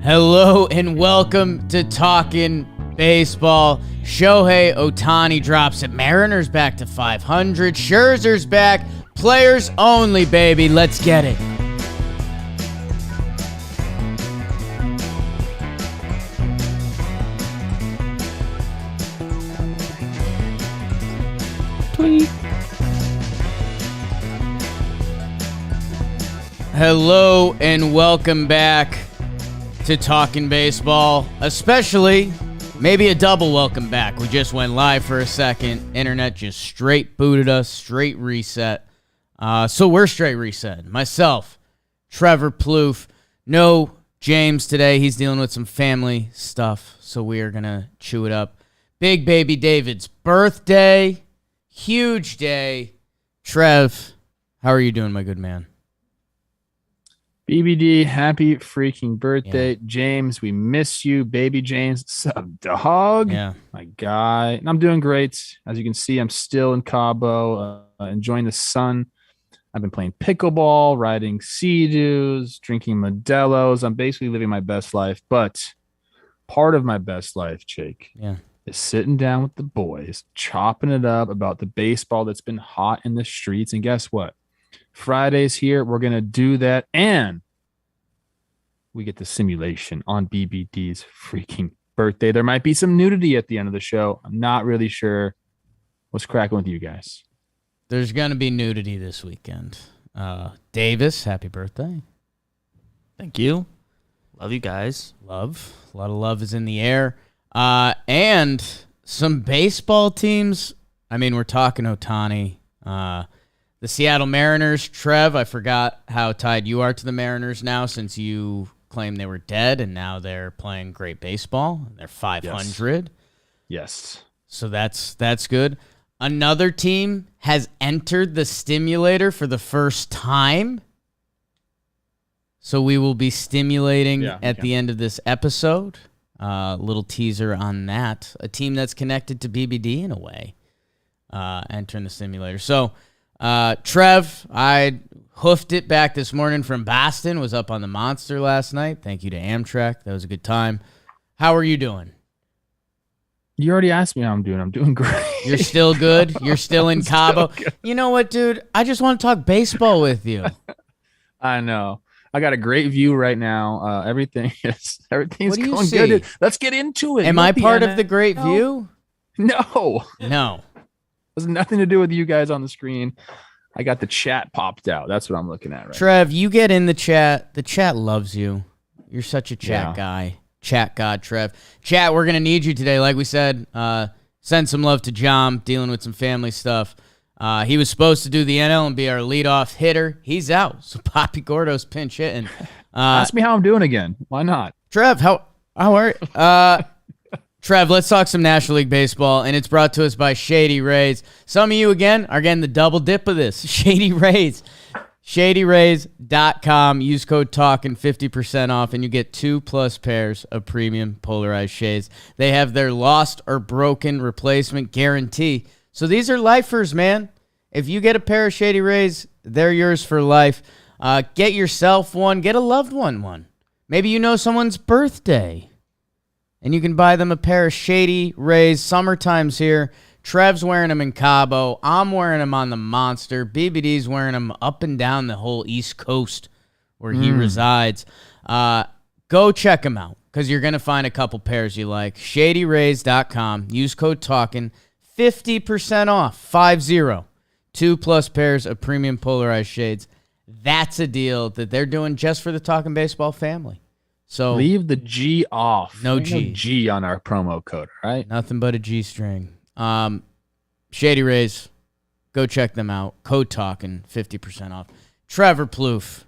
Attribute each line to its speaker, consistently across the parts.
Speaker 1: Hello and welcome to Talkin' Baseball. Shohei Ohtani drops it. Mariners back to 500. Scherzer's back. Players only, baby. Let's get it. Tweet. Hello and welcome back to Talkin' Baseball, especially maybe a double welcome back. We just went live for a second. Internet just straight booted us, straight reset. So we're straight reset. Myself, Trevor Plouffe, no James today. He's dealing with some family stuff, so we are going to chew it up. Big baby David's birthday, huge day. Trev, how are you doing, my good man?
Speaker 2: BBD, happy freaking birthday.
Speaker 1: Yeah.
Speaker 2: James, we miss you. Baby James, sup, dog?
Speaker 1: Yeah.
Speaker 2: My guy. And I'm doing great. As you can see, I'm still in Cabo, enjoying the sun. I've been playing pickleball, riding Sea-Doos, drinking Modelo's. I'm basically living my best life. But part of my best life, Jake, is sitting down with the boys, chopping it up about the baseball that's been hot in the streets. And guess what? Friday's here. We're going to do that. And we get the simulation on BBD's freaking birthday. There might be some nudity at the end of the show. I'm not really sure what's cracking with you guys.
Speaker 1: There's going to be nudity this weekend. Davis, happy birthday.
Speaker 3: Thank you. Love you guys.
Speaker 1: Love. A lot of love is in the air. And some baseball teams. I mean, we're talking Ohtani. The Seattle Mariners, Trev, I forgot how tied you are to the Mariners now since you claimed they were dead, and now they're playing great baseball. They're 500.
Speaker 2: Yes.
Speaker 1: So that's good. Another team has entered the stimulator for the first time. So we will be stimulating at the end of this episode. Little teaser on that. A team that's connected to BBD in a way, entering the simulator. So, Trev, I hoofed it back this morning from Boston, was up on the Monster last night. Thank you to Amtrak. That was a good time. How are you doing?
Speaker 2: You already asked me how I'm doing. I'm doing great.
Speaker 1: You're still good? You're still in Cabo? You know what, dude? I just want to talk baseball with you.
Speaker 2: I know. I got a great view right now. Everything's going
Speaker 1: see?
Speaker 2: good. Let's get into it.
Speaker 1: Am I part of the great view?
Speaker 2: No.
Speaker 1: No.
Speaker 2: Has nothing to do with you guys on the screen. I got the chat popped out. That's what I'm looking at right
Speaker 1: Trev, you get in the chat. The chat loves you. You're such a chat guy. Chat god, Trev. Chat, we're going to need you today. Like we said, send some love to John, dealing with some family stuff. He was supposed to do the NL and be our leadoff hitter. He's out. So Poppy Gordo's pinch hitting.
Speaker 2: Ask me how I'm doing again. Why not?
Speaker 1: Trev, how are you? Trev, let's talk some National League Baseball, and it's brought to us by Shady Rays. Some of you, again, are getting the double dip of this. Shady Rays. ShadyRays.com. Use code TALKIN, 50% off, and you get 2+ pairs of premium polarized shades. They have their lost or broken replacement guarantee. So these are lifers, man. If you get a pair of Shady Rays, they're yours for life. Get yourself one. Get a loved one. Maybe you know someone's birthday, and you can buy them a pair of Shady Rays. Summertime's here. Trev's wearing them in Cabo. I'm wearing them on the Monster. BBD's wearing them up and down the whole East Coast where he resides. Go check them out because you're going to find a couple pairs you like. ShadyRays.com. Use code TALKIN. 50% off. 50. 2+ pairs of premium polarized shades. That's a deal that they're doing just for the Talkin' Baseball family. So
Speaker 2: leave the G off.
Speaker 1: No G.
Speaker 2: No G on our promo code, right?
Speaker 1: Nothing but a G string. Shady Rays, go check them out. Code TALKIN, 50% off. Trevor Plouffe,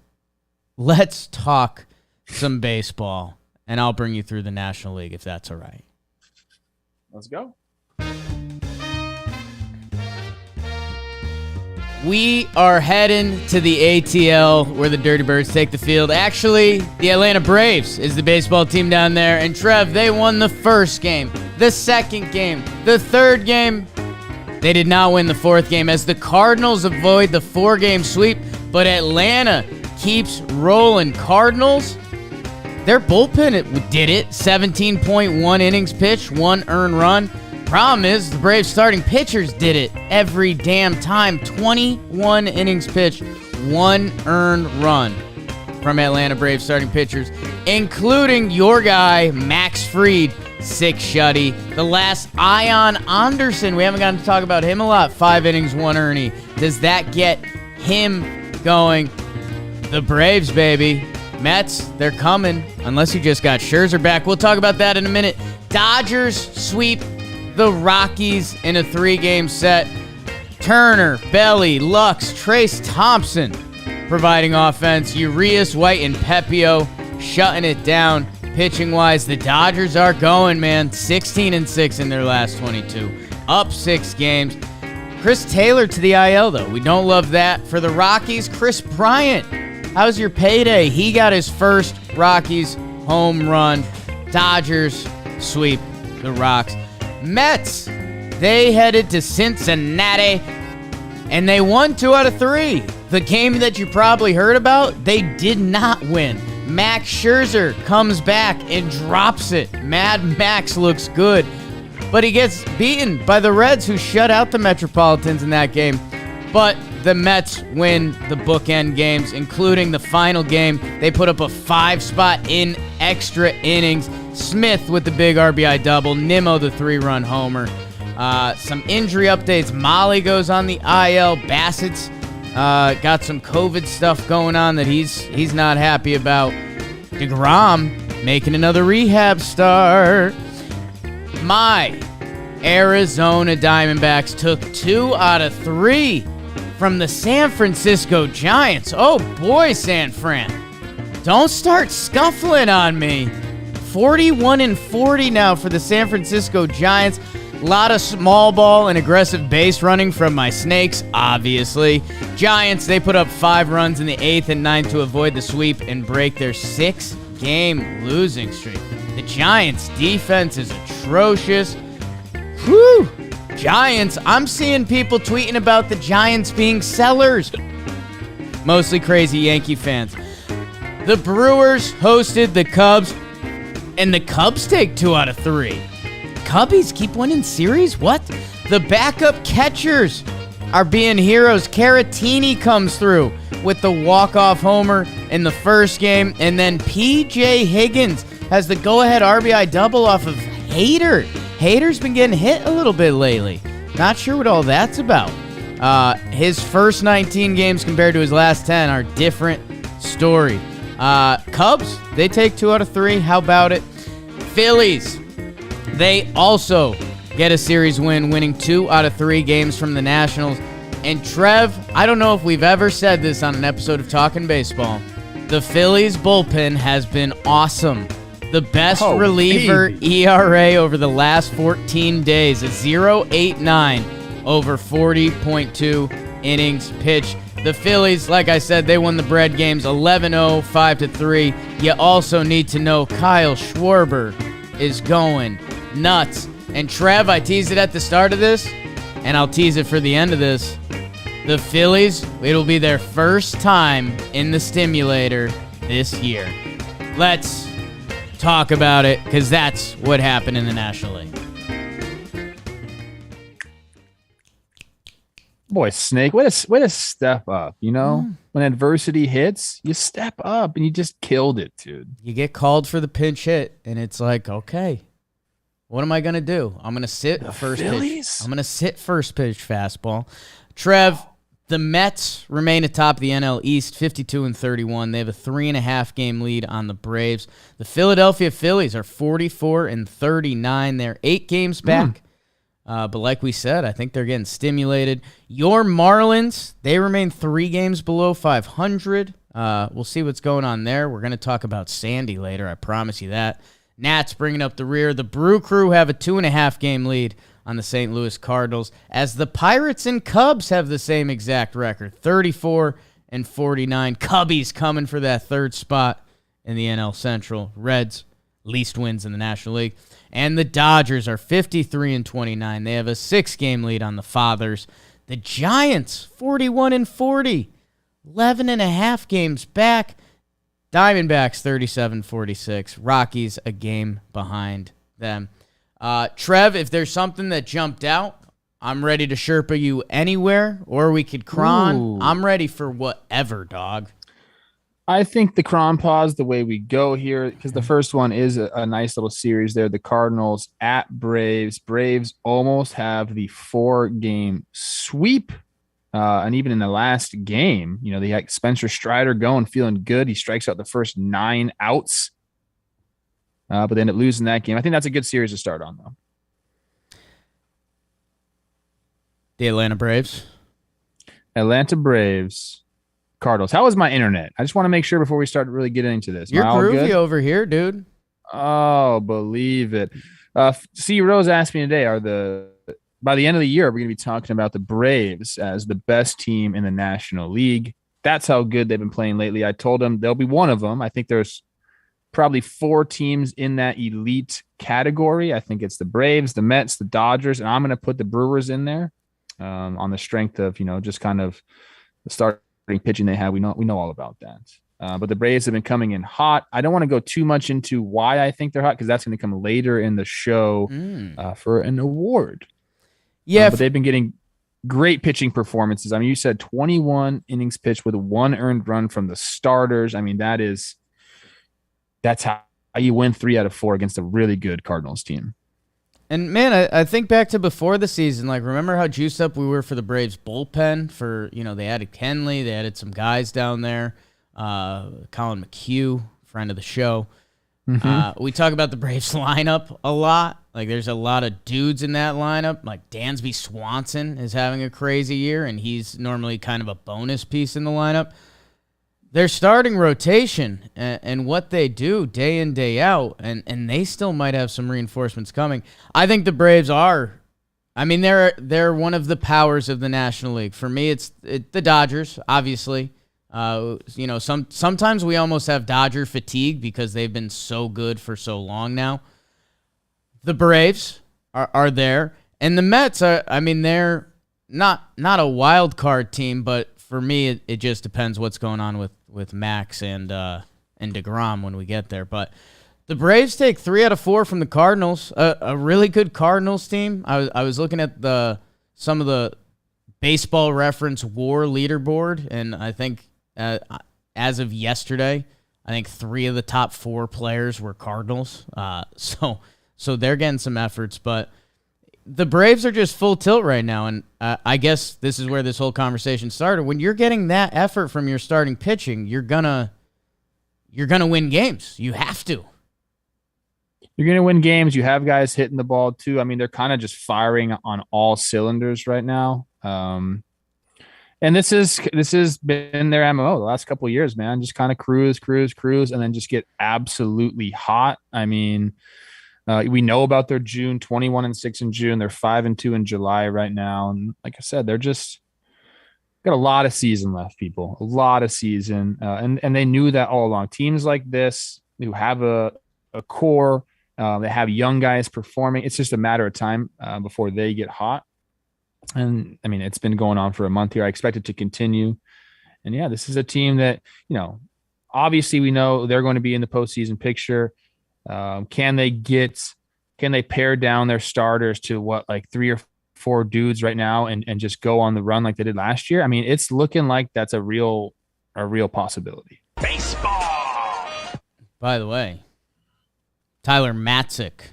Speaker 1: let's talk some baseball, and I'll bring you through the National League if that's all right.
Speaker 2: Let's go.
Speaker 1: We are heading to the ATL where the Dirty Birds take the field. Actually, the Atlanta Braves is the baseball team down there. And Trev, they won the first game, the second game, the third game. They did not win the fourth game as the Cardinals avoid the 4-game sweep. But Atlanta keeps rolling. Cardinals Their bullpen did it. 17.1 innings pitched, 1 earned run. Problem is, the Braves starting pitchers did it every damn time. 21 innings pitched, 1 earned run from Atlanta Braves starting pitchers, including your guy, Max Fried, 6 shutty. The last, Ion Anderson, we haven't gotten to talk about him a lot. 5 innings, 1 earned. Does that get him going? The Braves, baby. Mets, they're coming, unless you just got Scherzer back. We'll talk about that in a minute. Dodgers sweep the Rockies in a 3-game set. Turner, Belly, Lux, Trace Thompson providing offense. Urias, White, and Pepio shutting it down. Pitching-wise, the Dodgers are going, man. 16-6 in their last 22. Up 6 games. Chris Taylor to the IL, though. We don't love that. For the Rockies, Chris Bryant. How's your payday? He got his first Rockies home run. Dodgers sweep the Rocks. Mets, they headed to Cincinnati, and they won 2 out of 3. The game that you probably heard about, they did not win. Max Scherzer comes back and drops it. Mad Max looks good, but he gets beaten by the Reds, who shut out the Metropolitans in that game. But the Mets win the bookend games, including the final game. They put up a 5-spot in extra innings. Smith with the big RBI double. Nimmo the 3-run homer. Some injury updates. Molly goes on the IL. Bassett's got some COVID stuff going on that he's not happy about. DeGrom making another rehab start. My Arizona Diamondbacks took 2 out of 3 from the San Francisco Giants. Oh boy, San Fran. Don't start scuffling on me. 41-40 now for the San Francisco Giants. A lot of small ball and aggressive base running from my Snakes, obviously. Giants, they put up 5 runs in the 8th and 9th to avoid the sweep and break their 6-game losing streak. The Giants' defense is atrocious. Whew! Giants, I'm seeing people tweeting about the Giants being sellers. Mostly crazy Yankee fans. The Brewers hosted the Cubs, and the Cubs take 2 out of 3. Cubbies keep winning series? What? The backup catchers are being heroes. Caratini comes through with the walk-off homer in the first game, and then P.J. Higgins has the go-ahead RBI double off of Hader. Hader's been getting hit a little bit lately. Not sure what all that's about. His first 19 games compared to his last 10 are different story. Cubs, they take 2 out of 3. How about it? Phillies, they also get a series win, winning 2 out of 3 games from the Nationals. And Trev, I don't know if we've ever said this on an episode of Talkin' Baseball. The Phillies bullpen has been awesome. The best reliever ERA over the last 14 days, a 0.89 over 40.2 innings pitched. The Phillies, like I said, they won the bread games 11-0, 5-3. You also need to know Kyle Schwarber is going nuts. And Trev, I teased it at the start of this, and I'll tease it for the end of this. The Phillies, it'll be their first time in the stimulator this year. Let's talk about it, because that's what happened in the National League.
Speaker 2: Boy, Snake, way to step up, you know? When adversity hits, you step up, and you just killed it, dude.
Speaker 1: You get called for the pinch hit, and it's like, okay, what am I going to do? I'm going to sit first pitch. I'm going to sit first pitch fastball. Trev, the Mets remain atop the NL East, 52-31. They have a 3.5-game lead on the Braves. The Philadelphia Phillies are 44-39. They're 8 games back. But like we said, I think they're getting stimulated. Your Marlins, they remain 3 games below 500. We'll see what's going on there. We're going to talk about Sandy later, I promise you that. Nats bringing up the rear. The Brew Crew have a 2.5-game lead on the St. Louis Cardinals, as the Pirates and Cubs have the same exact record, 34-49. Cubbies coming for that 3rd spot in the NL Central. Reds, least wins in the National League. And the Dodgers are 53-29. They have a 6-game lead on the Fathers. The Giants, 41-40, 11.5 games back. Diamondbacks 37-46. Rockies a game behind them. Trev, if there's something that jumped out, I'm ready to Sherpa you anywhere, or we could cron.
Speaker 2: Ooh.
Speaker 1: I'm ready for whatever, dog.
Speaker 2: I think the cron pause the way we go here, because the first one is a nice little series there. The Cardinals at Braves. Braves almost have the 4-game sweep. And even in the last game, they had Spencer Strider going, feeling good. He strikes out the first 9 outs. But they end up losing that game. I think that's a good series to start on, though.
Speaker 1: The Atlanta Braves.
Speaker 2: Atlanta Braves. Cardinals. How is my internet? I just want to make sure before we start really getting into this.
Speaker 1: You're groovy over here, dude.
Speaker 2: Oh, believe it. C. Rose asked me today, by the end of the year, we're going to be talking about the Braves as the best team in the National League. That's how good they've been playing lately. I told him they'll be one of them. I think there's probably 4 teams in that elite category. I think it's the Braves, the Mets, the Dodgers, and I'm going to put the Brewers in there on the strength of, just kind of the starting pitching they have. We know all about that. But the Braves have been coming in hot. I don't want to go too much into why I think they're hot, because that's going to come later in the show for an award.
Speaker 1: Yeah,
Speaker 2: but they've been getting great pitching performances. I mean, you said 21 innings pitched with 1 earned run from the starters. I mean, that's how you win 3 out of 4 against a really good Cardinals team.
Speaker 1: And, man, I think back to before the season. Like, remember how juiced up we were for the Braves bullpen? They added Kenley. They added some guys down there. Colin McHugh, friend of the show. Mm-hmm. We talk about the Braves lineup a lot. Like, there's a lot of dudes in that lineup. Like, Dansby Swanson is having a crazy year, and he's normally kind of a bonus piece in the lineup. Their starting rotation and what they do day in, day out, and they still might have some reinforcements coming. I think the Braves are. I mean, they're one of the powers of the National League. For me, it's the Dodgers, obviously. Sometimes we almost have Dodger fatigue because they've been so good for so long now. The Braves are there, and the Mets are. I mean, they're not a wild card team, but for me, it just depends what's going on with Max and DeGrom when we get there. But the Braves take 3 out of 4 from the Cardinals, a really good Cardinals team. I was looking at some of the Baseball Reference WAR leaderboard, and I think as of yesterday, I think 3 of the top 4 players were Cardinals. So they're getting some efforts, but the Braves are just full tilt right now, and I guess this is where this whole conversation started. When you're getting that effort from your starting pitching, you're gonna win games. You have to.
Speaker 2: You're gonna win games. You have guys hitting the ball too. I mean, they're kind of just firing on all cylinders right now. And this has been their MO the last couple of years, man. Just kind of cruise, and then just get absolutely hot. I mean. We know about their June, 21-6 in June. They're 5-2 in July right now. And like I said, they're just got a lot of season left, people. A lot of season. And they knew that all along. Teams like this who have a core, they have young guys performing. It's just a matter of time before they get hot. And, I mean, it's been going on for a month here. I expect it to continue. And, yeah, this is a team that, obviously we know they're going to be in the postseason picture. Can they pare down their starters to like 3 or 4 dudes right now and just go on the run like they did last year? I mean, it's looking like that's a real possibility.
Speaker 4: Baseball.
Speaker 1: By the way, Tyler Matzik,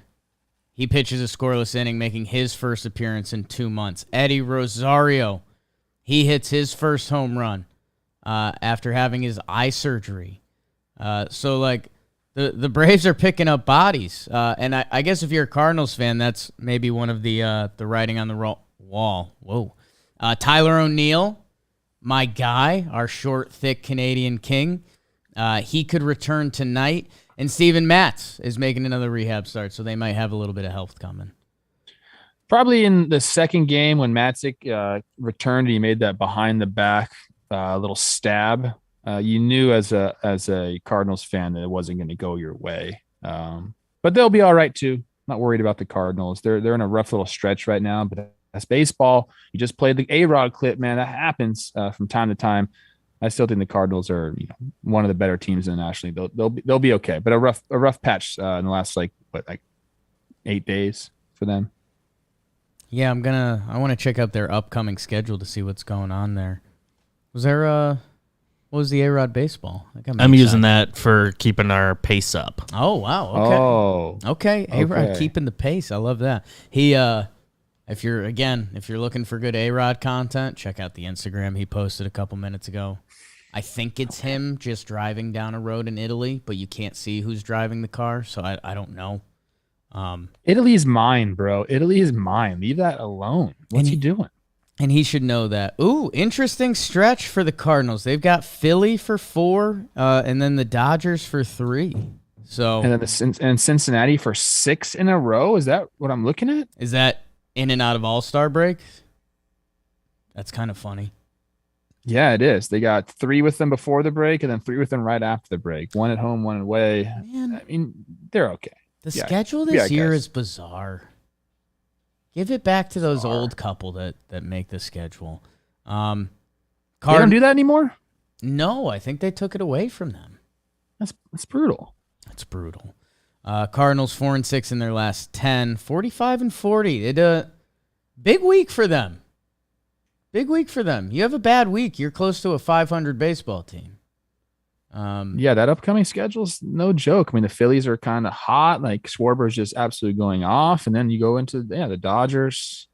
Speaker 1: he pitches a scoreless inning, making his first appearance in 2 months. Eddie Rosario, he hits his first home run after having his eye surgery. The Braves are picking up bodies, and I guess if you're a Cardinals fan, that's maybe one of the writing on the wall. Whoa, Tyler O'Neill, my guy, our short, thick Canadian king, he could return tonight, and Steven Matz is making another rehab start, so they might have a little bit of health coming.
Speaker 2: Probably in the second game when Matzik returned, he made that behind the back little stab. You knew as a Cardinals fan that it wasn't going to go your way. But they'll be all right too. Not worried about the Cardinals. They're in a rough little stretch right now, but that's baseball. You just played the A-Rod clip, man. That happens from time to time. I still think the Cardinals are one of the better teams in the National League. They'll be okay, but a rough patch in the last 8 days for them.
Speaker 1: Yeah, I want to check out their upcoming schedule to see what's going on there. What was the A-Rod baseball?
Speaker 3: I'm using that for keeping our pace up.
Speaker 1: Oh, wow. Okay.
Speaker 2: Oh.
Speaker 1: Okay. A-Rod
Speaker 2: Okay.
Speaker 1: keeping the pace. I love that. He, if you're looking for good A-Rod content, check out the Instagram he posted a couple minutes ago. I think it's him just driving down a road in Italy, but you can't see who's driving the car, so I don't know.
Speaker 2: Italy is mine, bro. Italy is mine. Leave that alone. What's he doing?
Speaker 1: And he should know that. Ooh, interesting stretch for the Cardinals. They've got Philly for 4, and then the Dodgers for 3. So,
Speaker 2: And then Cincinnati for 6 in a row. Is that what I'm looking at?
Speaker 1: is that in and out of All-Star break? That's kind of funny.
Speaker 2: Yeah, it is. They got 3 with them before the break, and then 3 with them right after the break. 1 at home, 1 away.
Speaker 1: Man,
Speaker 2: I mean, they're okay.
Speaker 1: the schedule this
Speaker 2: Yeah,
Speaker 1: year
Speaker 2: guys.
Speaker 1: is bizarre. Give it back to those old couple that make the schedule.
Speaker 2: They don't do that anymore?
Speaker 1: No, I think they took it away from them.
Speaker 2: That's brutal.
Speaker 1: That's brutal. Cardinals 4-6 in their last 10, 45-40. Big week for them. Big week for them. You have a bad week, you're close to a 500 baseball team.
Speaker 2: Yeah, that upcoming schedule's no joke. I mean, the Phillies are kind of hot. Like Schwarber is just absolutely going off, and then you go into the Dodgers.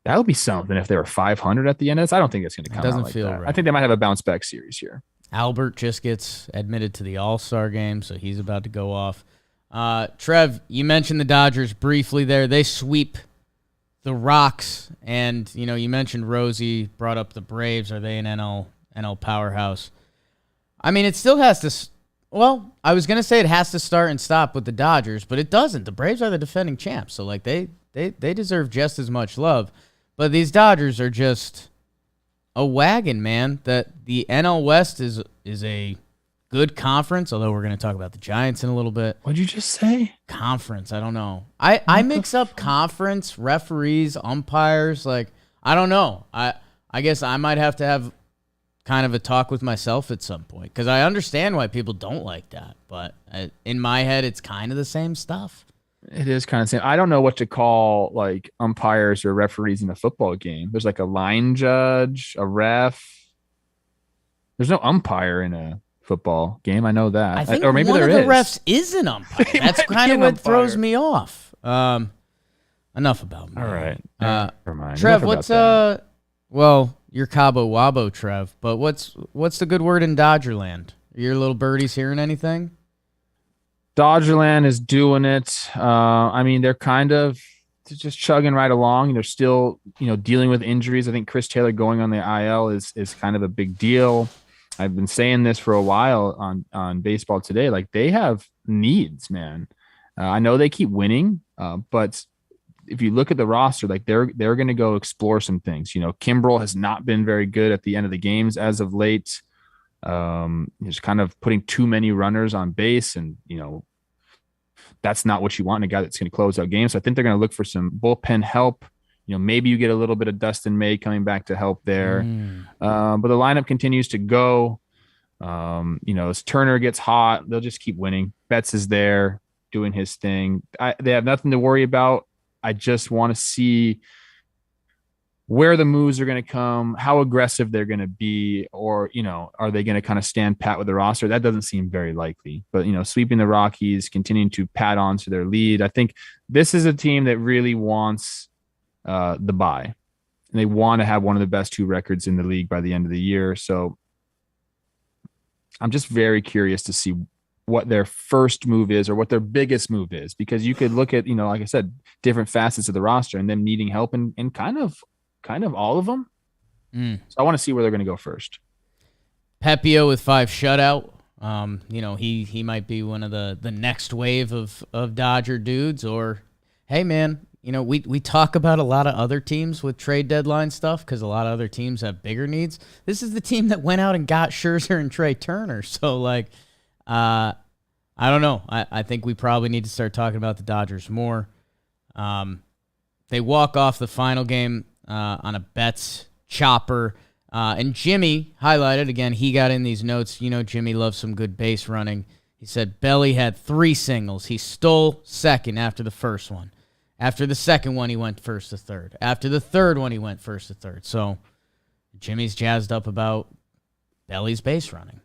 Speaker 2: That would be something if they were 500 at the end of this. I don't think it's going to come.
Speaker 1: Doesn't
Speaker 2: out like
Speaker 1: feel
Speaker 2: that.
Speaker 1: right.
Speaker 2: I think they might have a bounce back series here.
Speaker 1: Albert just gets admitted to the All-Star game, so he's about to go off. Trev, you mentioned the Dodgers briefly there. They sweep the Rocks, and you mentioned Rosie brought up the Braves. Are they an NL powerhouse? I mean, it still has to. Well, I was gonna say it has to start and stop with the Dodgers, but it doesn't. The Braves are the defending champs, so they deserve just as much love. But these Dodgers are just a wagon, man. That the NL West is a good conference. Although we're gonna talk about the Giants in a little bit.
Speaker 2: What'd you just say?
Speaker 1: Conference. I don't know. I mix up conference, referees, umpires. Like I don't know. I guess I might have to have kind of a talk with myself at some point because I understand why people don't like that, but in my head it's kind of the same stuff.
Speaker 2: It is kind of the same. I don't know what to call like umpires or referees in a football game. There's like a line judge, a ref. There's no umpire in a football game. I know that.
Speaker 1: I think
Speaker 2: or maybe
Speaker 1: one
Speaker 2: there
Speaker 1: of the
Speaker 2: is.
Speaker 1: refs is an umpire. That's
Speaker 2: might be
Speaker 1: kind of
Speaker 2: an
Speaker 1: what
Speaker 2: umpire.
Speaker 1: throws me off. Enough about me.
Speaker 2: All right.
Speaker 1: Never
Speaker 2: mind.
Speaker 1: Trev,
Speaker 2: Enough
Speaker 1: what's
Speaker 2: about that.
Speaker 1: well, you're Cabo Wabo, Trev, but what's the good word in Dodgerland? Are your little birdies hearing anything?
Speaker 2: Dodgerland is doing it. I mean, they're just chugging right along. They're still, dealing with injuries. I think Chris Taylor going on the IL is kind of a big deal. I've been saying this for a while on Baseball Today. Like they have needs, man. I know they keep winning, but if you look at the roster, like they're going to go explore some things. Kimbrel has not been very good at the end of the games as of late. Just kind of putting too many runners on base, and that's not what you want in a guy that's going to close out games. So I think they're going to look for some bullpen help. Maybe you get a little bit of Dustin May coming back to help there. But the lineup continues to go. As Turner gets hot, they'll just keep winning. Betts is there doing his thing. They have nothing to worry about. I just want to see where the moves are going to come, how aggressive they're going to be, or, are they going to kind of stand pat with the roster? That doesn't seem very likely, but, sweeping the Rockies, continuing to pat on to their lead. I think this is a team that really wants the bye, and they want to have one of the best 2 records in the league by the end of the year. So I'm just very curious to see what their first move is or what their biggest move is, because you could look at, like I said, different facets of the roster and them needing help in kind of all of them. So I want to see where they're going to go first.
Speaker 1: Pepio with 5 shutout. He might be one of the next wave of Dodger dudes. Or, hey man, we talk about a lot of other teams with trade deadline stuff because a lot of other teams have bigger needs. This is the team that went out and got Scherzer and Trey Turner. So I don't know. I think we probably need to start talking about the Dodgers more. They walk off the final game on a Betts chopper. And Jimmy highlighted, again, he got in these notes. You know, Jimmy loves some good base running. He said Belly had 3 singles. He stole second after the first one. After the second one, he went first to third. After the third one, he went first to third. So Jimmy's jazzed up about Belly's base running.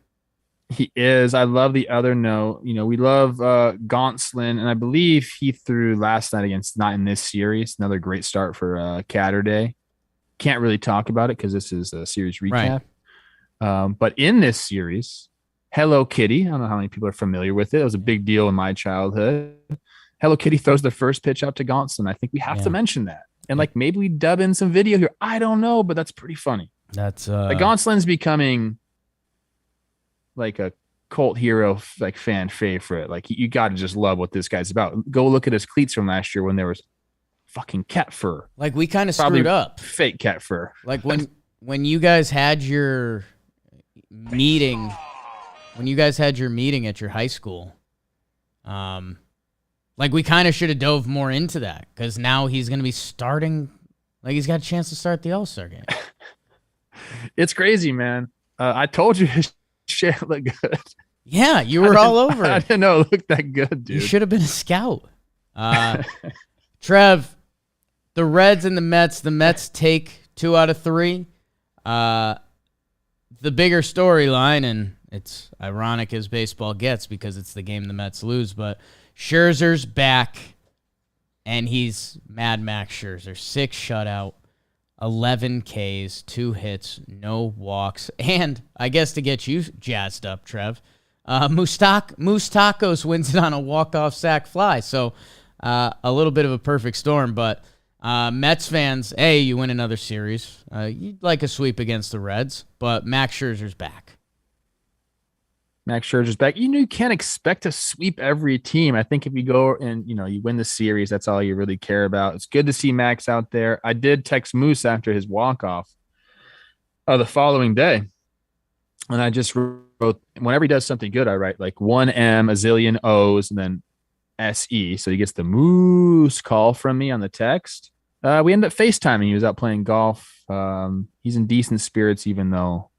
Speaker 2: He is. I love the other note. You know, we love Gonsolin, and I believe he threw last night against, not in this series. Another great start for Catterday. Can't really talk about it because this is a series recap. Right. But in this series, Hello Kitty, I don't know how many people are familiar with it. It was a big deal in my childhood. Hello Kitty throws the first pitch out to Gonsolin. I think we have to mention that. And like maybe we dub in some video here. I don't know, but that's pretty funny.
Speaker 1: That's
Speaker 2: like Gonsolin's becoming like a cult hero, like fan favorite. Like you got to just love what this guy's about. Go look at his cleats from last year when there was fucking cat fur.
Speaker 1: Like we kind of screwed up.
Speaker 2: Fake cat fur.
Speaker 1: Like when you guys had your meeting, at your high school, like we kind of should have dove more into that because now he's going to be starting. Like he's got a chance to start the All-Star game.
Speaker 2: It's crazy, man. I told you his shit looked good.
Speaker 1: Yeah, you were all over it.
Speaker 2: I didn't know it looked that good, dude.
Speaker 1: You should have been a scout. Trev, the Reds and the Mets take 2 out of 3. The bigger storyline, and it's ironic as baseball gets because it's the game the Mets lose, but Scherzer's back, and he's Mad Max Scherzer. 6 shutout, 11 Ks, 2 hits, no walks, and I guess to get you jazzed up, Trev, Moose Tacos wins it on a walk-off sac fly, so a little bit of a perfect storm, but Mets fans, you win another series. You'd like a sweep against the Reds, but Max Scherzer's back.
Speaker 2: Max Scherzer's back. You can't expect to sweep every team. I think if you go and, you win the series, that's all you really care about. It's good to see Max out there. I did text Moose after his walk-off the following day, and I just wrote, whenever he does something good, I write like 1M, a zillion O's, and then SE. So he gets the Moose call from me on the text. We ended up FaceTiming. He was out playing golf. He's in decent spirits, even though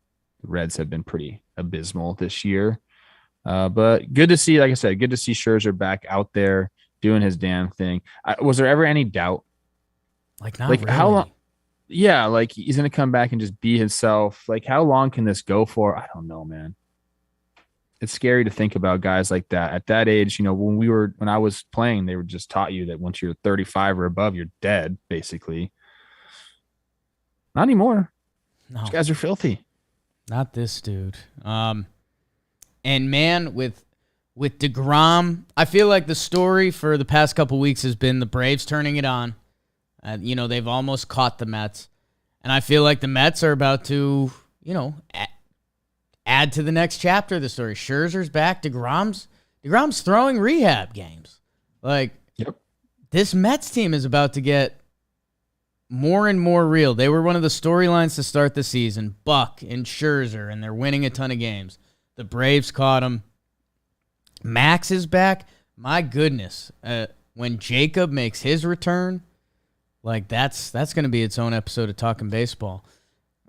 Speaker 2: the Reds have been pretty abysmal this year. But good to see, like I said, good to see Scherzer back out there doing his damn thing. Was there ever any doubt?
Speaker 1: Like, not really.
Speaker 2: How long? Yeah, like he's going to come back and just be himself. Like, how long can this go for? I don't know, man. It's scary to think about guys like that at that age. When I was playing, they were just taught you that once you're 35 or above, you're dead, basically. Not anymore.
Speaker 1: No.
Speaker 2: These guys are filthy.
Speaker 1: Not this dude. And man, with DeGrom, I feel like the story for the past couple weeks has been the Braves turning it on. They've almost caught the Mets. And I feel like the Mets are about to, add to the next chapter of the story. Scherzer's back. DeGrom's throwing rehab games. Like,
Speaker 2: yep.
Speaker 1: This Mets team is about to get more and more real. They were one of the storylines to start the season. Buck and Scherzer, and they're winning a ton of games. The Braves caught him. Max is back. My goodness. When Jacob makes his return, like that's going to be its own episode of Talking Baseball.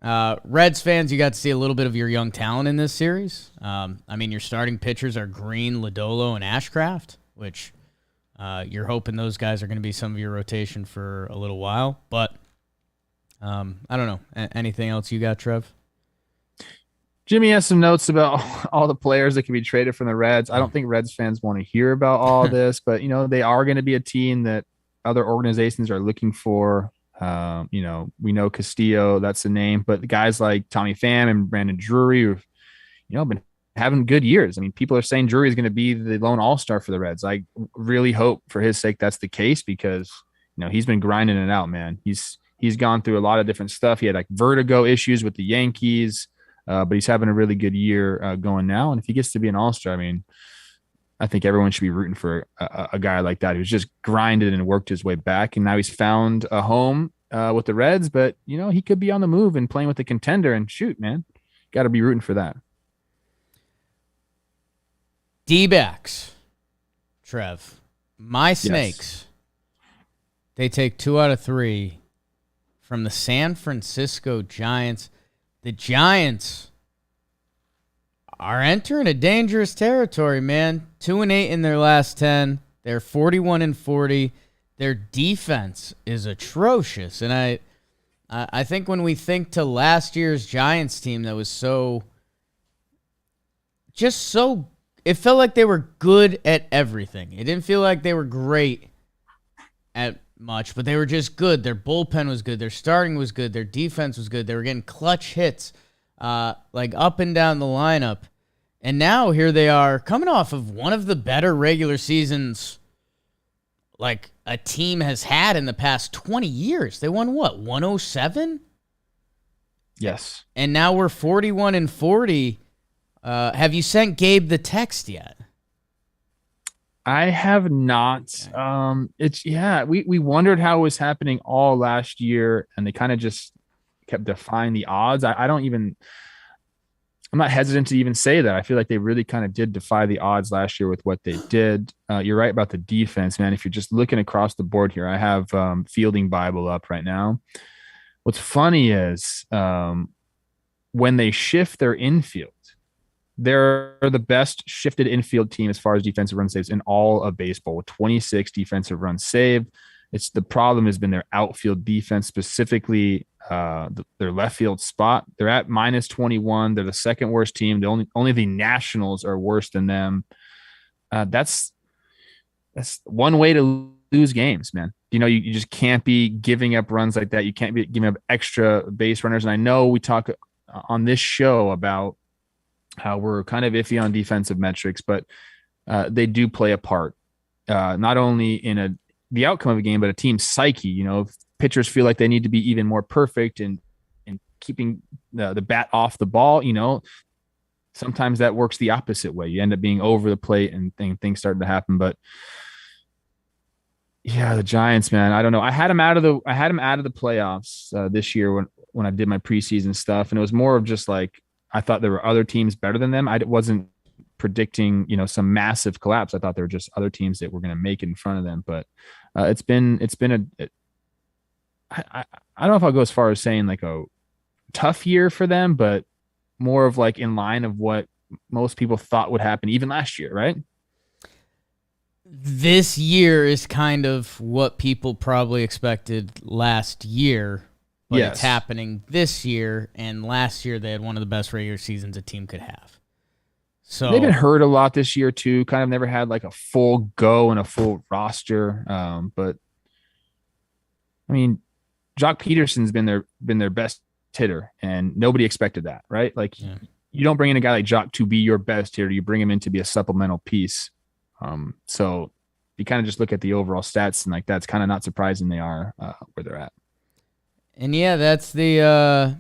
Speaker 1: Reds fans, you got to see a little bit of your young talent in this series. Your starting pitchers are Green, Lodolo, and Ashcraft, which you're hoping those guys are going to be some of your rotation for a little while. But I don't know. Anything else you got, Trev?
Speaker 2: Jimmy has some notes about all the players that can be traded from the Reds. I don't think Reds fans want to hear about all this, but, they are going to be a team that other organizations are looking for. We know Castillo, that's the name, but the guys like Tommy Pham and Brandon Drury have, been having good years. People are saying Drury is going to be the lone all-star for the Reds. I really hope for his sake that's the case because, he's been grinding it out, man. He's gone through a lot of different stuff. He had like vertigo issues with the Yankees, but he's having a really good year going now. And if he gets to be an all-star, I think everyone should be rooting for a guy like that who's just grinded and worked his way back. And now he's found a home with the Reds, but, he could be on the move and playing with a contender. And shoot, man, got to be rooting for that.
Speaker 1: D-backs, Trev. My Snakes, They take 2 out of 3 from the San Francisco Giants. the Giants are entering a dangerous territory, man. 2-8 in their last 10. They're 41-40. Their defense is atrocious. And I think when we think to last year's Giants team that was it felt like they were good at everything. It didn't feel like they were great at much, but they were just good. Their bullpen was good. Their starting was good. Their defense was good. They were getting clutch hits like up and down the lineup. And now here they are coming off of one of the better regular seasons like a team has had in the past 20 years. They won what, 107?
Speaker 2: Yes.
Speaker 1: And now we're 41-40. Have you sent Gabe the text yet?
Speaker 2: I have not. We wondered how it was happening all last year, and they kind of just kept defying the odds. I'm not hesitant to even say that. I feel like they really kind of did defy the odds last year with what they did. You're right about the defense, man. If you're just looking across the board here, I have Fielding Bible up right now. What's funny is when they shift their infield, they're the best shifted infield team as far as defensive run saves in all of baseball with 26 defensive runs saved. The problem has been their outfield defense, specifically their left field spot. They're at -21. They're the second worst team. Only the Nationals are worse than them. That's one way to lose games, man. You just can't be giving up runs like that. You can't be giving up extra base runners. And I know we talk on this show about how we're kind of iffy on defensive metrics, but they do play a part, not only in the outcome of a game, but a team's psyche. If pitchers feel like they need to be even more perfect and keeping the bat off the ball, sometimes that works the opposite way. You end up being over the plate and things start to happen. But yeah, the Giants, man, I don't know. I had them out of the playoffs this year when I did my preseason stuff, and it was more of just like I thought there were other teams better than them. I wasn't predicting, some massive collapse. I thought there were just other teams that were going to make it in front of them. But it's been I don't know if I'll go as far as saying like a tough year for them, but more of like in line of what most people thought would happen even last year, right?
Speaker 1: This year is kind of what people probably expected last year, but
Speaker 2: yes,
Speaker 1: it's happening this year, and last year they had one of the best regular seasons a team could have. So
Speaker 2: they've been hurt a lot this year too. Kind of never had like a full go and a full roster. But I mean, Jock Peterson's been their best hitter, and nobody expected that, right? Like you don't bring in a guy like Jock to be your best hitter. You bring him in to be a supplemental piece. So you kind of just look at the overall stats, and like that's kind of not surprising they are where they're at.
Speaker 1: And yeah, that's the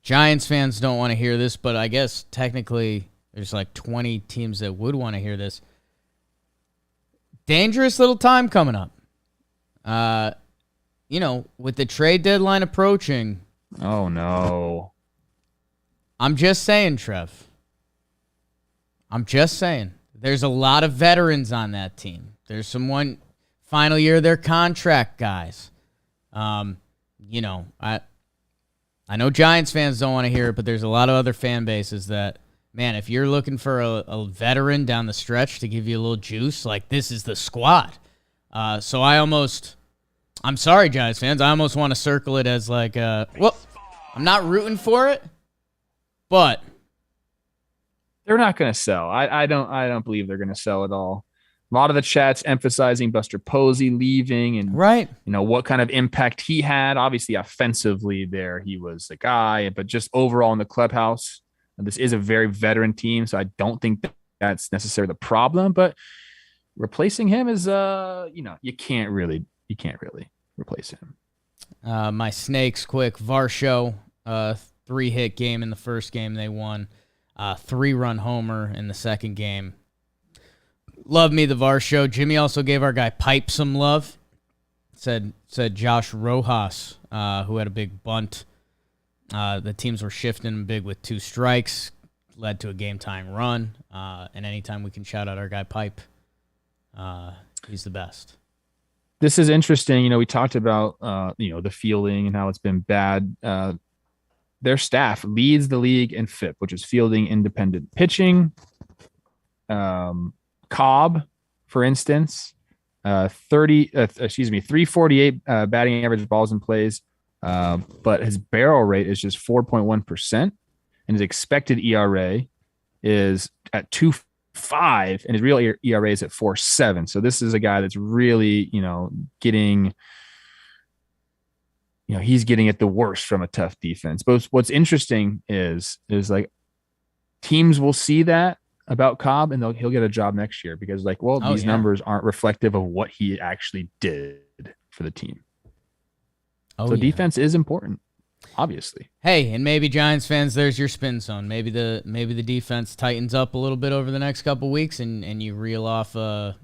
Speaker 1: Giants fans don't want to hear this, but I guess technically there's like 20 teams that would want to hear this. Dangerous little time coming up. With the trade deadline approaching.
Speaker 2: Oh, no.
Speaker 1: I'm just saying, Trev. I'm just saying. There's a lot of veterans on that team. There's some final year of their contract guys. I know Giants fans don't want to hear it, but there's a lot of other fan bases that, man, if you're looking for a veteran down the stretch to give you a little juice, like this is the squad. So I'm sorry, Giants fans. I almost want to circle it as like, I'm not rooting for it, but
Speaker 2: they're not going to sell. I don't believe they're going to sell at all. A lot of the chats emphasizing Buster Posey leaving and
Speaker 1: right,
Speaker 2: what kind of impact he had. Obviously, offensively, there he was the guy, but just overall in the clubhouse, this is a very veteran team, so I don't think that's necessarily the problem. But replacing him is, you can't really replace him.
Speaker 1: My Snakes, quick Varsho, 3-hit game in the first game they won, 3-run homer in the second game. Love me the Varsho. Jimmy also gave our guy Pipe some love. Said Josh Rojas, who had a big bunt. The teams were shifting him big with 2 strikes, led to a game-tying run. And anytime we can shout out our guy Pipe, he's the best.
Speaker 2: This is interesting. We talked about, the fielding and how it's been bad. their staff leads the league in FIP, which is fielding independent pitching. Cobb, for instance, 348 batting average balls in plays, but his barrel rate is just 4.1%, and his expected ERA is at 2.5, and his real ERA is at 4.7. So this is a guy that's really, getting, he's getting at the worst from a tough defense. But what's interesting is like teams will see that about Cobb, and he'll get a job next year because these numbers aren't reflective of what he actually did for the team. Defense is important, obviously.
Speaker 1: Hey, and maybe Giants fans, there's your spin zone. Maybe the defense tightens up a little bit over the next couple weeks, and you reel off 9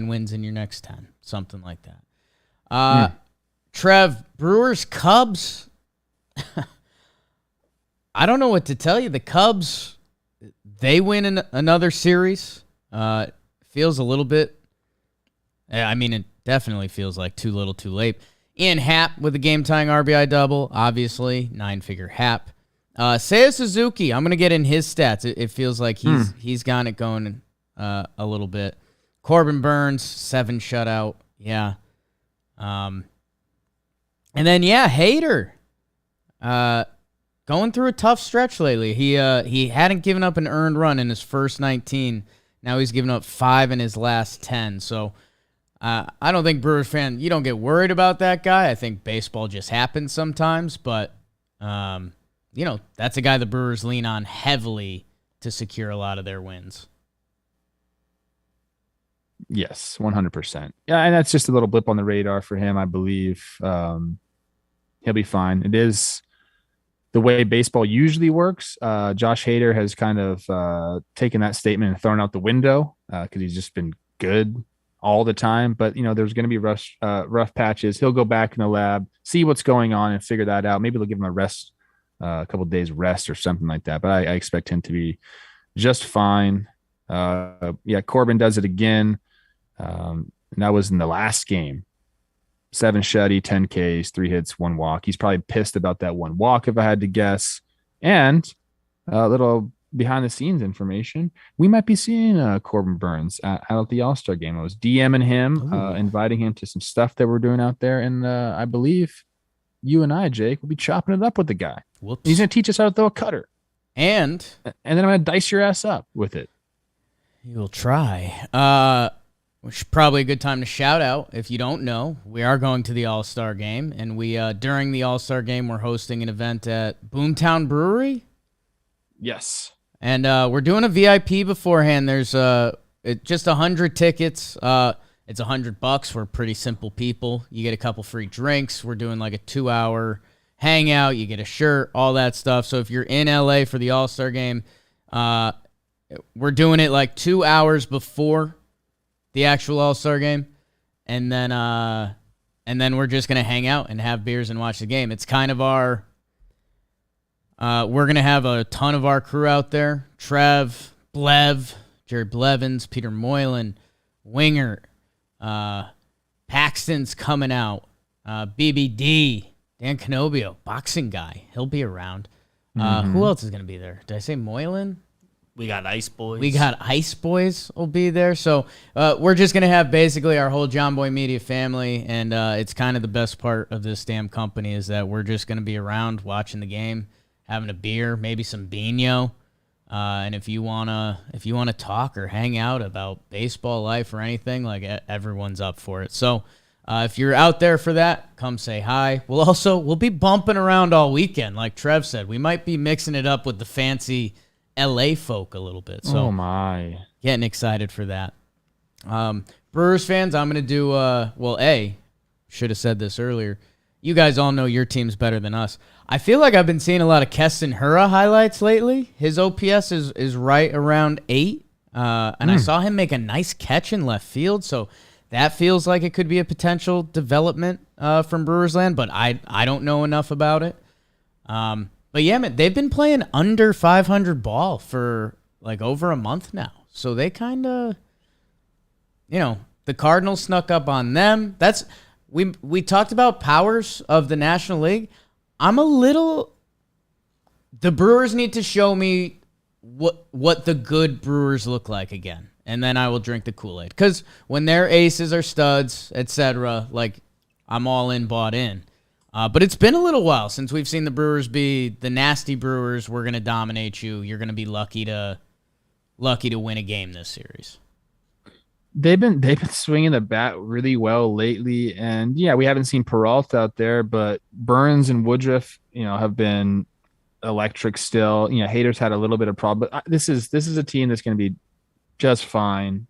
Speaker 1: wins in your next 10, something like that. Trev, Brewers, Cubs. I don't know what to tell you. The Cubs, they win another series. Feels a little bit. I mean, it definitely feels like too little, too late. Ian Happ with a game-tying RBI double, obviously 9-figure Happ. Seiya Suzuki, I'm gonna get in his stats. It feels like he's got it going a little bit. Corbin Burns, 7 shutout. Yeah. And then Hader. Going through a tough stretch lately. He hadn't given up an earned run in his first 19. Now he's given up 5 in his last 10. So I don't think Brewers fan, you don't get worried about that guy. I think baseball just happens sometimes. But, that's a guy the Brewers lean on heavily to secure a lot of their wins.
Speaker 2: Yes, 100%. Yeah, and that's just a little blip on the radar for him, I believe. He'll be fine. It is the way baseball usually works. Josh Hader has kind of taken that statement and thrown out the window because he's just been good all the time. But, there's going to be rough patches. He'll go back in the lab, see what's going on, and figure that out. Maybe they'll give him a couple of days rest or something like that. But I expect him to be just fine. Corbin does it again. And that was in the last game. 7 shutty, 10 Ks, 3 hits, 1 walk. He's probably pissed about that 1 walk, if I had to guess. And a little behind-the-scenes information. We might be seeing Corbin Burns out at the All-Star game. I was DMing him, inviting him to some stuff that we're doing out there. And I believe you and I, Jake, will be chopping it up with the guy.
Speaker 1: Whoops.
Speaker 2: He's going to teach us how to throw a cutter.
Speaker 1: And
Speaker 2: then I'm going to dice your ass up with it.
Speaker 1: You will try. Which is probably a good time to shout out. If you don't know, we are going to the All-Star game, and we during the All-Star game, we're hosting an event at Boomtown Brewery.
Speaker 2: Yes.
Speaker 1: And we're doing a VIP beforehand. There's just 100 tickets. It's $100. We're pretty simple people. You get a couple free drinks. We're doing like a 2-hour hangout. You get a shirt, all that stuff. So if you're in LA for the All-Star game, we're doing it like 2 hours before the actual All-Star game, and then we're just gonna hang out and have beers and watch the game. It's kind of our we're gonna have a ton of our crew out there: Trev, Blev, Jerry Blevins, Peter Moylan, Winger, Paxton's coming out, BBD, Dan Canobio, boxing guy, he'll be around. Who else is gonna be there? Did I say Moylan?
Speaker 3: We got Ice Boys.
Speaker 1: We got Ice Boys will be there. So we're just going to have basically our whole John Boy Media family, and it's kind of the best part of this damn company is that we're just going to be around watching the game, having a beer, maybe some Beano. And if you wanna talk or hang out about baseball life or anything, like everyone's up for it. So if you're out there for that, come say hi. We'll be bumping around all weekend. Like Trev said, we might be mixing it up with the fancy LA folk a little bit. So getting excited for that. Brewers fans, I'm going to do, should have said this earlier. You guys all know your team's better than us. I feel like I've been seeing a lot of Keston Hura highlights lately. His OPS is right around 8. And I saw him make a nice catch in left field. So that feels like it could be a potential development from Brewers land, but I don't know enough about it. But yeah, man, they've been playing under 500 ball for like over a month now. So they kind of, the Cardinals snuck up on them. We talked about powers of the National League. I'm a little The Brewers need to show me what the good Brewers look like again, and then I will drink the Kool-Aid. Because when their aces are studs, etc., like, I'm all in, bought in. But it's been a little while since we've seen the Brewers be the nasty Brewers. We're going to dominate you. You're going to be lucky to win a game this series.
Speaker 2: They've been swinging the bat really well lately, and yeah, we haven't seen Peralta out there, but Burns and Woodruff, have been electric still. Hader's had a little bit of problem, but this is a team that's going to be just fine.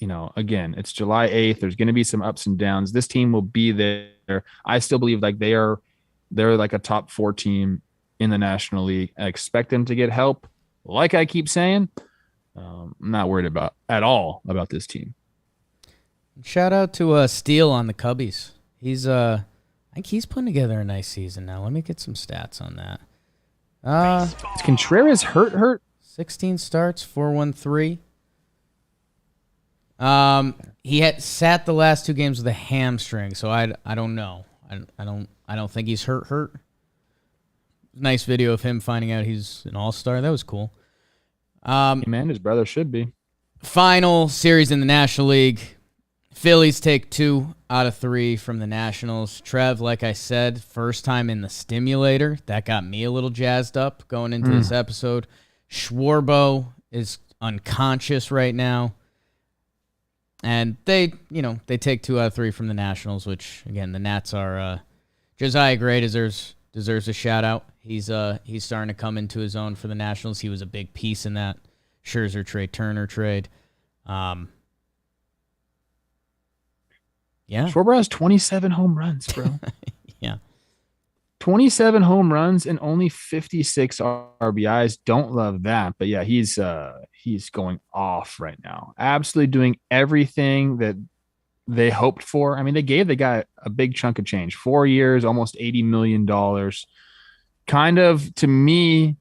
Speaker 2: Again, it's July 8th. There's going to be some ups and downs. This team will be there. I still believe like they're like a top 4 team in the National League. I expect them to get help. Like I keep saying, I'm not worried at all about this team.
Speaker 1: Shout out to Steele on the Cubbies. I think he's putting together a nice season now. Let me get some stats on that.
Speaker 2: Is Contreras hurt?
Speaker 1: 16 starts, 4-1-3. He had sat the last 2 games with a hamstring, so I don't know. I don't think he's hurt. Nice video of him finding out he's an all-star. That was cool.
Speaker 2: Man, his brother should be.
Speaker 1: Final series in the National League. Phillies take 2 out of 3 from the Nationals. Trev, like I said, first time in the Stimulator. That got me a little jazzed up going into this episode. Schwarber is unconscious right now. And they take 2 out of 3 from the Nationals, which, again, the Nats are Josiah Gray deserves a shout-out. He's starting to come into his own for the Nationals. He was a big piece in that Scherzer trade, Turner trade. Yeah.
Speaker 2: Schwarber has 27 home runs, bro.
Speaker 1: Yeah.
Speaker 2: 27 home runs and only 56 RBIs. Don't love that. But yeah, he's going off right now. Absolutely doing everything that they hoped for. I mean, they gave the guy a big chunk of change. 4 years, almost $80 million. Kind of, to me,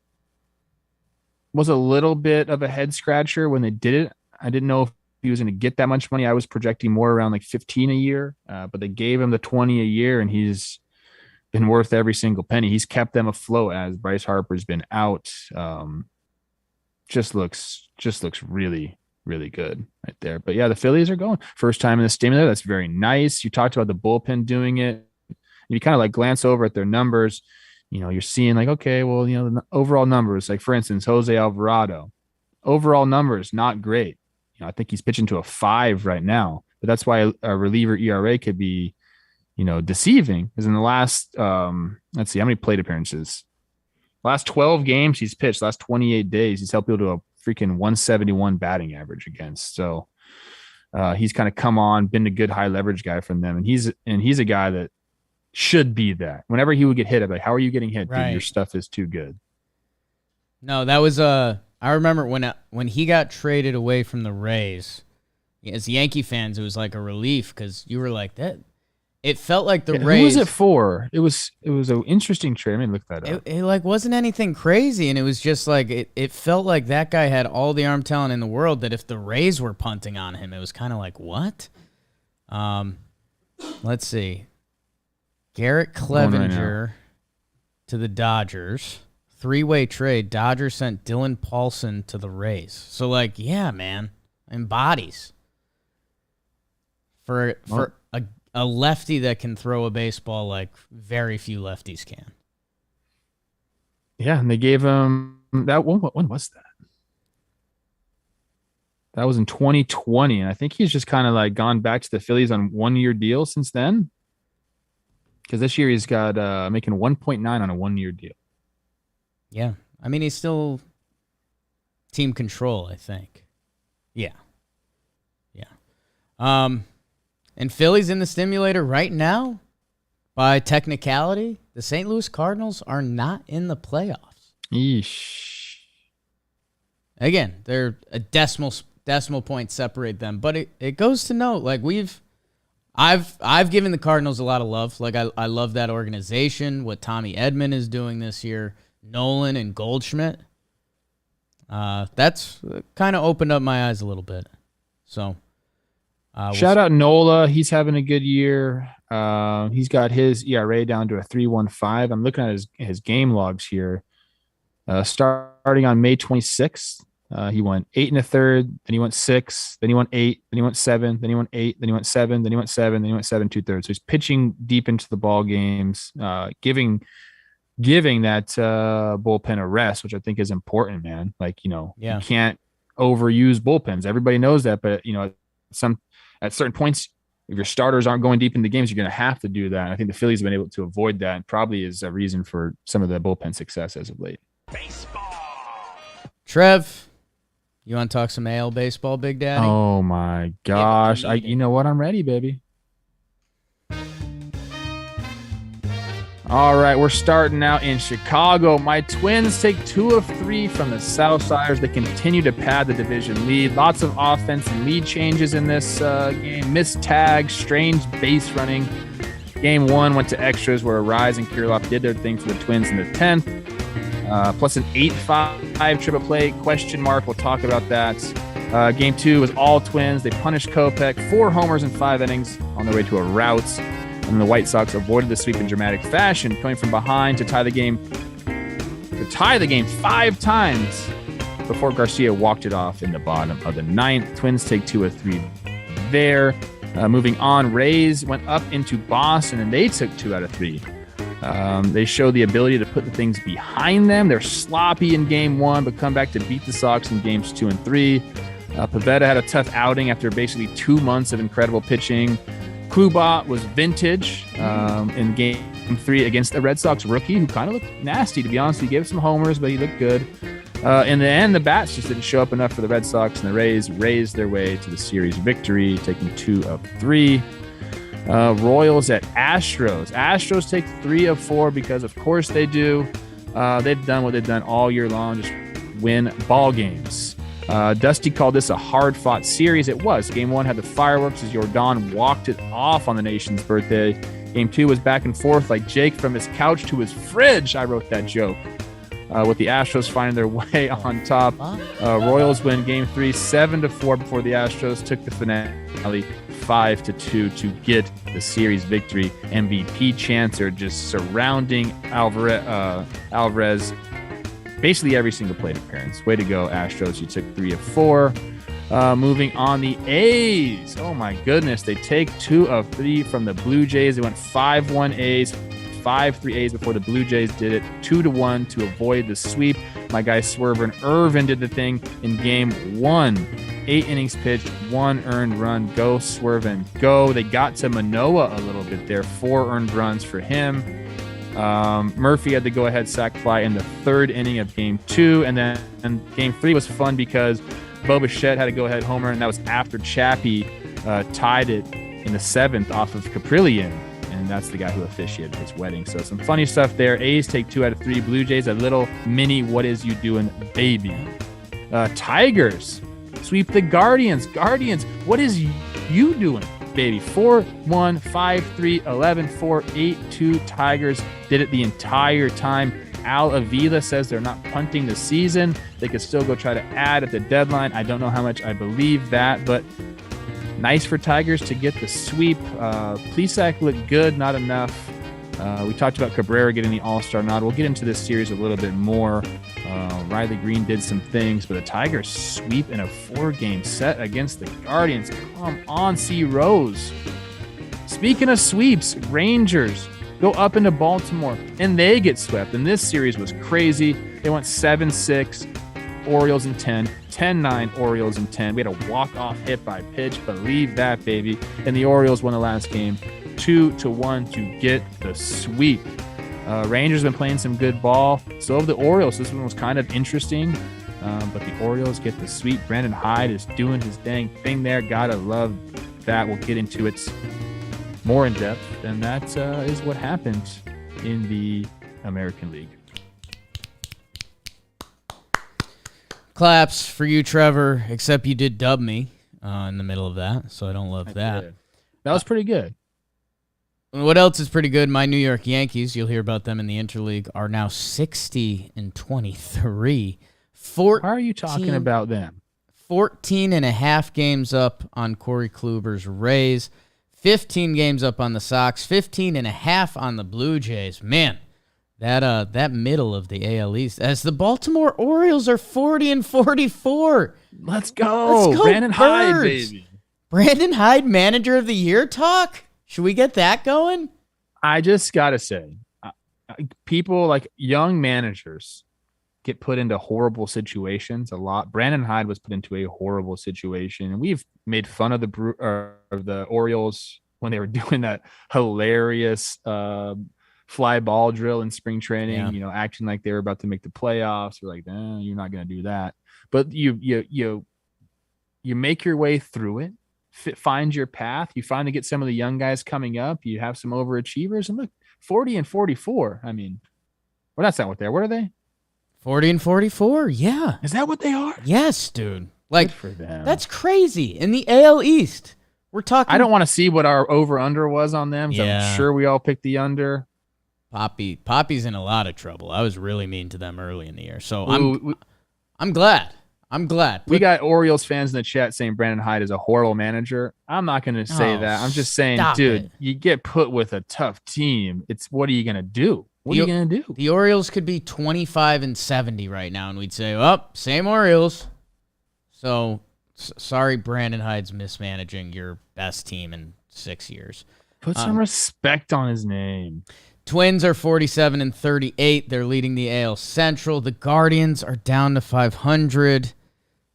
Speaker 2: was a little bit of a head scratcher when they did it. I didn't know if he was going to get that much money. I was projecting more around like 15 a year, but they gave him the 20 a year, and he's been worth every single penny. He's kept them afloat as Bryce Harper's been out. Just looks really, really good right there. But yeah, the Phillies are going first time in the Stimulator. That's very nice. You talked about the bullpen doing it. You kind of like glance over at their numbers. You're seeing like, okay, well, the overall numbers, like for instance, Jose Alvarado, overall numbers, not great. I think he's pitching to a 5 right now, but that's why a reliever ERA could be, deceiving. Because in the last, let's see, how many plate appearances? Last 12 games he's pitched, last 28 days, he's helped people to a freaking 171 batting average against. So he's kind of come on, been a good high leverage guy from them. And he's a guy that should be that. Whenever he would get hit, I'd be like, how are you getting hit?
Speaker 1: Right.
Speaker 2: Dude, your stuff is too good.
Speaker 1: No, that was I remember when he got traded away from the Rays. As Yankee fans, it was like a relief because you were like that. It felt like the Rays.
Speaker 2: Who was it for? It was an interesting trade. Let me look that up.
Speaker 1: It like wasn't anything crazy, and it was just like it felt like that guy had all the arm talent in the world. That if the Rays were punting on him, it was kind of like what? Let's see. Garrett Clevenger to the Dodgers. 3-way trade. Dodgers sent Dylan Paulson to the Rays. So like, yeah, man, embodies for a lefty that can throw a baseball like very few lefties can.
Speaker 2: Yeah, and they gave him that one. When was that? That was in 2020, and I think he's just kind of like gone back to the Phillies on 1-year deal since then. Because this year he's got making 1.9 on a 1-year deal.
Speaker 1: Yeah. I mean, he's still team control, I think. Yeah. And Phillies in the Stimulator right now, by technicality, the St. Louis Cardinals are not in the playoffs.
Speaker 2: Yeesh.
Speaker 1: Again, they're a decimal point separate them, but it goes to note, like I've given the Cardinals a lot of love. Like I love that organization, what Tommy Edman is doing this year. Nolan and Goldschmidt. That's kind of opened up my eyes a little bit. So,
Speaker 2: shout out Nola. He's having a good year. He's got his ERA down to a 3.15. I'm looking at his game logs here. Starting on May 26th, he went 8 1/3, then he went 6, then he went 8, then he went 7, then he went 8, then he went 7, then he went 7, then he went 7 2/3. So he's pitching deep into the ball games, giving that bullpen a rest, which I think is important, man. Like, you can't overuse bullpens. Everybody knows that, but at certain points, if your starters aren't going deep into games, you're going to have to do that. And I think the Phillies have been able to avoid that, and probably is a reason for some of the bullpen success as of late.
Speaker 4: Baseball.
Speaker 1: Trev, you want to talk some AL baseball, Big Daddy?
Speaker 2: Oh my gosh. You know what? I'm ready, baby. All right, we're starting out in Chicago. My Twins take 2 of 3 from the Southsiders. They continue to pad the division lead. Lots of offense and lead changes in this game. Missed tags, strange base running. Game 1 went to extras where Arise and Kirilloff did their thing for the Twins in the 10th. Plus an 8-5 triple play question mark. We'll talk about that. Game 2 was all Twins. They punished Kopech, 4 homers in 5 innings on their way to a rout. And the White Sox avoided the sweep in dramatic fashion, coming from behind to tie the game 5 times before Garcia walked it off in the bottom of the 9th. Twins take 2 of 3 there. Moving on, Rays went up into Boston, and they took 2 out of 3. They showed the ability to put the things behind them. They're sloppy in game 1, but come back to beat the Sox in games 2 and 3. Pivetta had a tough outing after basically 2 months of incredible pitching. Kluber was vintage in game 3 against the Red Sox rookie, who kind of looked nasty, to be honest. He gave some homers, but he looked good. In the end, the bats just didn't show up enough for the Red Sox, and the Rays raised their way to the series victory, taking 2 of 3. Royals at Astros. Astros take 3 of 4 because, of course, they do. They've done what they've done all year long, just win ball games. Dusty called this a hard-fought series. It was. Game 1 had the fireworks as Jordan walked it off on the nation's birthday. Game 2 was back and forth like Jake from his couch to his fridge. I wrote that joke. With the Astros finding their way on top. Royals win Game 3 7-4 before the Astros took the finale 5-2 to get the series victory. MVP chants are just surrounding Alvarez basically every single plate appearance. Way to go, Astros. You took 3 of 4. Moving on, the A's. Oh, my goodness. They take 2 of 3 from the Blue Jays. They went 5-1 A's, 5-3 A's before the Blue Jays did it. 2-1 to avoid the sweep. My guy Schwarber and Irvin did the thing in Game 1. 8 innings pitched, 1 earned run. Go, Swervin, go. They got to Manoah a little bit there. 4 earned runs for him. Murphy had the go-ahead sac fly in the 3rd inning of Game 2. And then Game 3 was fun because Bo Bichette had a go-ahead homer, and that was after Chappie tied it in the 7th off of Caprillion. And that's the guy who officiated his wedding. So some funny stuff there. A's take 2 out of 3. Blue Jays, a little mini what is you doing, baby. Tigers sweep the Guardians. Guardians, what is you doing, baby? 4-1, 5-3, 11-4, 8-2. Tigers did it the entire time. Al Avila says they're not punting the season. They could still go try to add at the deadline. I don't know how much I believe that, but nice for Tigers to get the sweep. Plesac looked good, not enough. We talked about Cabrera getting the All-Star nod. We'll get into this series a little bit more. Riley Green did some things, but the Tigers sweep in a 4-game set against the Guardians. Come on, C. Rose. Speaking of sweeps, Rangers go up into Baltimore, and they get swept. And this series was crazy. They went 7-6, Orioles in 10, 10-9, Orioles in 10. We had a walk-off hit by pitch. Believe that, baby. And the Orioles won the last game 2-1 to get the sweep. Rangers have been playing some good ball. So have the Orioles. This one was kind of interesting, but the Orioles get the sweep. Brandon Hyde is doing his dang thing there. Gotta love that. We'll get into it more in depth, and that is what happened in the American League.
Speaker 1: Claps for you, Trevor, except you did dub me in the middle of that, so I don't love that.
Speaker 2: That was pretty good.
Speaker 1: What else is pretty good? My New York Yankees, you'll hear about them in the Interleague, are now 60-23.
Speaker 2: Why are you talking about them?
Speaker 1: 14.5 games up on Corey Kluber's Rays, 15 games up on the Sox, 15.5 on the Blue Jays. Man, That middle of the AL East, as the Baltimore Orioles are 40-44.
Speaker 2: Let's go. Brandon Hyde, baby.
Speaker 1: Brandon Hyde, manager of the year talk? Should we get that going?
Speaker 2: I just got to say, people like young managers get put into horrible situations a lot. Brandon Hyde was put into a horrible situation, and we've made fun of the Orioles when they were doing that hilarious fly ball drill in spring training, acting like they were about to make the playoffs. We're like, you're not going to do that. But you make your way through it, find your path. You finally get some of the young guys coming up. You have some overachievers, and look, 40-44. I mean, well, that's not what they are. What are they?
Speaker 1: 40-44. Yeah.
Speaker 2: Is that what they are?
Speaker 1: Yes, dude. Like,
Speaker 2: good for them.
Speaker 1: That's crazy. In the AL East, we're talking.
Speaker 2: I don't want to see what our over/under was on them.
Speaker 1: Yeah.
Speaker 2: I'm sure we all picked the under.
Speaker 1: Poppy's in a lot of trouble. I was really mean to them early in the year, so I'm glad.
Speaker 2: We got Orioles fans in the chat saying Brandon Hyde is a horrible manager. I'm not going to say that. I'm just saying, dude, you get put with a tough team. What are you going to do? What are you going to do?
Speaker 1: The Orioles could be 25-70 right now, and we'd say, same Orioles. So sorry, Brandon Hyde's mismanaging your best team in 6 years.
Speaker 2: Put some respect on his name.
Speaker 1: Twins are 47-38. They're leading the AL Central. The Guardians are down to 500,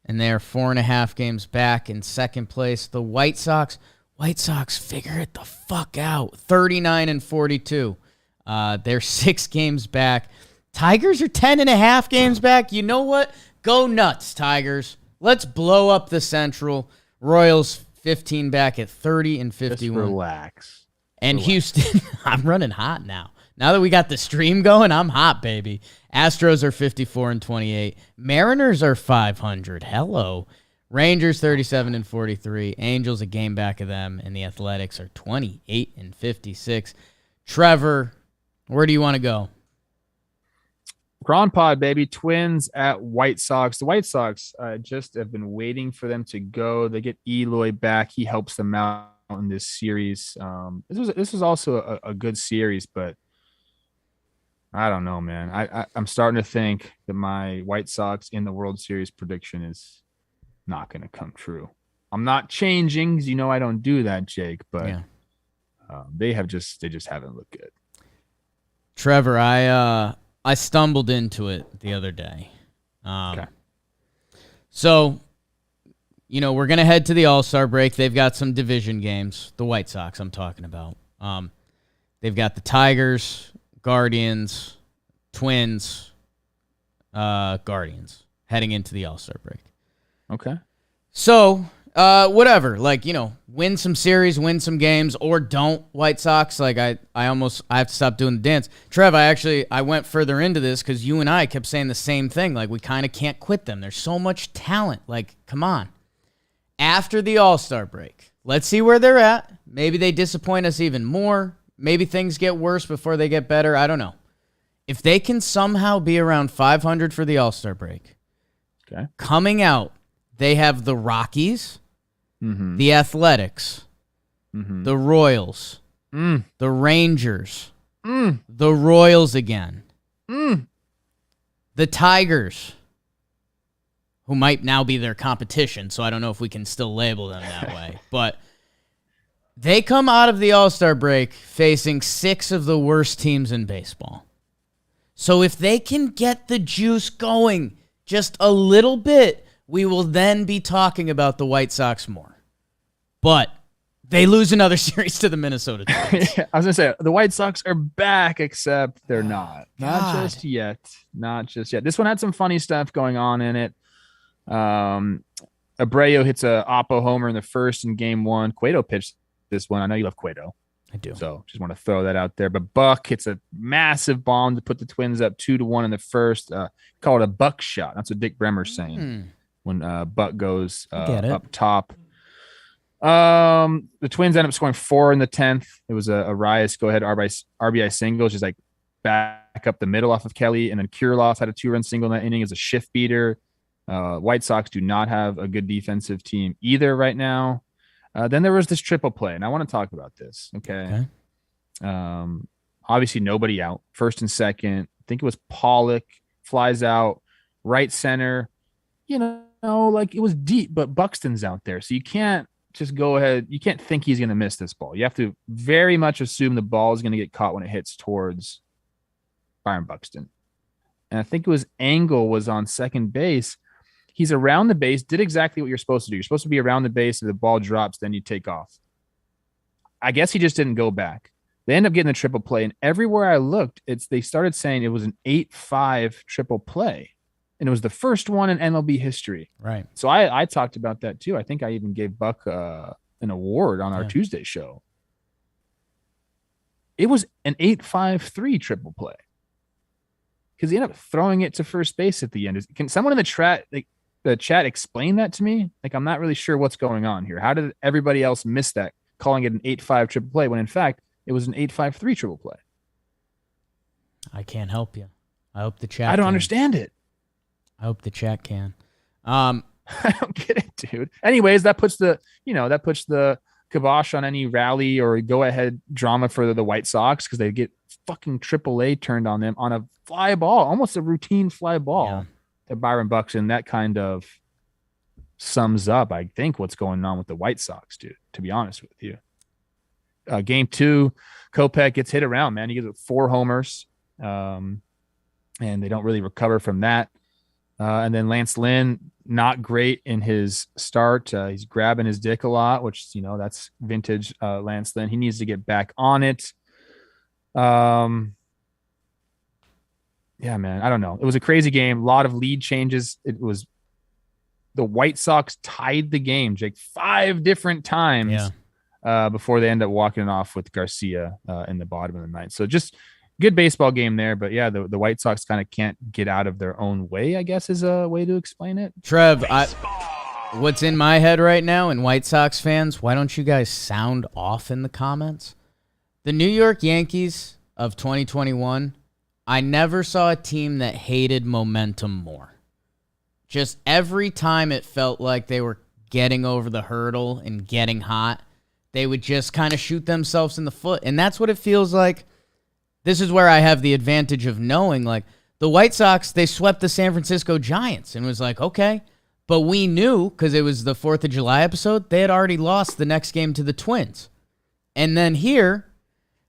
Speaker 1: and they are 4.5 games back in second place. The White Sox figure it the fuck out. 39-42. They're 6 games back. Tigers are 10.5 games back. You know what? Go nuts, Tigers. Let's blow up the Central. Royals 15 back at 30-51.
Speaker 2: Just relax.
Speaker 1: And Houston, I'm running hot now. Now that we got the stream going, I'm hot, baby. Astros are 54-28. Mariners are 500. Hello. Rangers 37-43. Angels a game back of them, and the Athletics are 28-56. Trevor, where do you want to go?
Speaker 2: Grand Pod, baby. Twins at White Sox. The White Sox just have been waiting for them to go. They get Eloy back. He helps them out in this series. This was also a good series, but I don't know, man. I'm starting to think that my White Sox in the World Series prediction is not going to come true. I'm not changing because I don't do that, Jake, but they just haven't looked good.
Speaker 1: Trevor, I stumbled into it the other day.
Speaker 2: Okay.
Speaker 1: So, we're going to head to the All-Star break. They've got some division games. The White Sox I'm talking about. They've got the Tigers, Guardians, Twins, Guardians heading into the All-Star break.
Speaker 2: Okay.
Speaker 1: So, whatever. Win some series, win some games, or don't, White Sox. I have to stop doing the dance. Trev, I went further into this because you and I kept saying the same thing. We kind of can't quit them. There's so much talent. Come on. After the All-Star break, let's see where they're at. Maybe they disappoint us even more. Maybe things get worse before they get better. I don't know. If they can somehow be around 500 for the All-Star break,
Speaker 2: okay,
Speaker 1: coming out, they have the Rockies, the Athletics, the Royals, the Rangers, the Royals again, the Tigers, who might now be their competition, so I don't know if we can still label them that way. But they come out of the All-Star break facing 6 of the worst teams in baseball. So if they can get the juice going just a little bit, we will then be talking about the White Sox more. But they lose another series to the Minnesota Twins.
Speaker 2: I was going to say, the White Sox are back, except they're not. Not
Speaker 1: God.
Speaker 2: just yet. Not just yet. This one had some funny stuff going on in it. Abreu hits a Oppo homer in the first in game 1. Cueto pitched this one. I know you love Cueto.
Speaker 1: I do.
Speaker 2: So just want to throw that out there. But Buck hits a massive bomb to put the Twins up 2-1 in the first. Call it a Buck shot. That's what Dick Bremer's saying when Buck goes up top. The Twins end up scoring 4 in the 10th. It was a Arias go-ahead RBI single, just back up the middle off of Kelly. And then Kirilloff had a 2-run single in that inning as a shift beater. White Sox do not have a good defensive team either right now. Then there was this triple play, and I want to talk about this. Okay. Obviously, nobody out. First and second. I think it was Pollock flies out, right center. Like it was deep, but Buxton's out there. So you can't just go ahead. You can't think he's going to miss this ball. You have to very much assume the ball is going to get caught when it hits towards Byron Buxton. And I think it was Engel was on second base. He's around the base, did exactly what you're supposed to do. You're supposed to be around the base. If the ball drops, then you take off. I guess he just didn't go back. They end up getting the triple play. And everywhere I looked, they started saying it was an 8-5 triple play. And it was the first one in MLB history.
Speaker 1: Right.
Speaker 2: So I talked about that too. I think I even gave Buck an award on our Tuesday show. It was an 8-5-3 triple play. Because he ended up throwing it to first base at the end. Can someone in the chat explain that to me? Like, I'm not really sure what's going on here. How did everybody else miss that, calling it an 8-5 triple play when in fact it was an 8-5-3 triple play?
Speaker 1: I can't help you. I hope the chat.
Speaker 2: I don't understand it.
Speaker 1: I hope the chat can.
Speaker 2: I don't get it, dude. Anyways, that puts the kibosh on any rally or go ahead drama for the White Sox because they get fucking AAA turned on them on a fly ball, almost a routine fly ball to Byron Buxton. That kind of sums up, I think, what's going on with the White Sox, dude, to be honest with you. Game 2, Kopech gets hit around, man. He gets 4 homers, and they don't really recover from that. And then Lance Lynn, not great in his start. He's grabbing his dick a lot, which, that's vintage Lance Lynn. He needs to get back on it. Yeah, man, I don't know. It was a crazy game. A lot of lead changes. It was the White Sox tied the game, Jake, 5 different times before they end up walking it off with Garcia in the bottom of the ninth. So just good baseball game there. But yeah, the White Sox kind of can't get out of their own way, I guess is a way to explain it.
Speaker 1: Trev, what's in my head right now, and White Sox fans, why don't you guys sound off in the comments? The New York Yankees of 2021, I never saw a team that hated momentum more. Just every time it felt like they were getting over the hurdle and getting hot, they would just kind of shoot themselves in the foot. And that's what it feels like. This is where I have the advantage of knowing, like, the White Sox, they swept the San Francisco Giants and was like, okay. But we knew, because it was the 4th of July episode, they had already lost the next game to the Twins. And then here,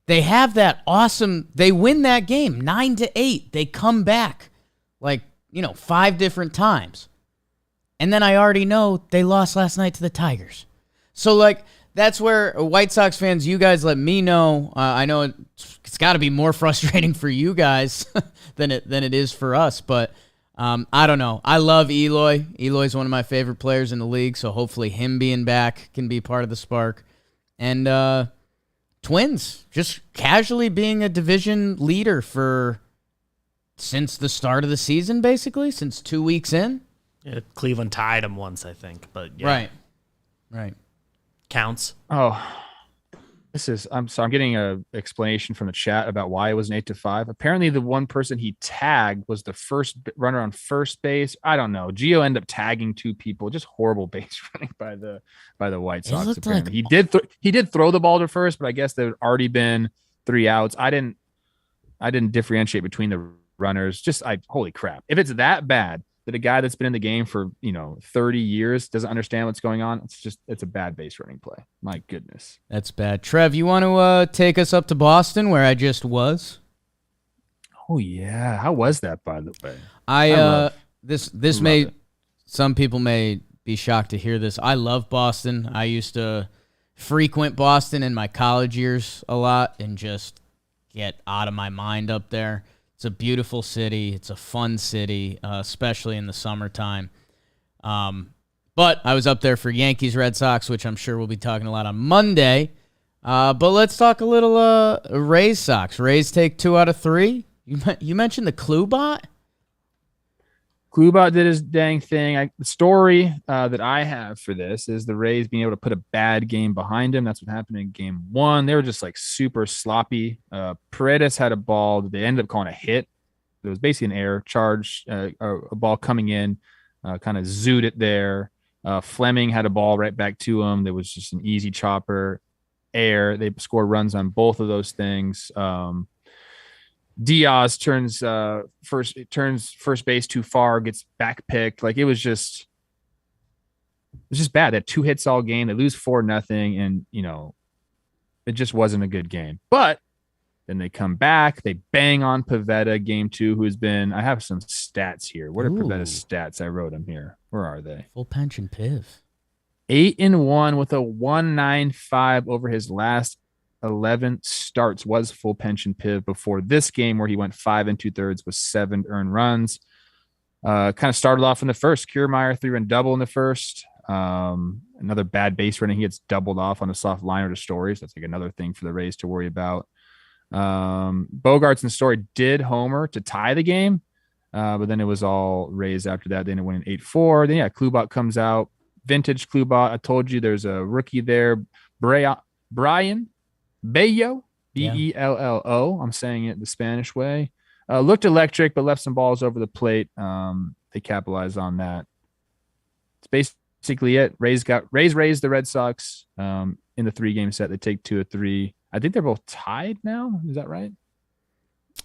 Speaker 1: they have that awesome, they win that game 9-8. They come back like, 5 different times. And then I already know they lost last night to the Tigers. So, like, that's where White Sox fans, you guys let me know. I know it's got to be more frustrating for you guys than it is for us. But I don't know. I love Eloy. Eloy's one of my favorite players in the league. So hopefully him being back can be part of the spark. And Twins just casually being a division leader since the start of the season, basically, since 2 weeks in.
Speaker 3: Yeah, Cleveland tied them once, I think. But yeah.
Speaker 1: Right.
Speaker 3: Counts.
Speaker 2: Oh, I'm getting an explanation from the chat about why it was an 8-5. Apparently the one person he tagged was the first runner on first base. I don't know. Gio ended up tagging 2 people. Just horrible base running by the White Sox. Apparently. He did throw the ball to first, but I guess there had already been 3 outs. I didn't differentiate between the runners. Holy crap. If it's that bad that a guy that's been in the game for 30 years doesn't understand what's going on, it's a bad base running play. My goodness,
Speaker 1: that's bad. Trev, you want to take us up to Boston where I just was?
Speaker 2: Oh yeah, how was that, by the way?
Speaker 1: Some people may be shocked to hear this. I love Boston. I used to frequent Boston in my college years a lot and just get out of my mind up there. It's a beautiful city. It's a fun city, especially in the summertime. But I was up there for Yankees-Red Sox, which I'm sure we'll be talking a lot on Monday. But let's talk a little Rays-Sox. Rays take 2 out of 3. You mentioned the Klubot?
Speaker 2: Klubot did his dang thing. The story that I have for this is the Rays being able to put a bad game behind him. That's what happened in game 1. They were just like super sloppy. Paredes had a ball that they ended up calling a hit. It was basically an error charge, a ball coming in, kind of zooed it there. Fleming had a ball right back to him. There was just an easy chopper, air. They scored runs on both of those things. Diaz turns first base too far, gets back picked. Like it was just bad. They had 2 hits all game. They lose 4-0, and it just wasn't a good game. But then they come back. They bang on Pivetta game 2, who's been. I have some stats here. What are Pivetta's stats? I wrote them here. Where are they?
Speaker 1: Full pension Piv.
Speaker 2: 8-1 with a 1.95 over his last 11 starts. Was full pension Piv before this game, where he went 5 2/3 with 7 earned runs. Kind of started off in the first. Kiermaier 3-run double in the first. Another bad base running. He gets doubled off on a soft liner to Story. So that's like another thing for the Rays to worry about. Bogarts and Story did homer to tie the game, but then it was all Rays after that. Then it went in 8-4. Then Klubot comes out. Vintage Klubot. I told you there's a rookie there. Brian Bello. Bello. I'm saying it the Spanish way. Looked electric, but left some balls over the plate. They capitalized on that. It's basically it. Rays raised the Red Sox in the 3-game set. They take 2 of 3. I think they're both tied now. Is that right?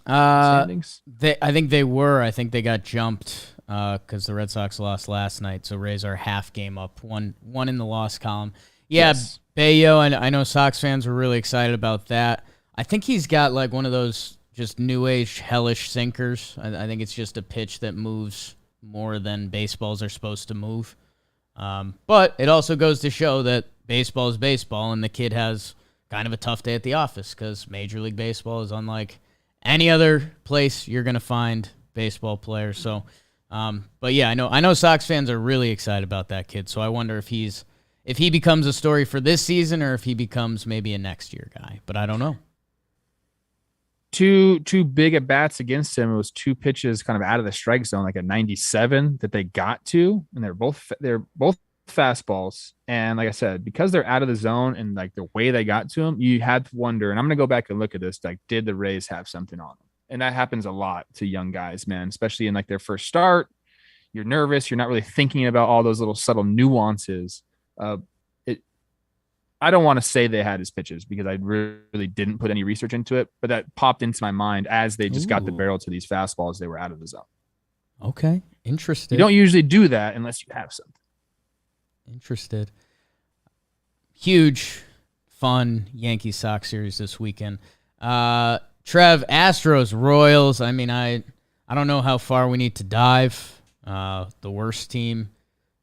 Speaker 2: Standings?
Speaker 1: I think they were. I think they got jumped because the Red Sox lost last night. So Rays are half game up, one in the loss column. Yeah, yes. Bello, and I know Sox fans were really excited about that. I think he's got like one of those just new age hellish sinkers. I think it's just a pitch that moves more than baseballs are supposed to move. But it also goes to show that baseball is baseball, and the kid has kind of a tough day at the office because Major League Baseball is unlike any other place you're going to find baseball players. So, but yeah, I know Sox fans are really excited about that kid. So I wonder if he becomes a story for this season or if he becomes maybe a next year guy, but I don't know.
Speaker 2: Two big at bats against him. It was 2 pitches kind of out of the strike zone, like a 97 that they got to, and they're both fastballs. And like I said, because they're out of the zone and like the way they got to him, you had to wonder, and I'm going to go back and look at this, like, did the Rays have something on them? And that happens a lot to young guys, man, especially in like their first start. You're nervous. You're not really thinking about all those little subtle nuances. I don't want to say they had his pitches because I really didn't put any research into it, but that popped into my mind as they just got the barrel to these fastballs. They were out of the zone.
Speaker 1: Okay. Interesting.
Speaker 2: You don't usually do that unless you have something.
Speaker 1: Interested. Huge, fun Yankees-Sox series this weekend. Trev, Astros, Royals. I mean, I don't know how far we need to dive. The worst team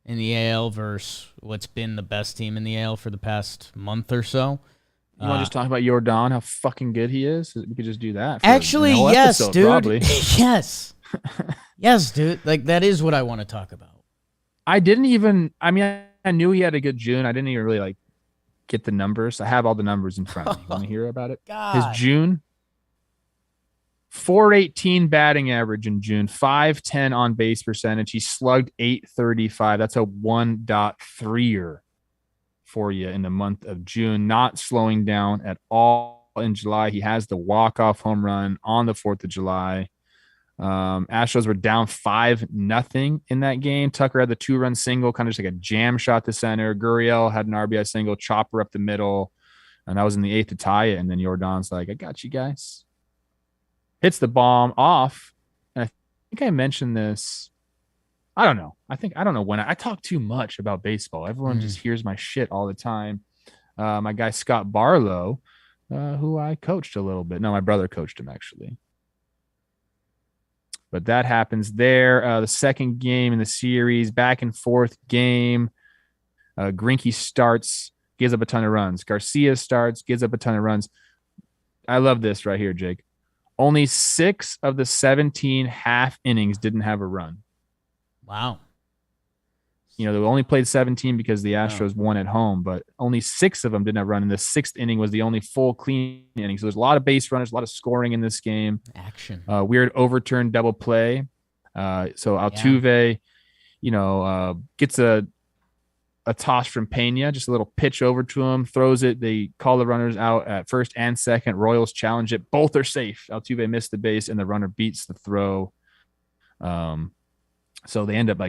Speaker 1: in the AL versus what's been the best team in the AL for the past month or so.
Speaker 2: You want to just talk about Jordan, how fucking good he is? We could just do that.
Speaker 1: Actually, yes, episode, dude. Yes. Yes, dude. Like, that is what I want to talk about.
Speaker 2: I knew he had a good June. I didn't even really, like, get the numbers. I have all the numbers in front of me. You want to hear about it?
Speaker 1: God.
Speaker 2: His June, 418 batting average in June, 510 on base percentage. He slugged 835. That's a 1.3er for you in the month of June. Not slowing down at all in July. He has the walk-off home run on the 4th of July. Astros were down 5-0 in that game. Tucker had the 2-run single, kind of just like a jam shot to center. Gurriel had an RBI single, chopper up the middle, and that was in the 8th to tie it. And then Jordan's like, I got you guys. Hits the bomb off. And I think I mentioned this. I don't know. I don't know when. I talk too much about baseball. Everyone just hears my shit all the time. My guy Scott Barlow, who I coached a little bit. No, my brother coached him, actually. But that happens there. The second game in the series, back and forth game. Greinke starts, gives up a ton of runs. Garcia starts, gives up a ton of runs. I love this right here, Jake. Only 6 of the 17 half innings didn't have a run.
Speaker 1: Wow.
Speaker 2: They only played 17 because the Astros won at home, but only 6 of them didn't have a run. And the 6th inning was the only full clean inning. So there's a lot of base runners, a lot of scoring in this game.
Speaker 1: Action.
Speaker 2: Weird overturned double play. So Altuve, gets a toss from Pena, just a little pitch over to him, throws it. They call the runners out at first and second. Royals challenge it. Both are safe. Altuve missed the base, and the runner beats the throw. So they end up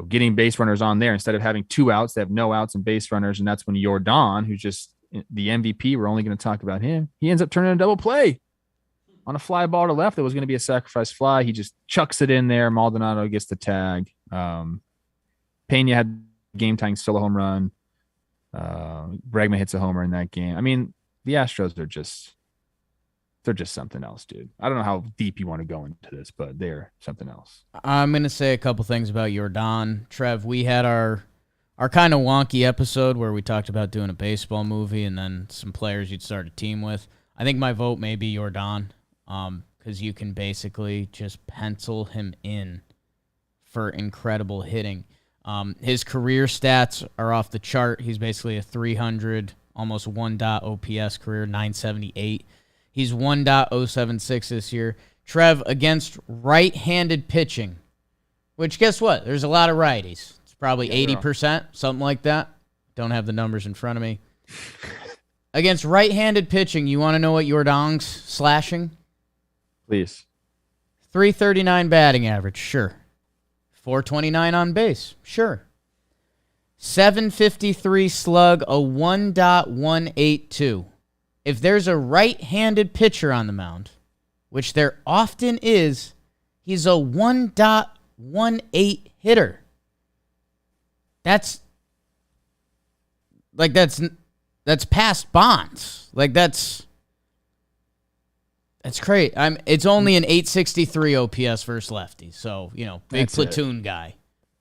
Speaker 2: getting base runners on there. Instead of having 2 outs, they have no outs and base runners, and that's when Jordan, who's just the MVP, we're only going to talk about him, he ends up turning a double play. on a fly ball to left that was going to be a sacrifice fly. He just chucks it in there. Maldonado gets the tag. Pena had game-tying solo home run. Bregman hits a homer in that game. I mean, the Astros are just something else, dude. I don't know how deep you want to go into this, but they're something else.
Speaker 1: I'm going to say a couple things about Yordan. Trev, we had our kind of wonky episode where we talked about doing a baseball movie and then some players you'd start a team with. I think my vote may be Yordan, because you can basically just pencil him in for incredible hitting. His career stats are off the chart. He's basically a 300, almost 1 OPS career, 978. He's 1.076 this year. Trev, against right-handed pitching, which guess what? There's a lot of righties. It's probably 80%, something like that. Don't have the numbers in front of me. Against right-handed pitching, you want to know what Yordan's slashing?
Speaker 2: Please.
Speaker 1: 339 batting average, sure. 429 on base, sure. 753 slug, a 1.182. If there's a right-handed pitcher on the mound, which there often is, he's a 1.18 hitter. That's past Bonds. That's great. It's only an 863 OPS versus lefties, so big
Speaker 2: That's
Speaker 1: platoon guy.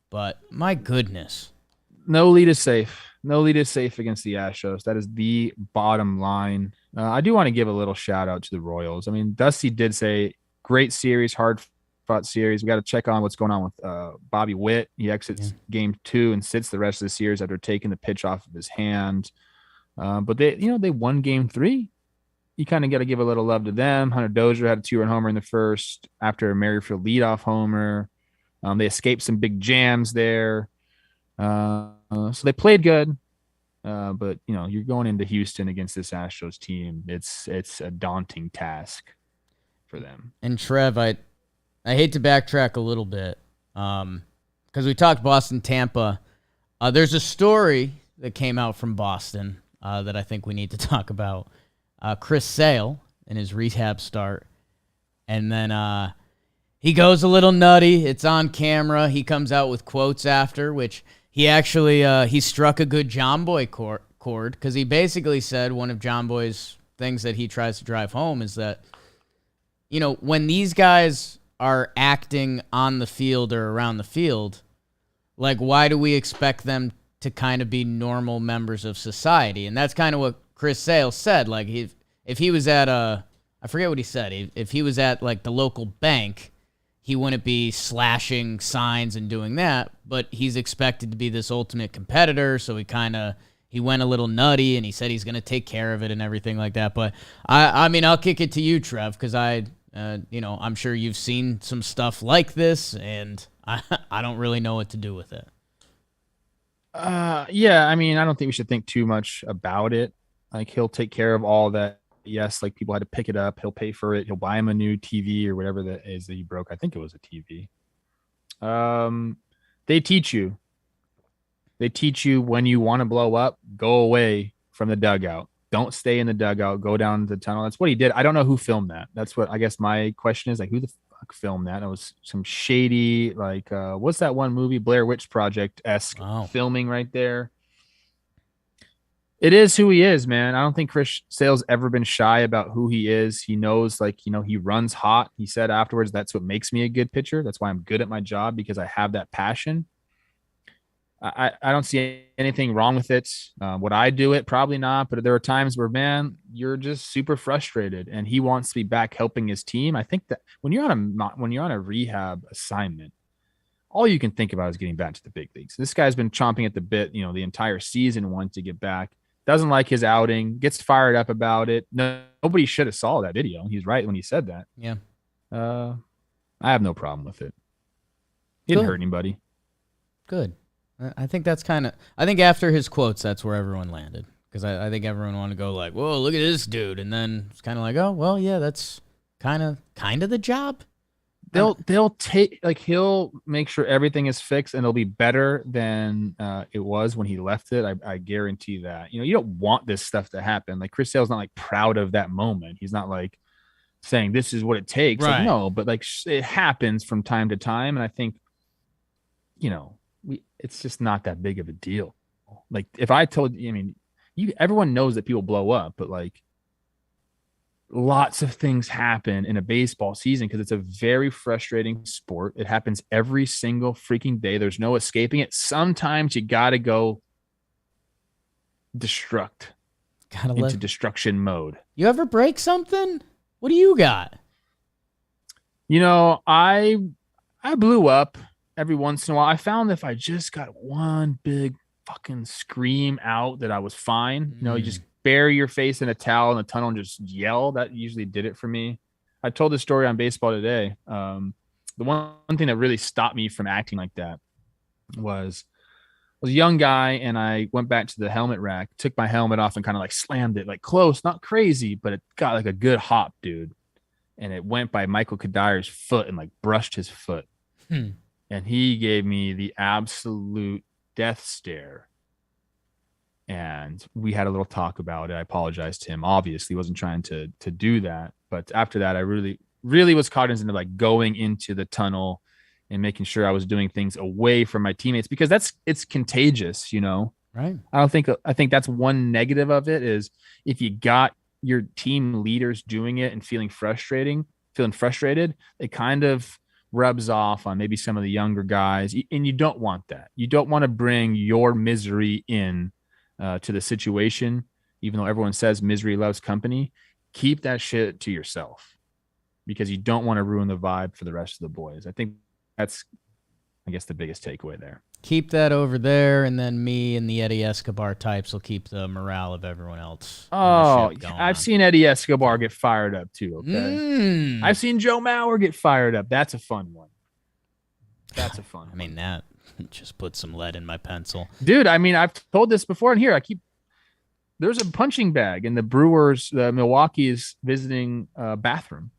Speaker 1: But my goodness,
Speaker 2: no lead is safe. No lead is safe against the Astros. That is the bottom line. I do want to give a little shout out to the Royals. I mean, Dusty did say great series, hard fought series. We got to check on what's going on with Bobby Witt. He exits game 2 and sits the rest of the series after taking the pitch off of his hand. But they won game 3. You kind of got to give a little love to them. Hunter Dozier had a 2-run homer in the first after a Merrifield leadoff homer. They escaped some big jams there. So they played good. But you're going into Houston against this Astros team. It's a daunting task for them.
Speaker 1: And Trev, I hate to backtrack a little bit, because we talked Boston, Tampa. There's a story that came out from Boston that I think we need to talk about. Chris Sale in his rehab start, and then he goes a little nutty. It's on camera. He comes out with quotes after, which he actually he struck a good John Boy chord, because he basically said one of John Boy's things that he tries to drive home is that when these guys are acting on the field or around the field, why do we expect them to kind of be normal members of society? And that's kind of what Chris Sale said. If he was at I forget what he said. If he was at the local bank, he wouldn't be slashing signs and doing that. But he's expected to be this ultimate competitor, so he went a little nutty, and he said he's going to take care of it and everything like that. But I mean, I'll kick it to you, Trev, because I'm sure you've seen some stuff like this, and I don't really know what to do with it.
Speaker 2: Yeah, I mean, I don't think we should think too much about it. He'll take care of all that. Yes, people had to pick it up. He'll pay for it. He'll buy him a new TV or whatever that is that he broke. I think it was a TV. They teach you. They teach you when you want to blow up, go away from the dugout. Don't stay in the dugout. Go down the tunnel. That's what he did. I don't know who filmed that. That's what I guess my question is. Who the fuck filmed that? It was some shady, what's that one movie, Blair Witch Project-esque filming right there. It is who he is, man. I don't think Chris Sale's ever been shy about who he is. He knows, he runs hot. He said afterwards, that's what makes me a good pitcher. That's why I'm good at my job, because I have that passion. I don't see anything wrong with it. Would I do it? Probably not. But there are times where, man, you're just super frustrated, and he wants to be back helping his team. I think that when you're on a rehab assignment, all you can think about is getting back to the big leagues. This guy's been chomping at the bit, the entire season, wanting to get back. Doesn't like his outing, gets fired up about it. Nobody should have saw that video. He's right when he said that.
Speaker 1: Yeah.
Speaker 2: I have no problem with it. He didn't hurt anybody.
Speaker 1: Good. I think that's I think after his quotes, that's where everyone landed. Because I think everyone wanted to go whoa, look at this dude. And then it's kind of oh, well, yeah, that's kind of the job.
Speaker 2: They'll take he'll make sure everything is fixed, and it'll be better than it was when he left it. I guarantee that. You don't want this stuff to happen. Chris Sale's not proud of that moment. He's not saying this is what it takes.
Speaker 1: Right.
Speaker 2: Like, no, but like it happens from time to time. And I think, it's just not that big of a deal. Like if I told you, I mean, everyone knows that people blow up, but like lots of things happen in a baseball season because it's a very frustrating sport. It happens every single freaking day. There's no escaping it. Sometimes you got to go into destruction mode.
Speaker 1: You ever break something? What do you got?
Speaker 2: I blew up every once in a while. I found if I just got one big fucking scream out that I was fine. You just bury your face in a towel in the tunnel and just yell. That usually did it for me. I told this story on Baseball Today. The one thing that really stopped me from acting like that was I was a young guy, and I went back to the helmet rack, took my helmet off and kind of like slammed it, like close, not crazy, but it got like a good hop, dude. And it went by Michael Kadyr's foot and like brushed his foot. And he gave me the absolute death stare. And we had a little talk about it. I apologized to him. Obviously, wasn't trying to do that. But after that, I really, really was cognizant of like going into the tunnel and making sure I was doing things away from my teammates, because it's contagious,
Speaker 1: Right.
Speaker 2: I think that's one negative of it is if you got your team leaders doing it and feeling frustrated, it kind of rubs off on maybe some of the younger guys. And you don't want that. You don't want to bring your misery in to the situation, even though everyone says misery loves company. Keep that shit to yourself because you don't want to ruin the vibe for the rest of the boys. I think that's, I guess, the biggest takeaway there.
Speaker 1: Keep that over there, and then me and the Eddie Escobar types will keep the morale of everyone else.
Speaker 2: Oh, I've seen Eddie Escobar get fired up too, okay? I've seen Joe Mauer get fired up. That's a fun one. That's a fun one.
Speaker 1: I mean, that just put some lead in my pencil.
Speaker 2: Dude, I mean, I've told this before, and here, there's a punching bag in the Brewers, Milwaukee's visiting bathroom.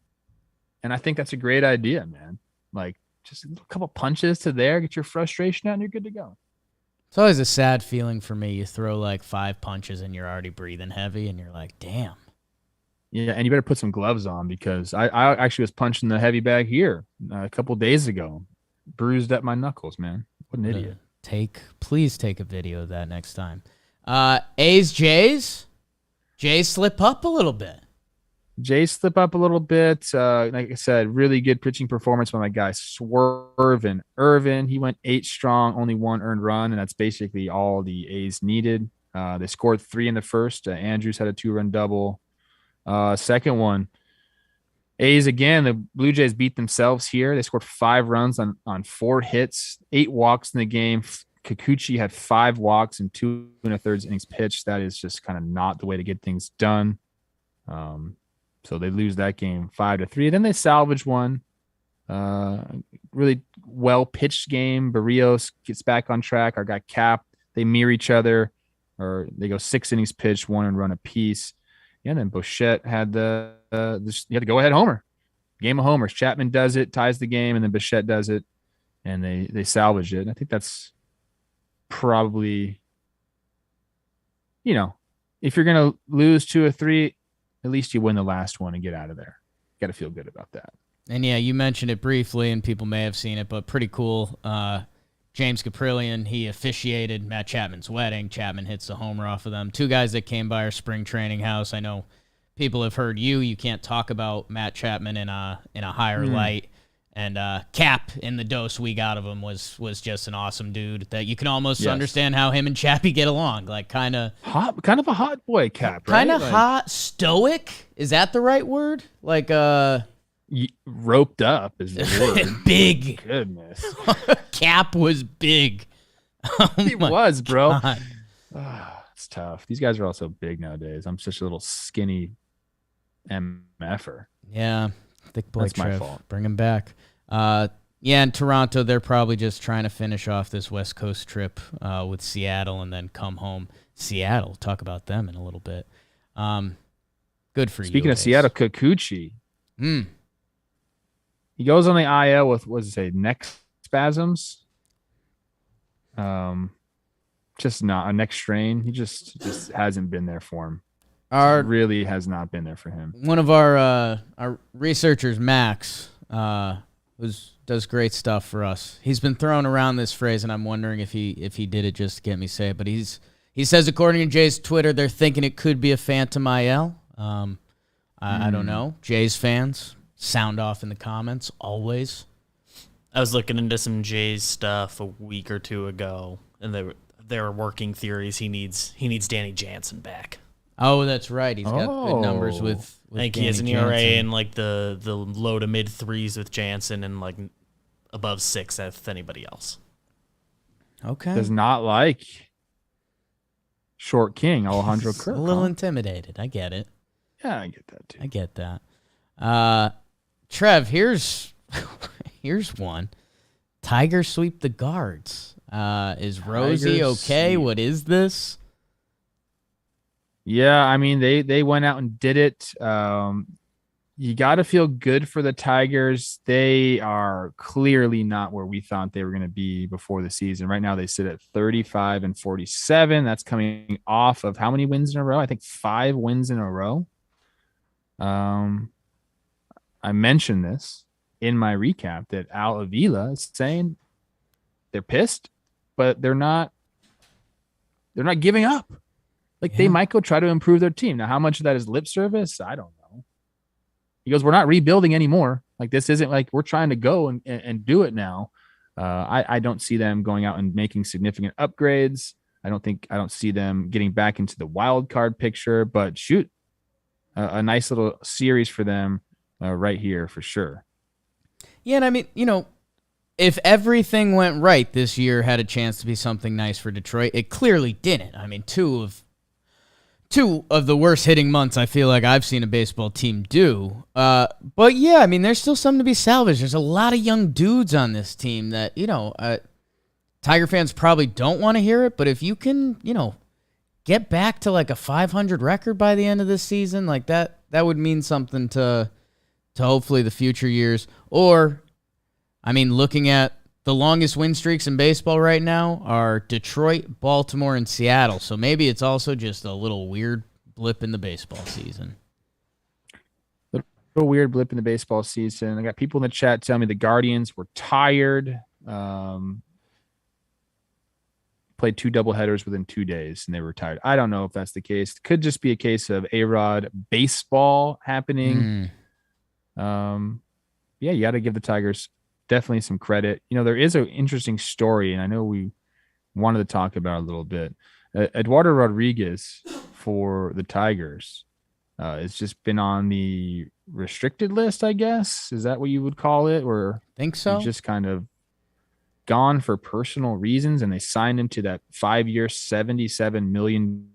Speaker 2: And I think that's a great idea, man. Like, just a couple punches to there, get your frustration out, and you're good to go.
Speaker 1: It's always a sad feeling for me. You throw like 5 punches and you're already breathing heavy, and you're like, damn.
Speaker 2: Yeah, and you better put some gloves on because I actually was punching the heavy bag here a couple days ago. Bruised up my knuckles, man. What an idiot.
Speaker 1: Please take a video of that next time. A's, Jays slip up a little bit.
Speaker 2: Jays slip up a little bit. Like I said, really good pitching performance by my guy Schwarber Irvin. He went 8 strong, only 1 earned run, and that's basically all the A's needed. They scored 3 in the first. Andrews had a 2-run double. Second one, A's again. The Blue Jays beat themselves here. They scored 5 runs on 4 hits, 8 walks in the game. Kikuchi had 5 walks and 2 1/3 innings pitched. That is just kind of not the way to get things done. So they lose that game 5-3. Then they salvage one. Really well pitched game. Barrios gets back on track. Our guy Cap. They mirror each other, or they go 6 innings pitched, 1 and run apiece. Yeah, and then Bichette had you had to go ahead homer. Game of homers. Chapman does it, ties the game, and then Bichette does it, and they salvage it. And I think that's probably, if you're gonna lose 2 or 3. At least you win the last one and get out of there. Got to feel good about that.
Speaker 1: And yeah, you mentioned it briefly, and people may have seen it, but pretty cool. James Caprillion, he officiated Matt Chapman's wedding. Chapman hits the homer off of them. 2 guys that came by our spring training house. I know people have heard you can't talk about Matt Chapman in a higher light. And Cap, in the dose we got of him, was just an awesome dude that you can almost understand how him and Chappie get along. Like kind of
Speaker 2: a hot boy, Cap, right?
Speaker 1: Kind of hot, stoic. Is that the right word? Like
Speaker 2: roped up is the word.
Speaker 1: Big.
Speaker 2: Goodness.
Speaker 1: Cap was big.
Speaker 2: He was, bro. It's tough. These guys are also big nowadays. I'm such a little skinny MFer.
Speaker 1: Yeah. Thick boy.
Speaker 2: That's my fault.
Speaker 1: Bring him back. In Toronto, they're probably just trying to finish off this West Coast trip with Seattle and then come home. Seattle, talk about them in a little bit. Good for you.
Speaker 2: Speaking of Seattle, Kikuchi. He goes on the IL with, neck spasms. Just not a neck strain. He just hasn't been there for him.
Speaker 1: Our
Speaker 2: really has not been there for him.
Speaker 1: one of our researchers, Max, does great stuff for us. He's been throwing around this phrase, and I'm wondering if he did it just to get me to say it. But he says, according to Jay's Twitter, they're thinking it could be a Phantom IL. I don't know. Jays fans, sound off in the comments always.
Speaker 3: I was looking into some Jays stuff a week or two ago, and they were working theories. He needs Danny Jansen back.
Speaker 1: Oh, that's right. He's got good numbers with
Speaker 3: I think
Speaker 1: Danny
Speaker 3: he has an ERA
Speaker 1: Jansen.
Speaker 3: in like the low to mid threes with Jansen and like above 6 with anybody else.
Speaker 1: Okay.
Speaker 2: Does not like Short King, Alejandro
Speaker 1: He's
Speaker 2: Kirk.
Speaker 1: a little
Speaker 2: huh?
Speaker 1: intimidated. I get it.
Speaker 2: Yeah, I get that too.
Speaker 1: I get that. Trev, here's one. Tigers sweep the Guards. Is Rosie
Speaker 2: Tigers
Speaker 1: okay?
Speaker 2: sweep.
Speaker 1: What is this?
Speaker 2: Yeah, I mean they went out and did it. You got to feel good for the Tigers. They are clearly not where we thought they were going to be before the season. Right now they sit at 35-47. That's coming off of how many wins in a row? I think 5 wins in a row. I mentioned this in my recap that Al Avila is saying they're pissed, but they're not giving up. Like they might go try to improve their team. Now, how much of that is lip service? I don't know. He goes, we're not rebuilding anymore. Like this isn't like we're trying to go and do it now. I don't see them going out and making significant upgrades. I don't see them getting back into the wild card picture, but shoot, a nice little series for them right here for sure.
Speaker 1: Yeah, and I mean, if everything went right, this year had a chance to be something nice for Detroit. It clearly didn't. I mean, two of the worst hitting months I feel like I've seen a baseball team do. But yeah, I mean, there's still something to be salvaged. There's a lot of young dudes on this team that, Tiger fans probably don't want to hear it, but if you can, get back to like a 500 record by the end of this season, like that would mean something to hopefully the future years. Or, I mean, looking at the longest win streaks in baseball right now are Detroit, Baltimore, and Seattle. So maybe it's also just a little weird blip in the baseball season.
Speaker 2: A weird blip in the baseball season. I got people in the chat telling me the Guardians were tired. Played 2 doubleheaders within 2 days and they were tired. I don't know if that's the case. It could just be a case of A-Rod baseball happening. Yeah, you got to give the Tigers definitely some credit. There is an interesting story, and I know we wanted to talk about it a little bit. Eduardo Rodriguez for the Tigers has just been on the restricted list, I guess. Is that what you would call it? Or
Speaker 1: think so?
Speaker 2: He's just kind of gone for personal reasons, and they signed him to that 5-year, $77 million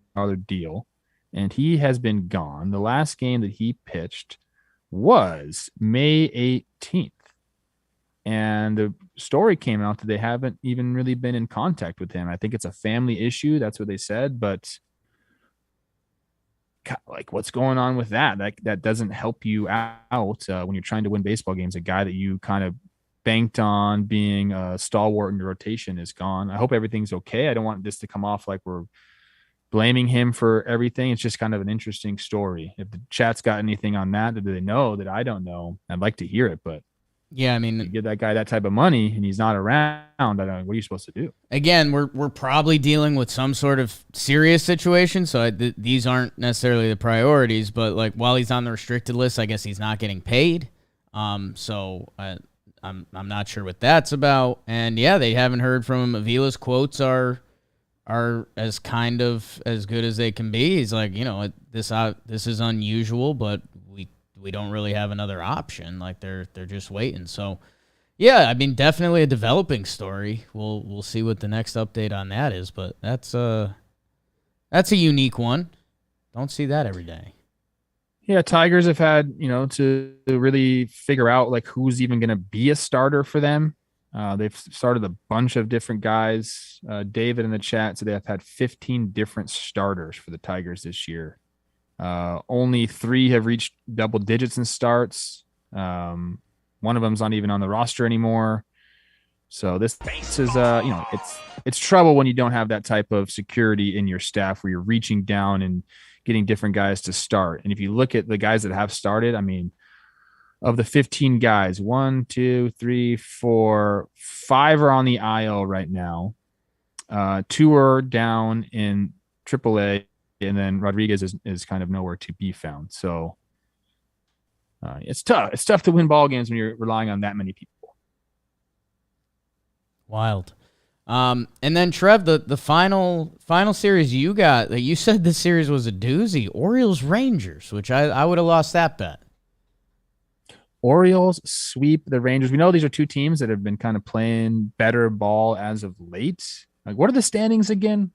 Speaker 2: deal, and he has been gone. The last game that he pitched was May 18th. And the story came out that they haven't even really been in contact with him. I think it's a family issue. That's what they said. But like, what's going on with that? That doesn't help you out when you're trying to win baseball games. A guy that you kind of banked on being a stalwart in your rotation is gone. I hope everything's okay. I don't want this to come off like we're blaming him for everything. It's just kind of an interesting story. If the chat's got anything on that, do they know that I don't know? I'd like to hear it, but
Speaker 1: yeah, I mean,
Speaker 2: you give that guy that type of money and he's not around, I don't know, what are you supposed to do?
Speaker 1: Again, we're probably dealing with some sort of serious situation, so these aren't necessarily the priorities. But like while he's on the restricted list, I guess he's not getting paid. So I'm not sure what that's about. And yeah, they haven't heard from him. Avila's quotes are as kind of as good as they can be. He's like, this is unusual, but we don't really have another option. Like they're just waiting. So yeah, I mean, definitely a developing story. We'll see what the next update on that is, but that's a unique one. Don't see that every day.
Speaker 2: Yeah, Tigers have had, to really figure out like who's even going to be a starter for them. They've started a bunch of different guys. David in the chat said they have had 15 different starters for the Tigers this year. Only 3 have reached double digits in starts. One of them's not even on the roster anymore. So this is it's trouble when you don't have that type of security in your staff where you're reaching down and getting different guys to start. And if you look at the guys that have started, I mean, of the 15 guys, 1, 2, 3, 4, 5 are on the IL right now. 2 are down in AAA, and then Rodriguez is kind of nowhere to be found. So it's tough. It's tough to win ball games when you're relying on that many people.
Speaker 1: Wild. And then Trev, the final series you got, you said this series was a doozy. Orioles-Rangers, which I would have lost that bet.
Speaker 2: Orioles sweep the Rangers. We know these are two teams that have been kind of playing better ball as of late. Like, what are the standings again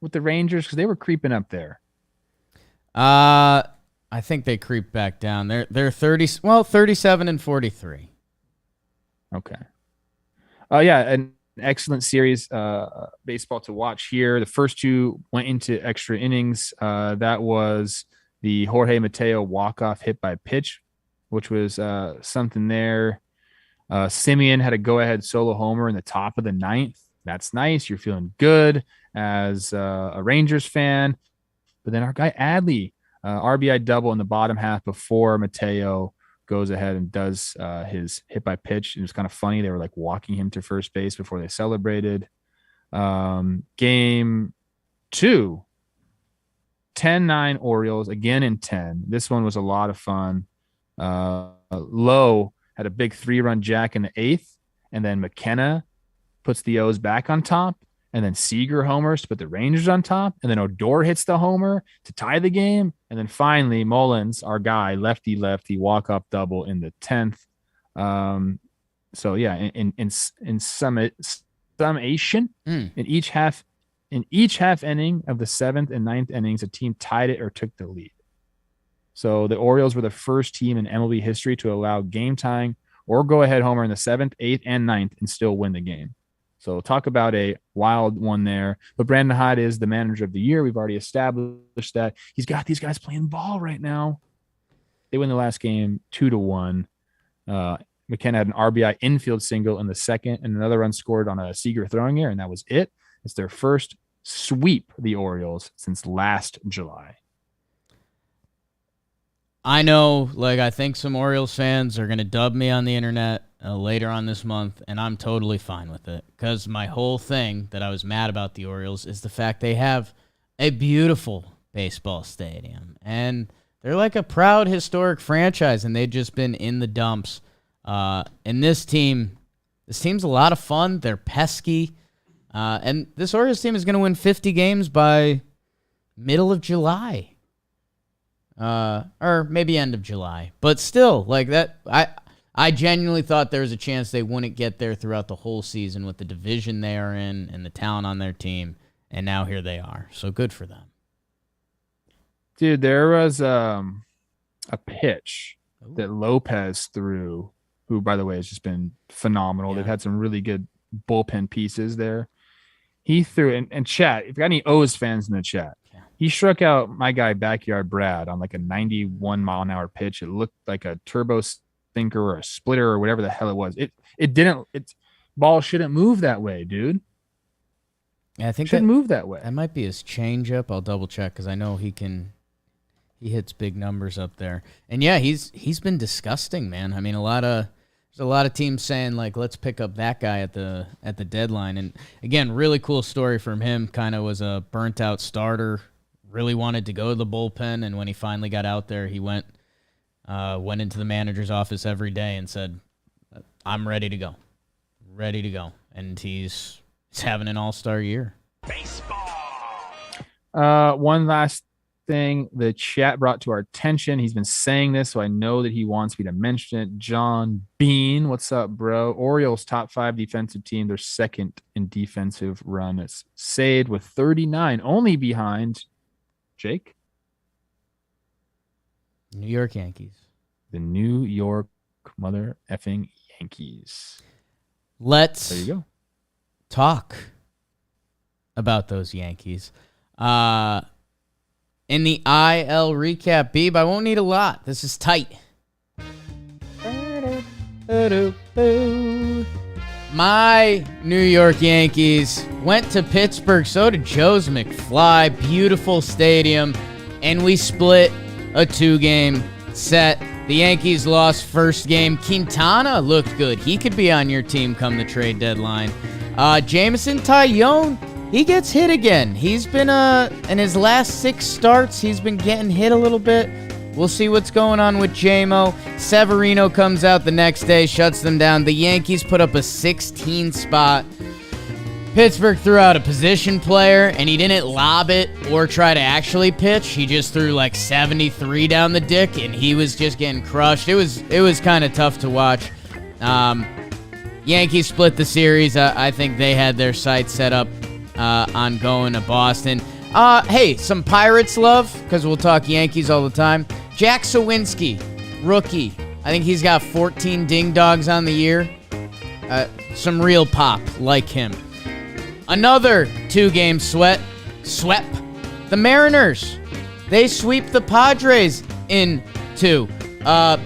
Speaker 2: with the Rangers? Because they were creeping up there.
Speaker 1: I think they creep back down. They're 37 and 43.
Speaker 2: Okay. Yeah, an excellent series baseball to watch here. The first 2 went into extra innings. That was the Jorge Mateo walk-off hit by pitch, which was something there. Simeon had a go-ahead solo homer in the top of the 9th. That's nice. You're feeling good as a Rangers fan. But then our guy Adley, RBI double in the bottom half before Mateo goes ahead and does his hit by pitch. It was kind of funny. They were like walking him to first base before they celebrated. Game 2, 10-9 Orioles, again in 10. This one was a lot of fun. Lowe had a big 3-run jack in the 8th, and then McKenna puts the O's back on top, and then Seager homers to put the Rangers on top, and then Odor hits the homer to tie the game, and then finally Mullins, our guy, lefty walk-up double in the 10th. So yeah, in summation, in each half inning of the 7th and 9th innings, a team tied it or took the lead. So the Orioles were the first team in MLB history to allow game tying or go-ahead homer in the 7th, 8th, and 9th and still win the game. So talk about a wild one there. But Brandon Hyde is the manager of the year. We've already established that. He's got these guys playing ball right now. They win the last game 2-1. McKenna had an RBI infield single in the 2nd and another run scored on a Seager throwing error, and that was it. It's their first sweep, the Orioles, since last July.
Speaker 1: I know, I think some Orioles fans are going to dub me on the internet later on this month, and I'm totally fine with it because my whole thing that I was mad about the Orioles is the fact they have a beautiful baseball stadium, and they're like a proud historic franchise, and they've just been in the dumps. And this team's a lot of fun. They're pesky, and this Orioles team is going to win 50 games by middle of July. Or maybe end of July, but still, that, I genuinely thought there was a chance they wouldn't get there throughout the whole season with the division they are in and the talent on their team, and now here they are. So good for them.
Speaker 2: Dude, there was a pitch that Lopez threw, who, by the way, has just been phenomenal. Yeah. They've had some really good bullpen pieces there. He threw, and chat, if you got any O's fans in the chat, he struck out my guy Backyard Brad on like a 91-mile-an-hour pitch. It looked like a turbo sinker or a splitter or whatever the hell it was. Ball shouldn't move that way, dude.
Speaker 1: Yeah, I think
Speaker 2: shouldn't move that way.
Speaker 1: That might be his changeup. I'll double check because I know he hits big numbers up there. And yeah, he's been disgusting, man. I mean, there's a lot of teams saying let's pick up that guy at the deadline. And again, really cool story from him. Kind of was a burnt out starter. Really wanted to go to the bullpen, and when he finally got out there, he went into the manager's office every day and said, "I'm ready to go, And he's having an all-star year.
Speaker 4: Baseball.
Speaker 2: One last thing the chat brought to our attention. He's been saying this, so I know that he wants me to mention it. John Bean, what's up, bro? Orioles top 5 defensive team. They're second in defensive run. It's saved with 39, only behind Jake.
Speaker 1: New York Yankees.
Speaker 2: The New York mother effing Yankees.
Speaker 1: Let's
Speaker 2: there you go.
Speaker 1: Talk about those Yankees. In the IL recap, Beeb, I won't need a lot. This is tight. My New York Yankees went to Pittsburgh. So did Joe's McFly. Beautiful stadium. And we split a 2-game set. The Yankees lost first game. Quintana looked good. He could be on your team come the trade deadline. Jameson Taillon, he gets hit again. He's been, in his last 6 starts, he's been getting hit a little bit. We'll see what's going on with J-Mo. Severino comes out the next day, shuts them down. The Yankees put up a 16 spot. Pittsburgh threw out a position player, and he didn't lob it or try to actually pitch. He just threw like 73 down the dick, and he was just getting crushed. It was kind of tough to watch. Yankees split the series. I think they had their sights set up on going to Boston. Hey, some Pirates love, because we'll talk Yankees all the time. Jack Sawinski, rookie. I think he's got 14 ding-dogs on the year. Some real pop, like him. Another 2-game swept. The Mariners, they sweep the Padres in 2.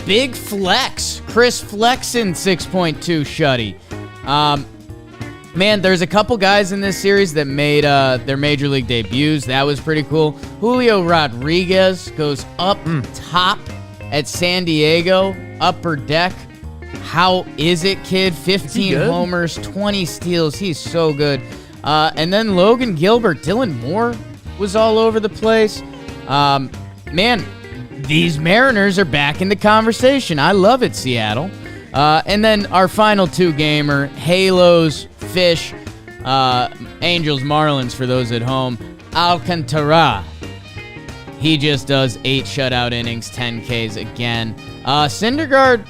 Speaker 1: Big flex. Chris Flexen, 6.2 shutty. Man, there's a couple guys in this series that made their major league debuts. That was pretty cool. Julio Rodriguez goes up top at San Diego, upper deck. How is it, kid? 15 homers, 20 steals. He's so good. And then Logan Gilbert, Dylan Moore was all over the place. Man, these Mariners are back in the conversation. I love it, Seattle. And then our final 2-gamer, Halos, Fish, Angels-Marlins for those at home. Alcantara. He just does 8 shutout innings, 10 Ks again. Syndergaard,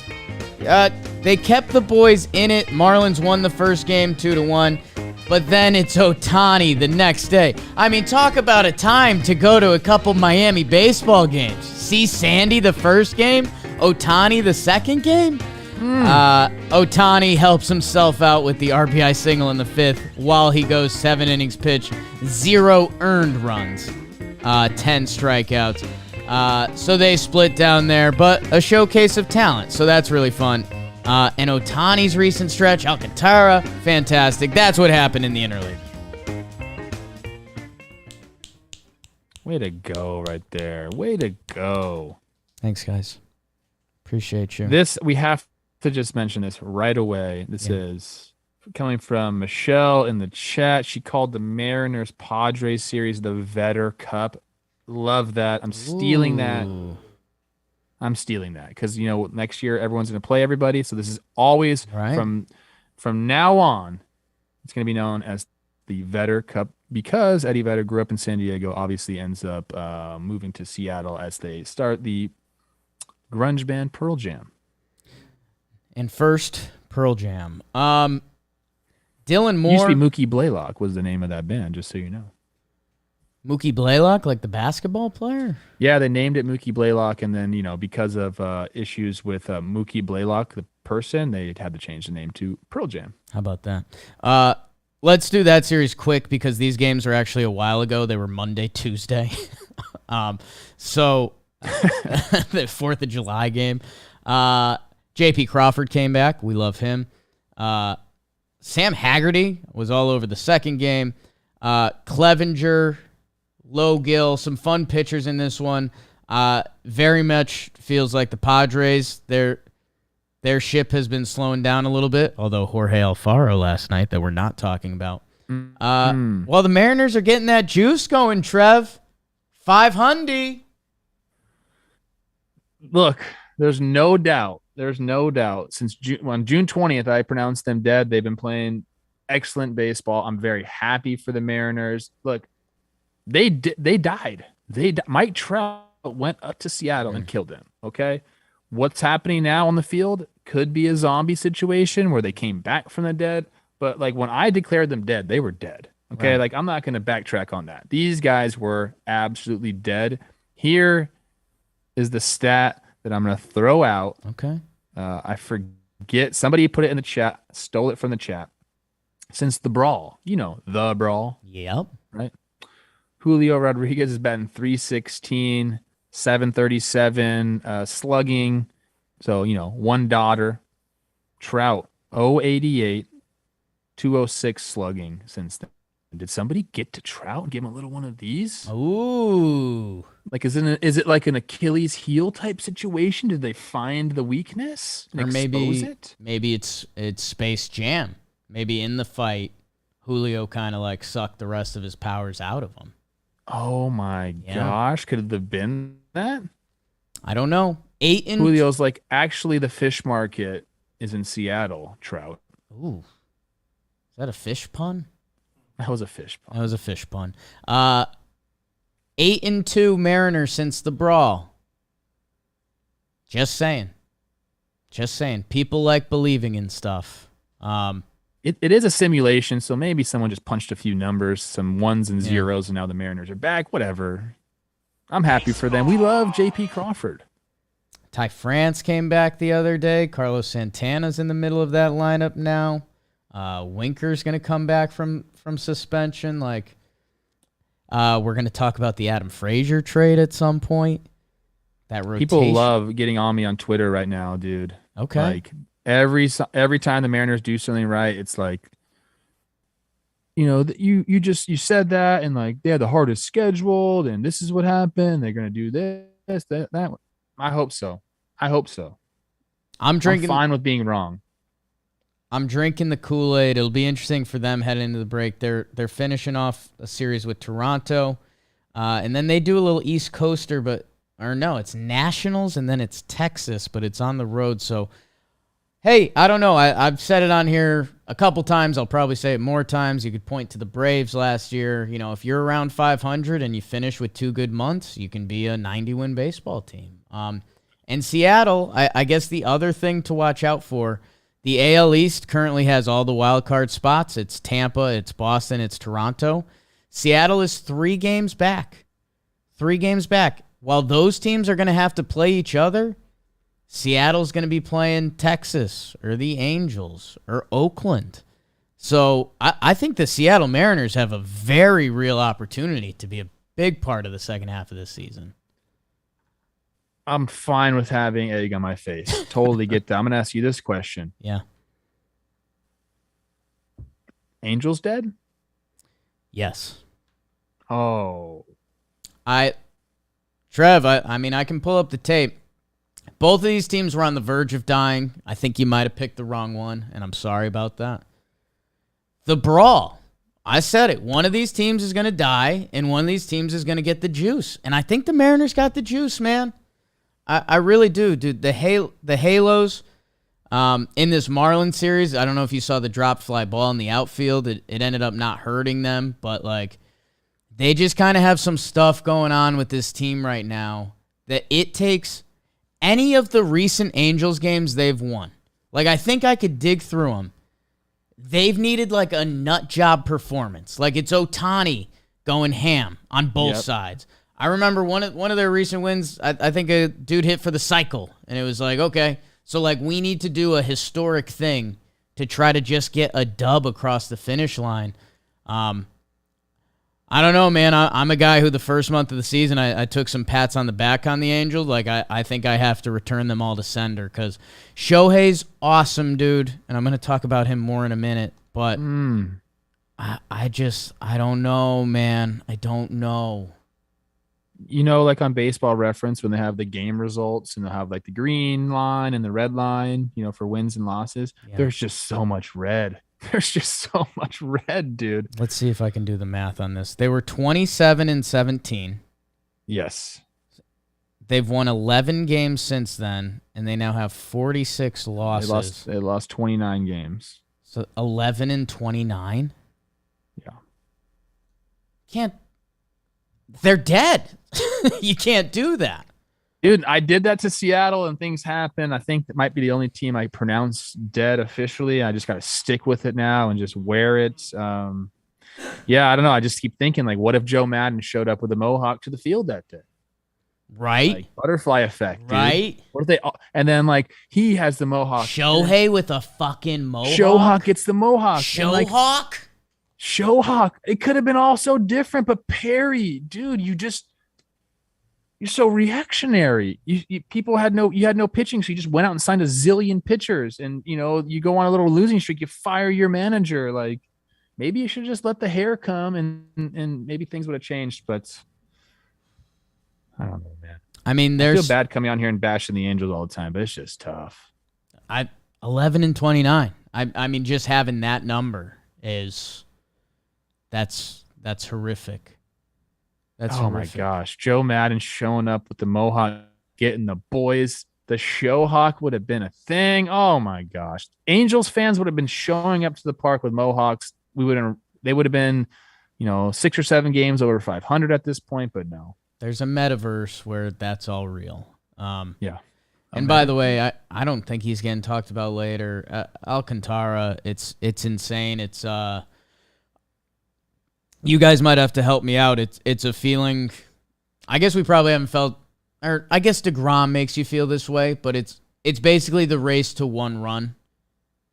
Speaker 1: they kept the boys in it. Marlins won the first game 2-1. But then it's Ohtani the next day. I mean, talk about a time to go to a couple Miami baseball games. See Sandy the first game, Ohtani the second game. Ohtani helps himself out with the RBI single in the 5th while he goes 7 innings pitched, 0 earned runs, 10 strikeouts. So they split down there, but a showcase of talent, so that's really fun. And Ohtani's recent stretch, Alcantara, fantastic. That's what happened in the Interleague.
Speaker 2: Way to go right there. Way to go.
Speaker 1: Thanks, guys. Appreciate you.
Speaker 2: This, we have to just mention this right away. This is coming from Michelle in the chat. She called the Mariners-Padres series the Vetter Cup. Love that. I'm stealing that. I'm stealing that because, you know, next year everyone's going to play everybody. So this is always from now on, it's going to be known as the Vetter Cup because Eddie Vedder grew up in San Diego, obviously ends up moving to Seattle as they start the grunge band Pearl Jam. And
Speaker 1: first, Pearl Jam. Dylan Moore.
Speaker 2: Used to be Mookie Blaylock was the name of that band, just so you know.
Speaker 1: Mookie Blaylock, like the basketball player?
Speaker 2: Yeah, they named it Mookie Blaylock, and then, you know, because of issues with Mookie Blaylock, the person, they had to change the name to Pearl Jam.
Speaker 1: How about that? Let's do that series quick because these games are actually a while ago. They were Monday, Tuesday. So the 4th of July game. J.P. Crawford came back. We love him. Sam Haggerty was all over the second game. Clevenger, Logill, some fun pitchers in this one. Very much feels like the Padres, their ship has been slowing down a little bit, although Jorge Alfaro last night that we're not talking about. While the Mariners are getting that juice going, Trev. 500.
Speaker 2: Look, there's no doubt. Since on June 20th, I pronounced them dead. They've been playing excellent baseball. I'm very happy for the Mariners. Look, they died. Mike Trout went up to Seattle and killed them. Okay, what's happening now on the field could be a zombie situation where they came back from the dead. But like when I declared them dead, they were dead. Okay, like I'm not going to backtrack on that. These guys were absolutely dead. Here is the stat that I'm going to throw out.
Speaker 1: Okay.
Speaker 2: I forget. Somebody put it in the chat, stole it from the chat. Since the brawl, the brawl.
Speaker 1: Yep.
Speaker 2: Right. Julio Rodriguez is batting .316, 737, slugging. So, one daughter. Trout, .088, 206 slugging since then. Did somebody get to Trout and give him a little one of these?
Speaker 1: Ooh.
Speaker 2: Like, is it like an Achilles heel type situation? Did they find the weakness and
Speaker 1: Or
Speaker 2: expose it?
Speaker 1: maybe it's Space Jam. Maybe in the fight, Julio kind of like sucked the rest of his powers out of him.
Speaker 2: Oh my gosh, could it have been that?
Speaker 1: I don't know.
Speaker 2: Julio's like, actually, the fish market is in Seattle, Trout.
Speaker 1: Ooh. Is that a fish pun?
Speaker 2: That was a fish pun.
Speaker 1: That was a fish pun. 8-2 Mariners since the brawl. Just saying. People like believing in stuff.
Speaker 2: It is a simulation, so maybe someone just punched a few numbers, some ones and zeros, and now the Mariners are back. Whatever. I'm happy for them. We love J.P. Crawford.
Speaker 1: Ty France came back the other day. Carlos Santana's in the middle of that lineup now. Winker's going to come back from suspension. Like, we're going to talk about the Adam Frazier trade at some point. That rotation.
Speaker 2: People love getting on me on Twitter right now, dude.
Speaker 1: Okay.
Speaker 2: Like every time the Mariners do something right, it's like, you said that, and like they had the hardest scheduled, and this is what happened. They're going to do this, that. I hope so. I'm fine with being wrong.
Speaker 1: I'm drinking the Kool-Aid. It'll be interesting for them heading into the break. They're finishing off a series with Toronto, and then they do a little East Coaster, it's Nationals, and then it's Texas, but it's on the road. So, hey, I don't know. I've said it on here a couple times. I'll probably say it more times. You could point to the Braves last year. If you're around 500 and you finish with 2 good months, you can be a 90-win baseball team. And Seattle, I guess the other thing to watch out for, the AL East currently has all the wild card spots. It's Tampa, it's Boston, it's Toronto. Seattle is 3 games back. 3 games back. While those teams are going to have to play each other, Seattle's going to be playing Texas or the Angels or Oakland. So I think the Seattle Mariners have a very real opportunity to be a big part of the second half of this season.
Speaker 2: I'm fine with having egg on my face. Totally get that. I'm going to ask you this question.
Speaker 1: Yeah.
Speaker 2: Angels dead?
Speaker 1: Yes.
Speaker 2: Oh.
Speaker 1: Trev, I can pull up the tape. Both of these teams were on the verge of dying. I think you might have picked the wrong one, and I'm sorry about that. The brawl. I said it. One of these teams is going to die, and one of these teams is going to get the juice. And I think the Mariners got the juice, man. I really do, dude. The Halos in this Marlins series, I don't know if you saw the drop fly ball in the outfield. It ended up not hurting them, but like they just kind of have some stuff going on with this team right now that it takes any of the recent Angels games they've won. Like, I think I could dig through them. They've needed like a nut job performance. Like it's Ohtani going ham on both sides. I remember one of their recent wins, I think a dude hit for the cycle, and it was like, okay, so like we need to do a historic thing to try to just get a dub across the finish line. I don't know, man. I'm a guy who the first month of the season, I took some pats on the back on the Angels. Like, I think I have to return them all to sender because Shohei's awesome, dude, and I'm going to talk about him more in a minute, but I don't know, man. I don't know.
Speaker 2: Like on Baseball Reference, when they have the game results and they'll have like the green line and the red line, for wins and losses, there's just so much red. There's just so much red, dude.
Speaker 1: Let's see if I can do the math on this. They were 27-17.
Speaker 2: Yes.
Speaker 1: They've won 11 games since then, and they now have 46 losses.
Speaker 2: They lost 29 games.
Speaker 1: So 11-29?
Speaker 2: Yeah.
Speaker 1: They're dead. You can't do that.
Speaker 2: Dude, I did that to Seattle and things happen. I think that might be the only team I pronounce dead officially. I just got to stick with it now and just wear it. I don't know. I just keep thinking, like, what if Joe Madden showed up with a mohawk to the field that day?
Speaker 1: Right.
Speaker 2: Like, butterfly effect. Dude.
Speaker 1: Right.
Speaker 2: What if they, and then like he has the mohawk.
Speaker 1: Shohei with a fucking mohawk.
Speaker 2: Shohawk gets the mohawk.
Speaker 1: Shohawk?
Speaker 2: Shohawk. It could have been all so different, but Perry, dude, you're so reactionary. People had no pitching, so you just went out and signed a zillion pitchers, and you go on a little losing streak, you fire your manager. Like maybe you should just let the hair come, and maybe things would have changed. But I don't know, man.
Speaker 1: I mean,
Speaker 2: I feel bad coming on here and bashing the Angels all the time, but it's just tough.
Speaker 1: 11-29. I mean, just having that number that's horrific. That's horrific.
Speaker 2: My gosh, Joe Madden showing up with the mohawk, getting the boys. The Showhawk would have been a thing. Oh my gosh, Angels fans would have been showing up to the park with mohawks. They would have been, 6 or 7 games over 500 at this point. But no,
Speaker 1: there's a metaverse where that's all real.
Speaker 2: Yeah.
Speaker 1: And by the way, I don't think he's getting talked about later. Alcantara, it's insane. It's you guys might have to help me out. It's a feeling. I guess we probably haven't felt, or I guess DeGrom makes you feel this way, but it's basically the race to one run,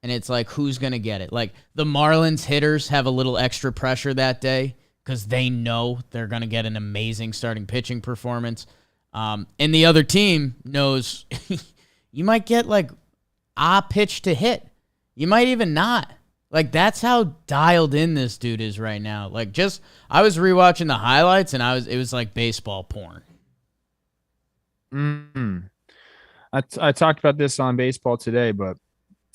Speaker 1: and it's like who's gonna get it. Like the Marlins hitters have a little extra pressure that day because they know they're gonna get an amazing starting pitching performance. And the other team knows you might get like a pitch to hit. You might even not. Like that's how dialed in this dude is right now. Like I was rewatching the highlights and it was like baseball porn.
Speaker 2: I talked about this on Baseball Today, but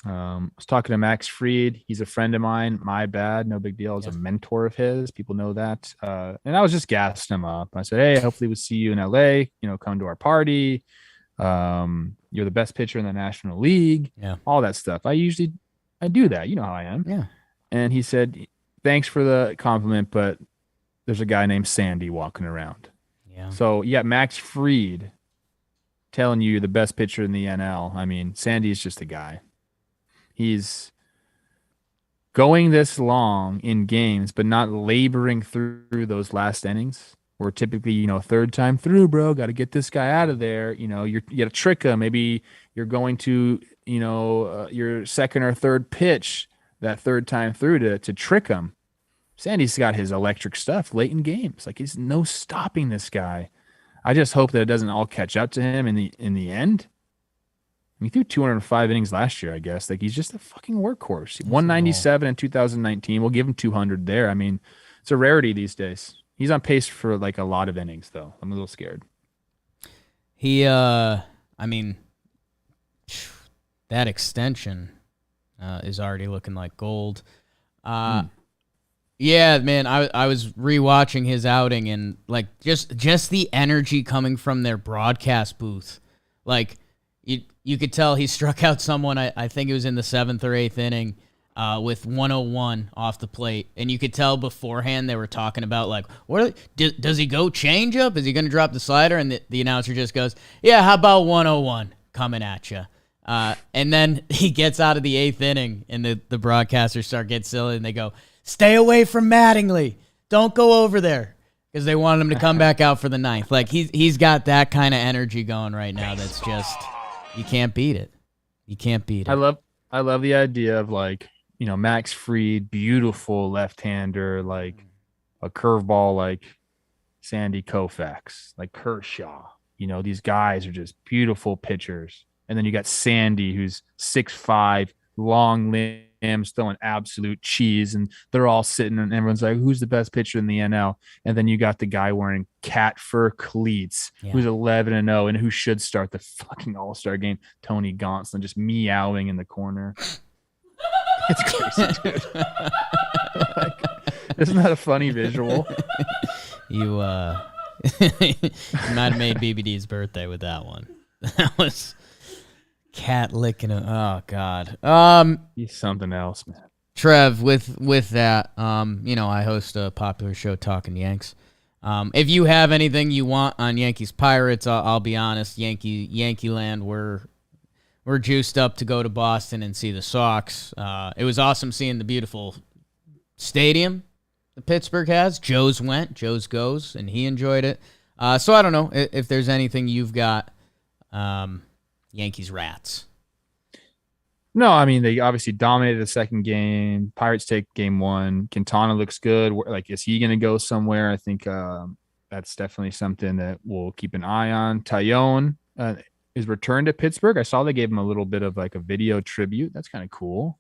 Speaker 2: I was talking to Max Fried. He's a friend of mine. My bad. No big deal. I was a mentor of his. People know that. And I was just gassing him up. I said, hey, hopefully we'll see you in LA. Come to our party. You're the best pitcher in the National League.
Speaker 1: Yeah.
Speaker 2: All that stuff. I do that. You know how I am.
Speaker 1: Yeah.
Speaker 2: And he said, thanks for the compliment, but there's a guy named Sandy walking around.
Speaker 1: Yeah.
Speaker 2: So you got Max Fried telling you you're the best pitcher in the NL. I mean, Sandy's just a guy. He's going this long in games, but not laboring through those last innings. Where typically, third time through, bro, got to get this guy out of there. You got to trick him. Maybe you're going to, your second or third pitch that third time through to trick him. Sandy's got his electric stuff late in games. Like he's no stopping this guy. I just hope that it doesn't all catch up to him in the end. He threw 205 innings last year, I guess. Like he's just a fucking workhorse. 197 in 2019. We'll give him 200 there. I mean, it's a rarity these days. He's on pace for like a lot of innings, though. I'm a little scared.
Speaker 1: I mean, that extension is already looking like gold. Yeah, man, I was rewatching his outing and like just the energy coming from their broadcast booth. Like you could tell he struck out someone, I think it was in the 7th or 8th inning, with 101 off the plate. And you could tell beforehand they were talking about, like, does he go changeup? Is he going to drop the slider? And the announcer just goes, yeah, how about 101 coming at you? And then he gets out of the 8th inning, and the broadcasters start getting silly, and they go, stay away from Mattingly. Don't go over there. Because they want him to come back out for the 9th. Like, he's got that kind of energy going right now that's just... You can't beat it. You can't beat it.
Speaker 2: I love the idea of like, Max Fried, beautiful left-hander, like a curveball like Sandy Koufax, like Kershaw. These guys are just beautiful pitchers. And then you got Sandy, who's 6'5", long limbs, throwing absolute cheese, and they're all sitting and everyone's like, who's the best pitcher in the NL? And then you got the guy wearing cat fur cleats, who's 11-0 and who should start the fucking All-Star game, Tony Gonsolin, just meowing in the corner. It's crazy, dude. Like, isn't that a funny visual?
Speaker 1: You might have made BBD's birthday with that one. That was cat licking him. Oh God.
Speaker 2: He's something else, man.
Speaker 1: Trev, with that, I host a popular show, Talking Yanks. If you have anything you want on Yankees-Pirates, I'll be honest, Yankee land, we're juiced up to go to Boston and see the Sox. It was awesome seeing the beautiful stadium that Pittsburgh has. Joe's goes, and he enjoyed it. So I don't know if there's anything you've got. Yankees Rats.
Speaker 2: No, I mean, they obviously dominated the second game. Pirates take game one. Quintana looks good. Like, is he going to go somewhere? I think that's definitely something that we'll keep an eye on. Tyone is returned to Pittsburgh. I saw they gave him a little bit of like a video tribute. That's kind of cool.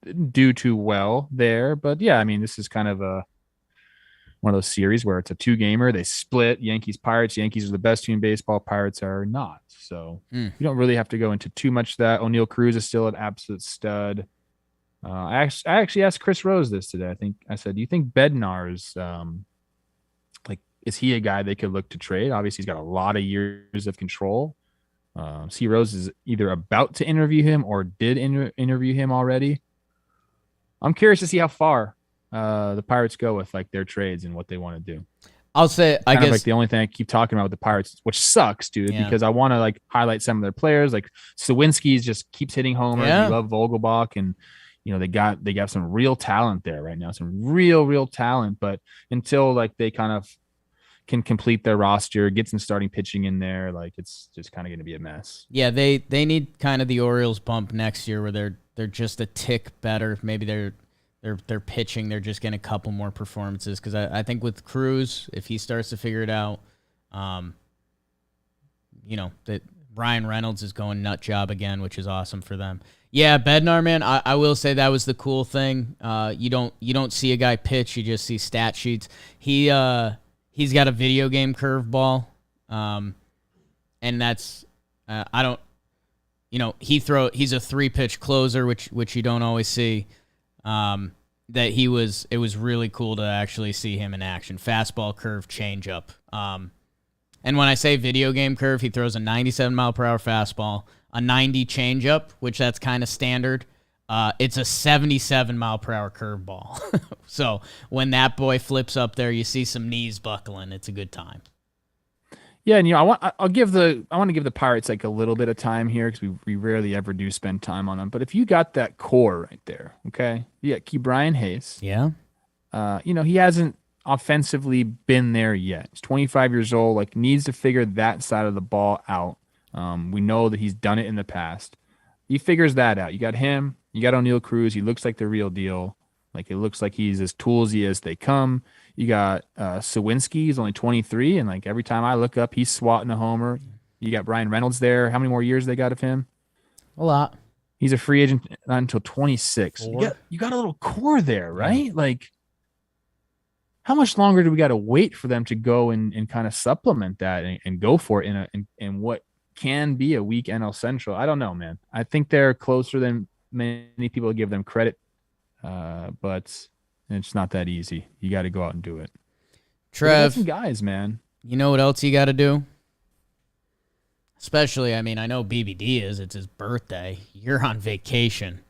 Speaker 2: Didn't do too well there, but yeah, I mean, this is kind of one of those series where it's a 2-gamer. They split. Yankees-Pirates. Yankees are the best team in baseball. Pirates are not. So you don't really have to go into too much of that. O'Neal Cruz is still an absolute stud. I actually asked Chris Rose this today. I said, do you think Bednar's is he a guy they could look to trade? Obviously, he's got a lot of years of control. C. Rose is either about to interview him or did interview him already. I'm curious to see how far the Pirates go with like their trades and what they want to do.
Speaker 1: I'll say, I guess,
Speaker 2: like the only thing I keep talking about with the Pirates, which sucks, dude, because I want to like highlight some of their players. Like Sawinski's just keeps hitting homers.
Speaker 1: Yeah.
Speaker 2: You love Vogelbach, and they got some real talent there right now, some real talent. But until like they kind of can complete their roster, get some starting pitching in there, like it's just kind of going to be a mess.
Speaker 1: Yeah, they need kind of the Orioles bump next year where they're just a tick better. Maybe they're pitching, they're just getting a couple more performances, because I think with Cruz, if he starts to figure it out, that Ryan Reynolds is going nut job again, which is awesome for them. Yeah, Bednar, man, I will say that was the cool thing. You don't see a guy pitch, you just see stat sheets. He's got a video game curveball, and that's he's a 3-pitch closer, which you don't always see. It was really cool to actually see him in action. Fastball, curve, changeup. And when I say video game curve, he throws a 97 mile per hour fastball, a 90 changeup, which that's kind of standard. It's a 77 mile per hour curveball. So when that boy flips up there, you see some knees buckling. It's a good time.
Speaker 2: Yeah, and I want to give the Pirates like a little bit of time here, because we rarely ever do spend time on them. But if you got that core right there, okay, you got Ke'Bryan Hayes.
Speaker 1: Yeah.
Speaker 2: He hasn't offensively been there yet. He's 25 years old, like needs to figure that side of the ball out. We know that he's done it in the past. He figures that out. You got him. You got O'Neal Cruz. He looks like the real deal. Like it looks like he's as toolsy as they come. You got Sawinski. He's only 23, and like every time I look up, he's swatting a homer. You got Brian Reynolds there. How many more years they got of him?
Speaker 1: A lot.
Speaker 2: He's a free agent not until 26. You got a little core there, right? Yeah. Like, how much longer do we got to wait for them to go and kind of supplement that and go for it in what can be a weak NL Central? I don't know, man. I think they're closer than many people give them credit, but it's not that easy. You got to go out and do it.
Speaker 1: Trev,
Speaker 2: some guys, man.
Speaker 1: You know what else you got to do? Especially, I know BBD it's his birthday. You're on vacation.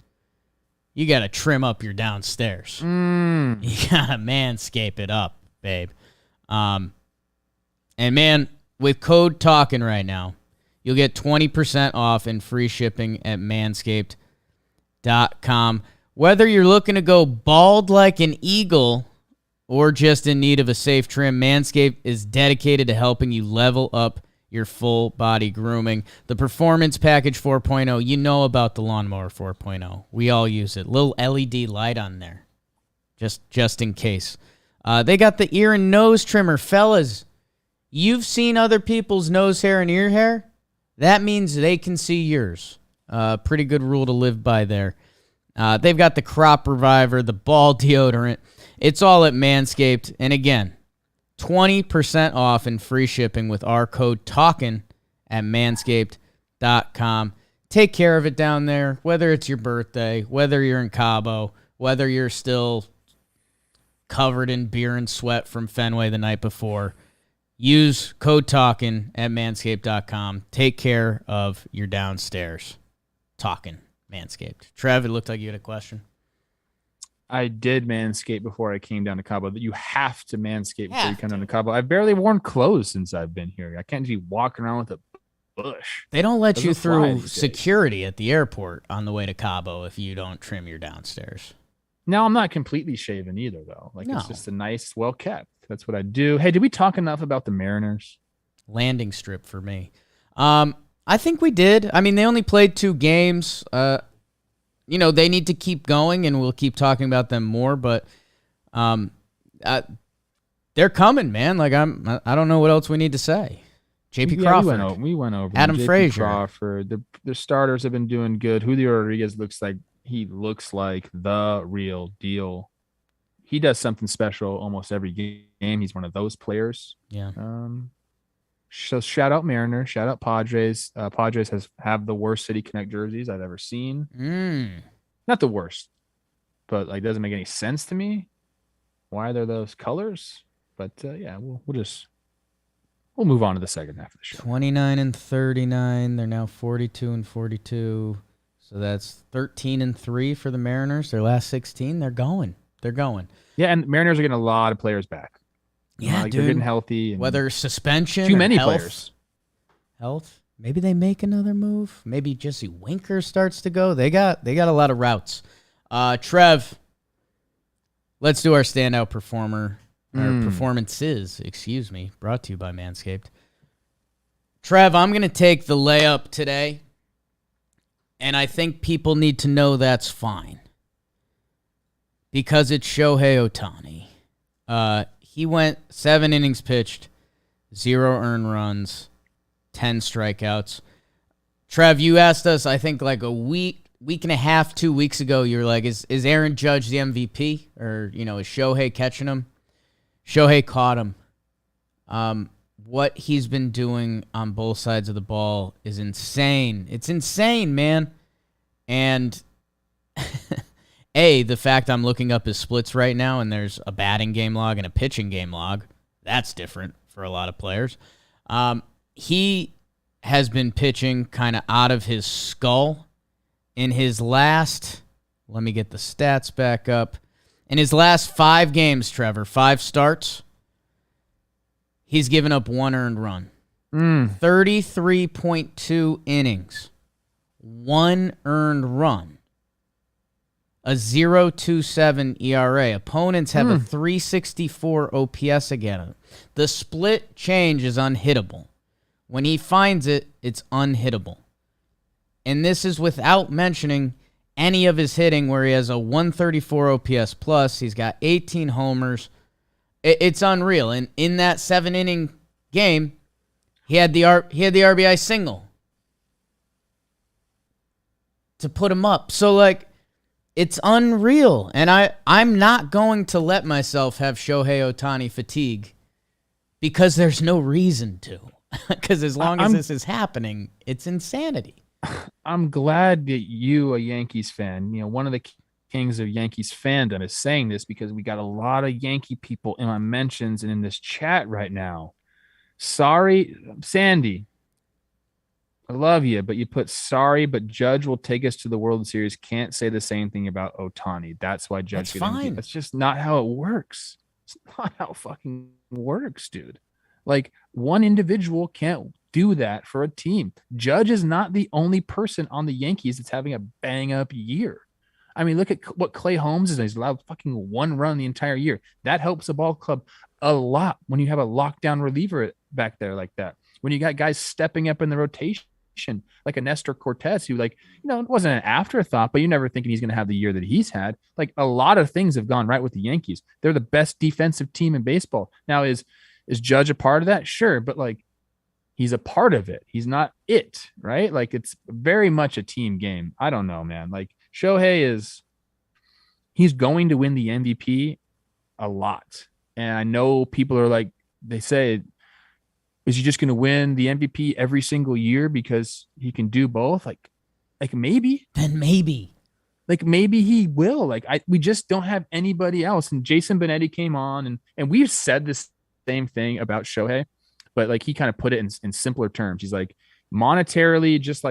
Speaker 1: You got to trim up your downstairs. You got to manscape it up, babe. And man, with code TALKING right now, you'll get 20% off and free shipping at manscaped.com. Whether you're looking to go bald like an eagle or just in need of a safe trim, Manscaped is dedicated to helping you level up your full body grooming. The Performance Package 4.0, you know about the Lawnmower 4.0. We all use it. Little LED light on there, just in case. They got the ear and nose trimmer. Fellas, you've seen other people's nose hair and ear hair. That means they can see yours. Pretty good rule to live by there. They've got the Crop Reviver, the ball deodorant. It's all at Manscaped. And again, 20% off and free shipping with our code TALKING at manscaped.com. Take care of it down there, whether it's your birthday, whether you're in Cabo, whether you're still covered in beer and sweat from Fenway the night before. Use code TALKING at manscaped.com. Take care of your downstairs. Talking Manscaped. Trev, it looked like you had a question.
Speaker 2: I did manscape before I came down to Cabo. You have to manscape before you come down to Cabo. I've barely worn clothes since I've been here. I can't just be walking around with a bush.
Speaker 1: They don't let you through security at the airport on the way to Cabo if you don't trim your downstairs.
Speaker 2: No, I'm not completely shaven either, though. It's just a nice, well kept. That's what I do. Hey, did we talk enough about the Mariners?
Speaker 1: Landing strip for me. I think we did. They only played 2 games. They need to keep going, and we'll keep talking about them more. But they're coming, man. Like I don't know what else we need to say. J.P. Crawford.
Speaker 2: We went over
Speaker 1: Adam
Speaker 2: them.
Speaker 1: Frazier.
Speaker 2: Crawford. The starters have been doing good. Julio Rodriguez looks like the real deal. He does something special almost every game. He's one of those players.
Speaker 1: Yeah.
Speaker 2: So shout out Mariners, shout out Padres. Padres have the worst City Connect jerseys I've ever seen. Not the worst, but like doesn't make any sense to me. Why are there those colors? But yeah, we'll move on to the second half of the show.
Speaker 1: 29-39. They're now 42-42. So that's 13-3 for the Mariners. Their last 16. They're going.
Speaker 2: Yeah, and Mariners are getting a lot of players back.
Speaker 1: Yeah,
Speaker 2: like
Speaker 1: dude.
Speaker 2: They're getting healthy. And
Speaker 1: whether suspension,
Speaker 2: too
Speaker 1: or
Speaker 2: many
Speaker 1: health,
Speaker 2: players.
Speaker 1: Health. Maybe they make another move. Maybe Jesse Winker starts to go. They got a lot of routes. Trev, let's do our standout performer. Or performances, excuse me. Brought to you by Manscaped. Trev, I'm going to take the layup today. And I think people need to know that's fine. Because it's Shohei Ohtani. He went 7 innings pitched, 0 earned runs, 10 strikeouts. Trev, you asked us, I think like a week and a half, 2 weeks ago, you were like, is Aaron Judge the MVP? Or, is Shohei catching him? Shohei caught him. What he's been doing on both sides of the ball is insane. It's insane, man. And the fact I'm looking up his splits right now and there's a batting game log and a pitching game log, that's different for a lot of players. He has been pitching kind of out of his skull in his last, let me get the stats back up. In his last 5 games, Trevor, 5 starts, he's given up 1 earned run. 33.2 innings, 1 earned run, a 0.27 ERA. Opponents have a 364 OPS again. The split change is unhittable. When he finds it, it's unhittable. And this is without mentioning any of his hitting, where he has a 134 OPS plus. He's got 18 homers. It's unreal. And in that 7-inning game, he had the RBI single to put him up. So like, it's unreal. And I'm not going to let myself have Shohei Ohtani fatigue because there's no reason to. Because as long as this is happening, it's insanity.
Speaker 2: I'm glad that you, a Yankees fan, one of the kings of Yankees fandom, is saying this, because we got a lot of Yankee people in my mentions and in this chat right now. Sorry, Sandy, I love you, but you put sorry, but Judge will take us to the World Series. Can't say the same thing about Ohtani. That's why Judge.
Speaker 1: That's fine.
Speaker 2: That's just not how it works. It's not how it fucking works, dude. Like, one individual can't do that for a team. Judge is not the only person on the Yankees that's having a bang up year. I mean, look at what Clay Holmes is. He's allowed fucking 1 run the entire year. That helps a ball club a lot when you have a lockdown reliever back there like that. When you got guys stepping up in the rotation, like a Nestor Cortez, who it wasn't an afterthought, but you're never thinking he's going to have the year that he's had. Like, a lot of things have gone right with the Yankees. They're the best defensive team in baseball. Now, is Judge a part of that? Sure. But like, he's a part of it. He's not it, right? Like, it's very much a team game. I don't know, man. Like, Shohei he's going to win the MVP a lot. And I know people are like, they say, is he just going to win the MVP every single year because he can do both? Like maybe.
Speaker 1: Then maybe.
Speaker 2: Like, maybe he will. Like, we just don't have anybody else. And Jason Benetti came on, and we've said this same thing about Shohei, but like, he kind of put it in simpler terms. He's like, monetarily, just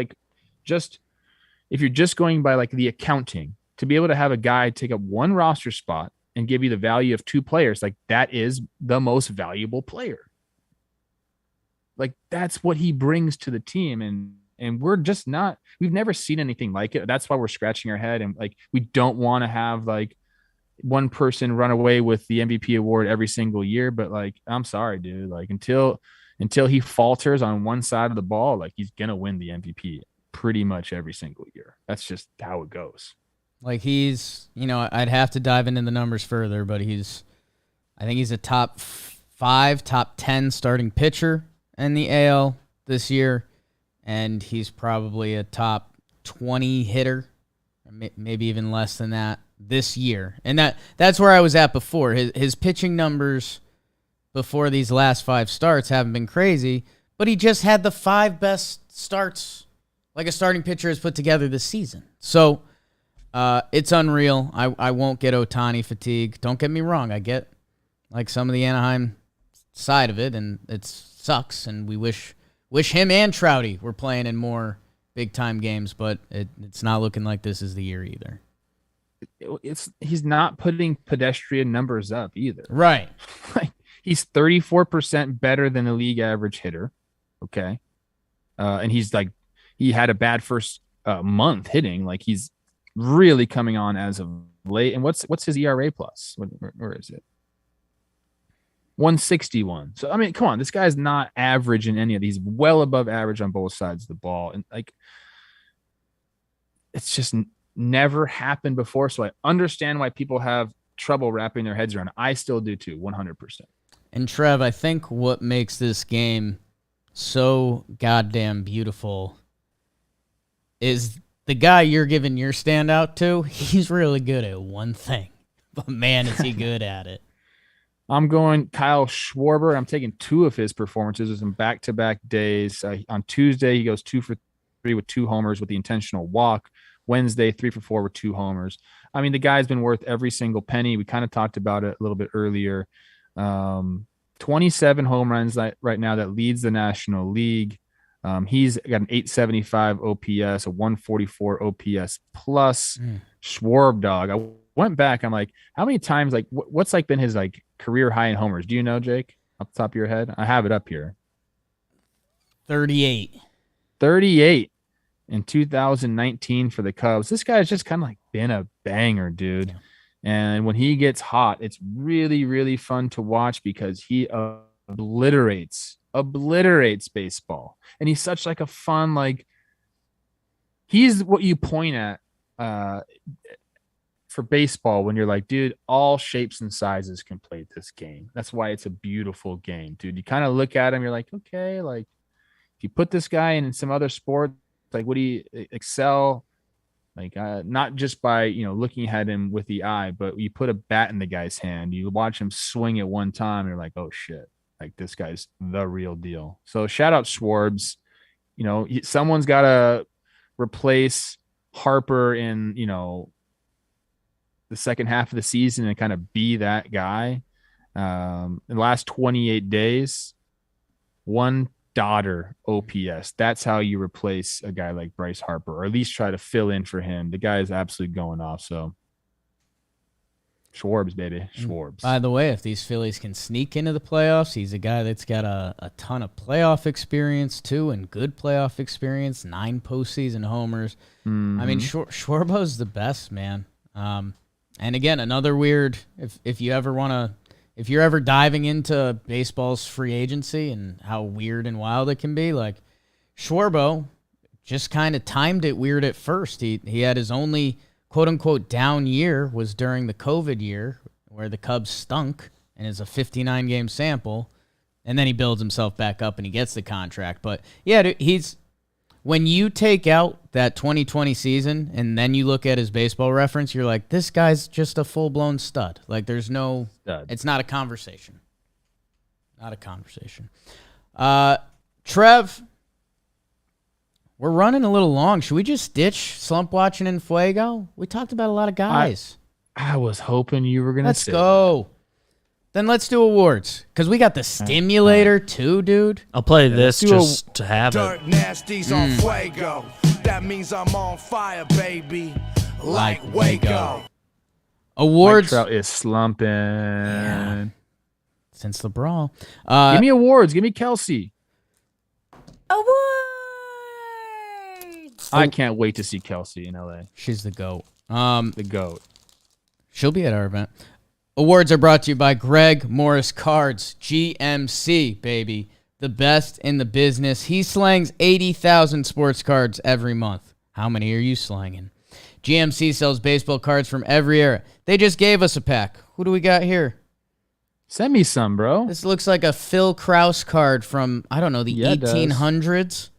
Speaker 2: if you're just going by like the accounting, to be able to have a guy take up 1 roster spot and give you the value of 2 players, like, that is the most valuable player. Like, that's what he brings to the team. And we're just we've never seen anything like it. That's why we're scratching our head. And like, we don't want to have like one person run away with the MVP award every single year. But like, I'm sorry, dude, like, until he falters on one side of the ball, like, he's going to win the MVP pretty much every single year. That's just how it goes.
Speaker 1: Like, he's, I'd have to dive into the numbers further, but I think he's a top 5, top 10 starting pitcher in the AL this year, and he's probably a top 20 hitter, maybe even less than that this year. And that's where I was at before. His pitching numbers before these last 5 starts haven't been crazy, but he just had the 5 best starts like a starting pitcher has put together this season. So it's unreal. I won't get Ohtani fatigue. Don't get me wrong. I get like some of the Anaheim side of it, and it sucks, and we wish him and Trouty were playing in more big-time games, but it's not looking like this is the year either.
Speaker 2: He's not putting pedestrian numbers up either.
Speaker 1: Right.
Speaker 2: Like, he's 34% better than a league average hitter, okay? And he's like, he had a bad first month hitting. Like, he's really coming on as of late. And what's his ERA plus? Where is it? 161. So, I mean, come on. This guy's not average in any of these. Well above average on both sides of the ball. And, like, it's just never happened before. So I understand why people have trouble wrapping their heads around it. I still do too, 100%.
Speaker 1: And, Trev, I think what makes this game so goddamn beautiful is the guy you're giving your standout to, he's really good at one thing. But, man, is he good at it.
Speaker 2: I'm going Kyle Schwarber. I'm taking 2 of his performances in back-to-back days. On Tuesday, he goes 2 for 3 with 2 homers with the intentional walk. Wednesday, 3 for 4 with 2 homers. I mean, the guy's been worth every single penny. We kind of talked about it a little bit earlier. 27 home runs right now. That leads the National League. He's got an 875 OPS, a 144 OPS plus. Schwarb dog. I went back. I'm like, how many times? Like, what's like been his like career high in homers? Do you know, Jake, off the top of your head? I have it up here.
Speaker 1: 38
Speaker 2: in 2019 for the Cubs. This guy's just kind of like been a banger, dude. Yeah. And when he gets hot, it's really, really fun to watch because he obliterates baseball. And he's such like a fun, like, he's what you point at for baseball when you're like, dude, all shapes and sizes can play this game. That's why it's a beautiful game, dude. You kind of look at him, you're like, okay, like if you put this guy in some other sport, like, would he excel? Like, not just by, looking at him with the eye, but you put a bat in the guy's hand, you watch him swing at one time, and you're like, oh shit, like this guy's the real deal. So shout out Schwarbs. Someone's got to replace Harper in, the second half of the season and kind of be that guy. In the last 28 days, $1 OPS. That's how you replace a guy like Bryce Harper, or at least try to fill in for him. The guy is absolutely going off. So Schwarbs, baby. Schwarbs.
Speaker 1: By the way, if these Phillies can sneak into the playoffs, he's a guy that's got a ton of playoff experience too, and good playoff experience, 9 postseason homers. I mean, Schwarber's the best, man. And again, another weird, if you're ever diving into baseball's free agency and how weird and wild it can be, like Schwarber just kind of timed it weird at first. He had his only quote-unquote down year was during the COVID year where the Cubs stunk, and it's a 59-game sample, and then he builds himself back up and he gets the contract. But, yeah, when you take out that 2020 season and then you look at his baseball reference, you're like, this guy's just a full-blown stud. Like, there's no – it's not a conversation. Not a conversation. Trev, we're running a little long. Should we just ditch slump watching in Fuego? We talked about a lot of guys.
Speaker 2: I was hoping you were going to say
Speaker 1: Let's go. Then let's do awards, because we got the stimulator too, dude.
Speaker 3: I'll play this just to have
Speaker 4: Dirt
Speaker 3: it.
Speaker 4: Nasty's on Fuego. That means I'm on fire, baby. Like Waco.
Speaker 1: Awards.
Speaker 2: Mike Trout is slumping.
Speaker 1: Yeah. Since the brawl.
Speaker 2: Give me awards. Give me Kelsey.
Speaker 5: Awards.
Speaker 2: I can't wait to see Kelsey in LA.
Speaker 1: She's the GOAT.
Speaker 2: The GOAT.
Speaker 1: She'll be at our event. Awards are brought to you by Greg Morris Cards, GMC, baby. The best in the business. He slangs 80,000 sports cards every month. How many are you slanging? GMC sells baseball cards from every era. They just gave us a pack. Who do we got here?
Speaker 2: Send me some, bro.
Speaker 1: This looks like a Phil Krause card from, I don't know, the
Speaker 2: Yeah, it does.
Speaker 1: 1800s.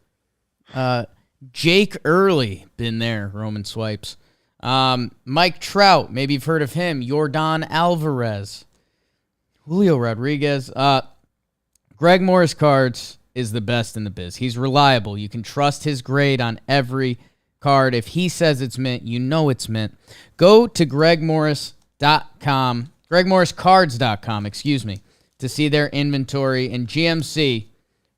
Speaker 1: Jake Early, been there, Roman swipes. Mike Trout, maybe you've heard of him. Yordan Alvarez. Julio Rodriguez. Greg Morris cards is the best in the biz. He's reliable. You can trust his grade on every card. If he says it's mint, you know it's mint. Go to gregmorris.com, gregmorriscards.com, to see their inventory. And GMC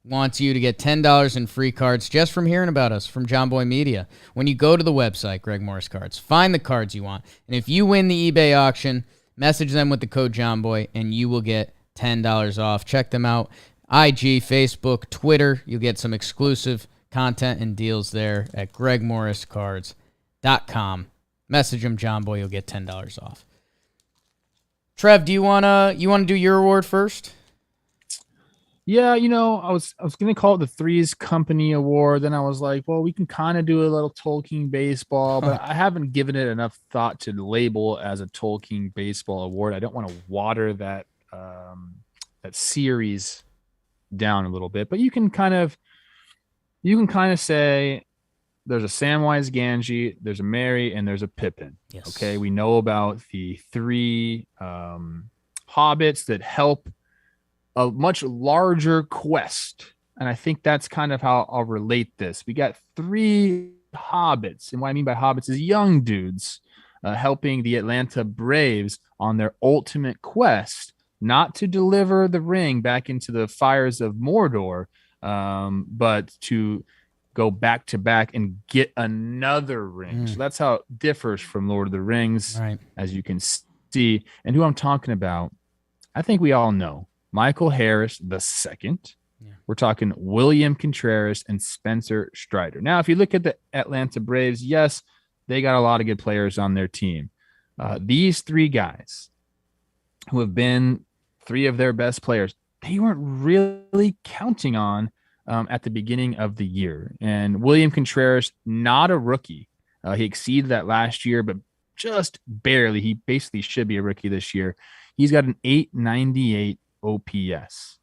Speaker 1: wants you to get $10 in free cards just from hearing about us from John Boy Media. When you go to the website, Greg Morris Cards, find the cards you want. And if you win the eBay auction, message them with the code JohnBoy, and you will get $10 off. Check them out. IG, Facebook, Twitter. You'll get some exclusive content and deals there at gregmorriscards.com. Message them, John Boy. You'll get $10 off. Trev, do you wanna do your award first?
Speaker 2: Yeah, I was gonna call it the Threes Company Award. Then I was like, well, we can kind of do a little Tolkien baseball, but I haven't given it enough thought to label as a Tolkien baseball award. I don't want to water that series down a little bit, but you can kind of say there's a Samwise Gamgee, there's a Merry, and there's a Pippin.
Speaker 1: Yes.
Speaker 2: Okay, we know about the three hobbits that help a much larger quest. And I think that's kind of how I'll relate this. We got three hobbits. And what I mean by hobbits is young dudes helping the Atlanta Braves on their ultimate quest, not to deliver the ring back into the fires of Mordor, but to go back to back and get another ring. So that's how it differs from Lord of the Rings,
Speaker 1: Right.
Speaker 2: as you can see. And who I'm talking about, I think we all know. Michael Harris II.
Speaker 1: Yeah.
Speaker 2: We're talking William Contreras and Spencer Strider. Now, if you look at the Atlanta Braves, yes, they got a lot of good players on their team. These three guys who have been three of their best players, they weren't really counting on at the beginning of the year. And William Contreras, not a rookie. He exceeded that last year, but just barely. He basically should be a rookie this year. He's got an 898 OPS.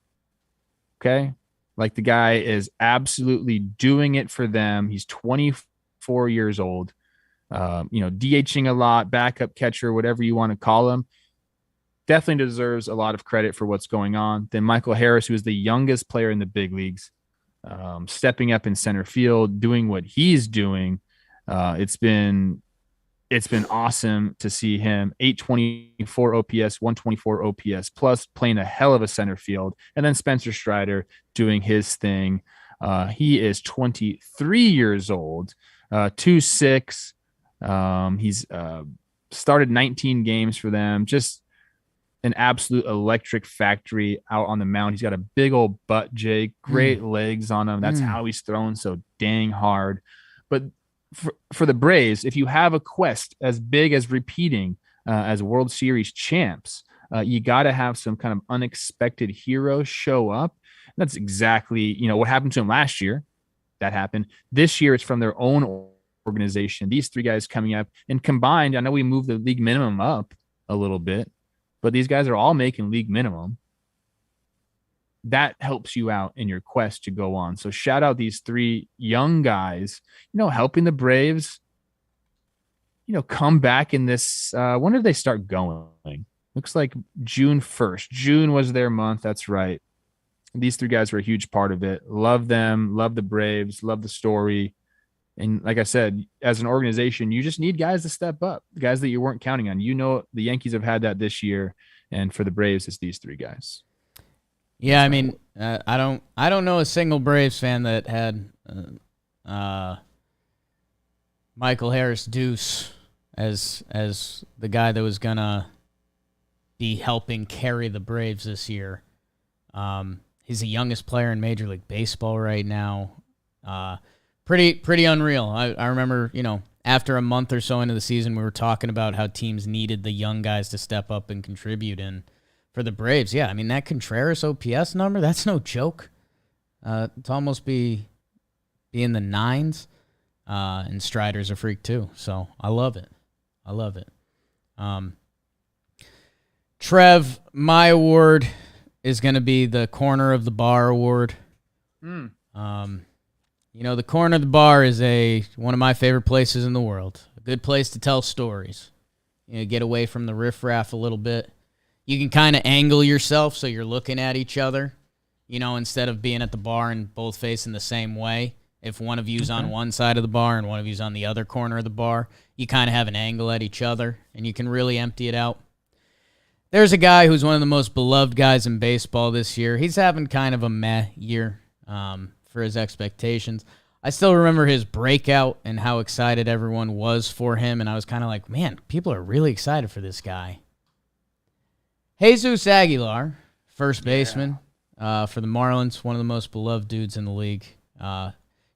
Speaker 2: Okay. Like, the guy is absolutely doing it for them. He's 24 years old, DHing a lot, backup catcher, whatever you want to call him. Definitely deserves a lot of credit for what's going on. Then Michael Harris, who is the youngest player in the big leagues, stepping up in center field, doing what he's doing. It's been awesome to see him. 824 OPS, 124 OPS plus, playing a hell of a center field. And then Spencer Strider doing his thing. He is 23 years old, 2'6". He's started 19 games for them. Just an absolute electric factory out on the mound. He's got a big old butt, Jake. Great legs on him. That's how he's thrown so dang hard. But for the Braves, if you have a quest as big as repeating as World Series champs, you got to have some kind of unexpected heroes show up. That's exactly, what happened to him last year. That happened. This year, it's from their own organization. These three guys coming up and combined, I know we moved the league minimum up a little bit, but these guys are all making league minimum. That helps you out in your quest to go on. So shout out these three young guys, helping the Braves, come back in this. When did they start going? Looks like June 1st. June was their month. That's right. These three guys were a huge part of it. Love them. Love the Braves. Love the story. And like I said, as an organization, you just need guys to step up, guys that you weren't counting on. The Yankees have had that this year. And for the Braves, it's these three guys.
Speaker 1: Yeah, I mean, I don't know a single Braves fan that had Michael Harris Deuce as the guy that was gonna be helping carry the Braves this year. He's the youngest player in Major League Baseball right now. Pretty unreal. I remember, after a month or so into the season, we were talking about how teams needed the young guys to step up and contribute. And for the Braves, yeah, I mean, that Contreras OPS number, that's no joke. It's almost be in the nines. And Strider's a freak too. So I love it. Trev, my award is going to be the Corner of the Bar award. The Corner of the Bar is one of my favorite places in the world. A good place to tell stories. Get away from the riffraff a little bit. You can kind of angle yourself so you're looking at each other, instead of being at the bar and both facing the same way. If one of you's on one side of the bar and one of you's on the other corner of the bar, you kind of have an angle at each other, and you can really empty it out. There's a guy who's one of the most beloved guys in baseball this year. He's having kind of a meh year for his expectations. I still remember his breakout and how excited everyone was for him, and I was kind of like, man, people are really excited for this guy. Jesus Aguilar, first baseman for the Marlins, one of the most beloved dudes in the league.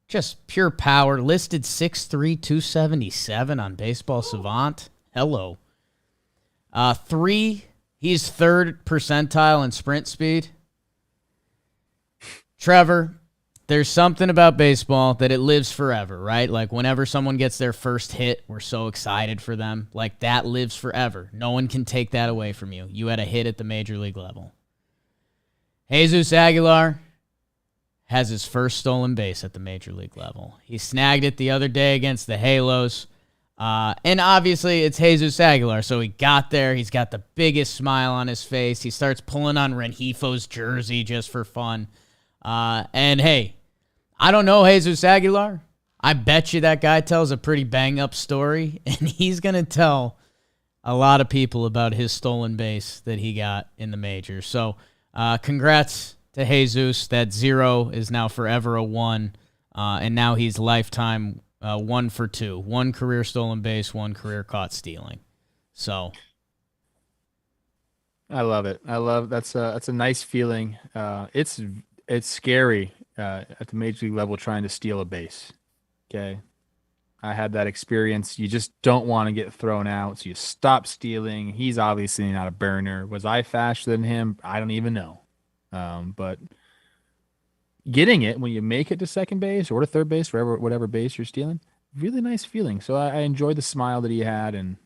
Speaker 1: Just pure power. Listed 6'3", 277 on Baseball Savant. Hello. He's third percentile in sprint speed. Trevor, there's something about baseball that it lives forever, right? Like whenever someone gets their first hit, we're so excited for them. Like that lives forever. No one can take that away from you. You had a hit at the major league level. Jesus Aguilar has his first stolen base at the major league level. He snagged it the other day against the Halos. And obviously it's Jesus Aguilar, so he got there. He's got the biggest smile on his face. He starts pulling on Renjifo's jersey just for fun. And hey, I don't know Jesus Aguilar. I bet you that guy tells a pretty bang-up story, and he's going to tell a lot of people about his stolen base that he got in the majors. So congrats to Jesus. That 0 is now forever a 1, and now he's lifetime 1 for 2. 1 career stolen base, 1 career caught stealing. So
Speaker 2: I love it. That's a nice feeling. It's scary at the major league level trying to steal a base. Okay. I had that experience. You just don't want to get thrown out, so you stop stealing. He's obviously not a burner. Was I faster than him? I don't even know. But getting it when you make it to second base or to third base, whatever base you're stealing, really nice feeling. So I enjoyed the smile that he had, and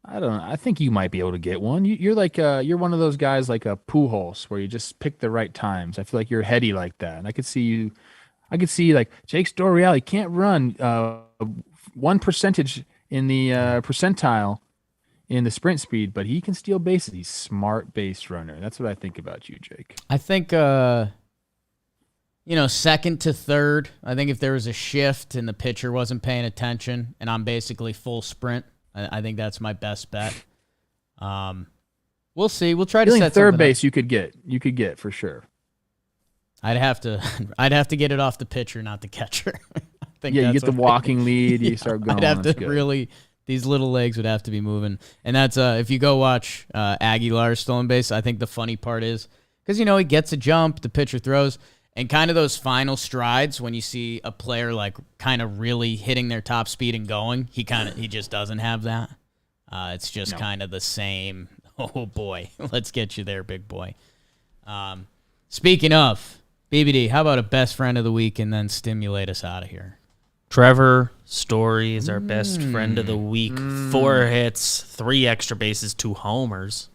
Speaker 2: I don't know. I think you might be able to get one. You're like you're one of those guys like a Pujols where you just pick the right times. I feel like you're heady like that, and I could see like Jake Storiale. He can't run 1% in the percentile in the sprint speed, but he can steal bases. He's a smart base runner. That's what I think about you, Jake.
Speaker 1: I think second to third. I think if there was a shift and the pitcher wasn't paying attention, and I'm basically full sprint, I think that's my best bet. We'll see. We'll try to set
Speaker 2: third base. You could get for sure.
Speaker 1: I'd have to get it off the pitcher, not the catcher. I think
Speaker 2: you get the walking lead. You start going.
Speaker 1: I'd have to really. These little legs would have to be moving, and that's if you go watch Aguilar's stolen base. I think the funny part is because he gets a jump, the pitcher throws, and kind of those final strides when you see a player like kind of really hitting their top speed and going, he just doesn't have that. It's just kind of the same. Oh boy, let's get you there, big boy. Speaking of BBD, how about a best friend of the week and then stimulate us out of here?
Speaker 3: Trevor Story is our best friend of the week. 4 hits, 3 extra bases, 2 homers.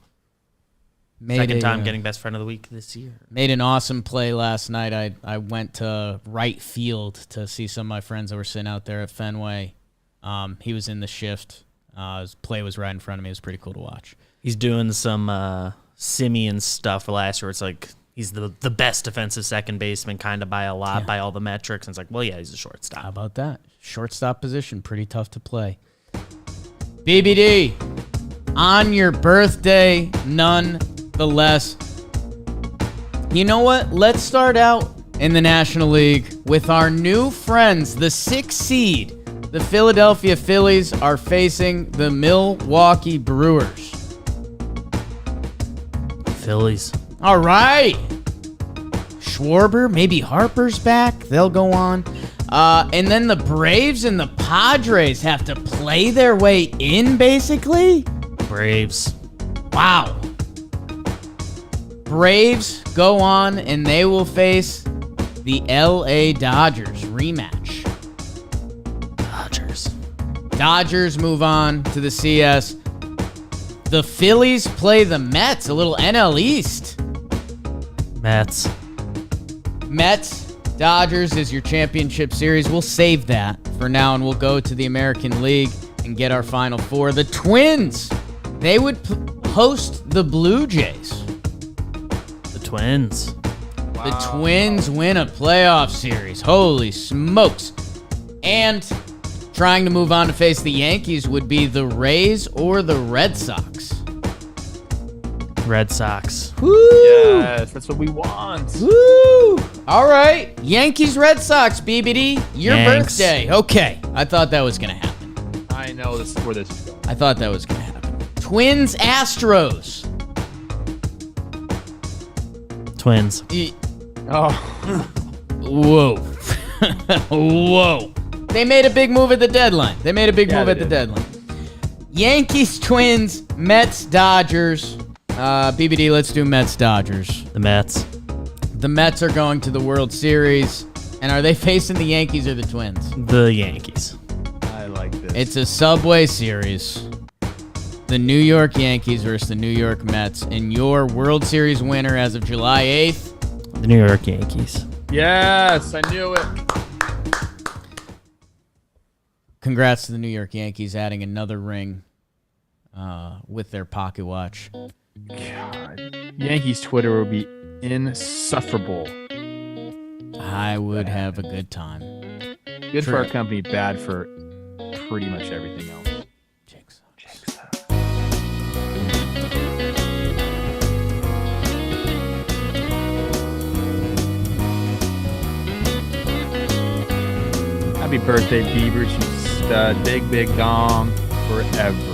Speaker 3: Second time getting best friend of the week this year.
Speaker 1: Made an awesome play last night. I went to right field to see some of my friends that were sitting out there at Fenway. He was in the shift. His play was right in front of me. It was pretty cool to watch.
Speaker 3: He's doing some Simeon stuff last year. It's like he's the best defensive second baseman kind of by a lot, by all the metrics. And it's like, well, yeah, he's a shortstop.
Speaker 1: How about that? Shortstop position, pretty tough to play. BBD, on your birthday, nonetheless. You know what? Let's start out in the National League with our new friends, the 6th seed. The Philadelphia Phillies are facing the Milwaukee Brewers.
Speaker 3: Phillies.
Speaker 1: All right. Schwarber, maybe Harper's back. They'll go on. And then the Braves and the Padres have to play their way in, basically.
Speaker 3: Braves.
Speaker 1: Wow. Braves go on, and they will face the LA Dodgers rematch. Dodgers move on to the CS. The Phillies play the Mets, a little NL East.
Speaker 3: Mets.
Speaker 1: Dodgers is your championship series. We'll save that for now, and we'll go to the American League and get our Final Four. The Twins, they would host the Blue Jays.
Speaker 3: The Twins.
Speaker 1: The Twins win a playoff series. Holy smokes. And trying to move on to face the Yankees would be the Rays or the Red Sox.
Speaker 3: Red Sox.
Speaker 1: Woo!
Speaker 2: Yes, that's what we want.
Speaker 1: Woo! All right. Yankees, Red Sox, BBD, your
Speaker 3: Yanks.
Speaker 1: birthday. Okay. I thought that was going to happen.
Speaker 2: I know this is where this is going.
Speaker 1: I thought that was going to happen. Twins, Astros.
Speaker 3: Twins.
Speaker 2: Oh,
Speaker 1: Whoa. Whoa. They made a big move at the deadline. They made a big move
Speaker 2: they
Speaker 1: at the
Speaker 2: did.
Speaker 1: deadline. Yankees, Twins, Mets, Dodgers. BBD, let's do Mets, Dodgers.
Speaker 3: The Mets.
Speaker 1: The Mets are going to the World Series. And are they facing the Yankees or the Twins?
Speaker 3: The Yankees.
Speaker 2: I like this.
Speaker 1: It's a Subway Series. The New York Yankees versus the New York Mets. And your World Series winner as of July 8th.
Speaker 3: The New York Yankees.
Speaker 2: Yes, I knew it.
Speaker 1: Congrats to the New York Yankees adding another ring with their pocket watch.
Speaker 2: God. Yankees Twitter would be insufferable.
Speaker 1: I would have a good time.
Speaker 2: Good
Speaker 1: True.
Speaker 2: for our company, bad for pretty much everything else. Happy birthday, Beavers, you stud. Big, big dong forever.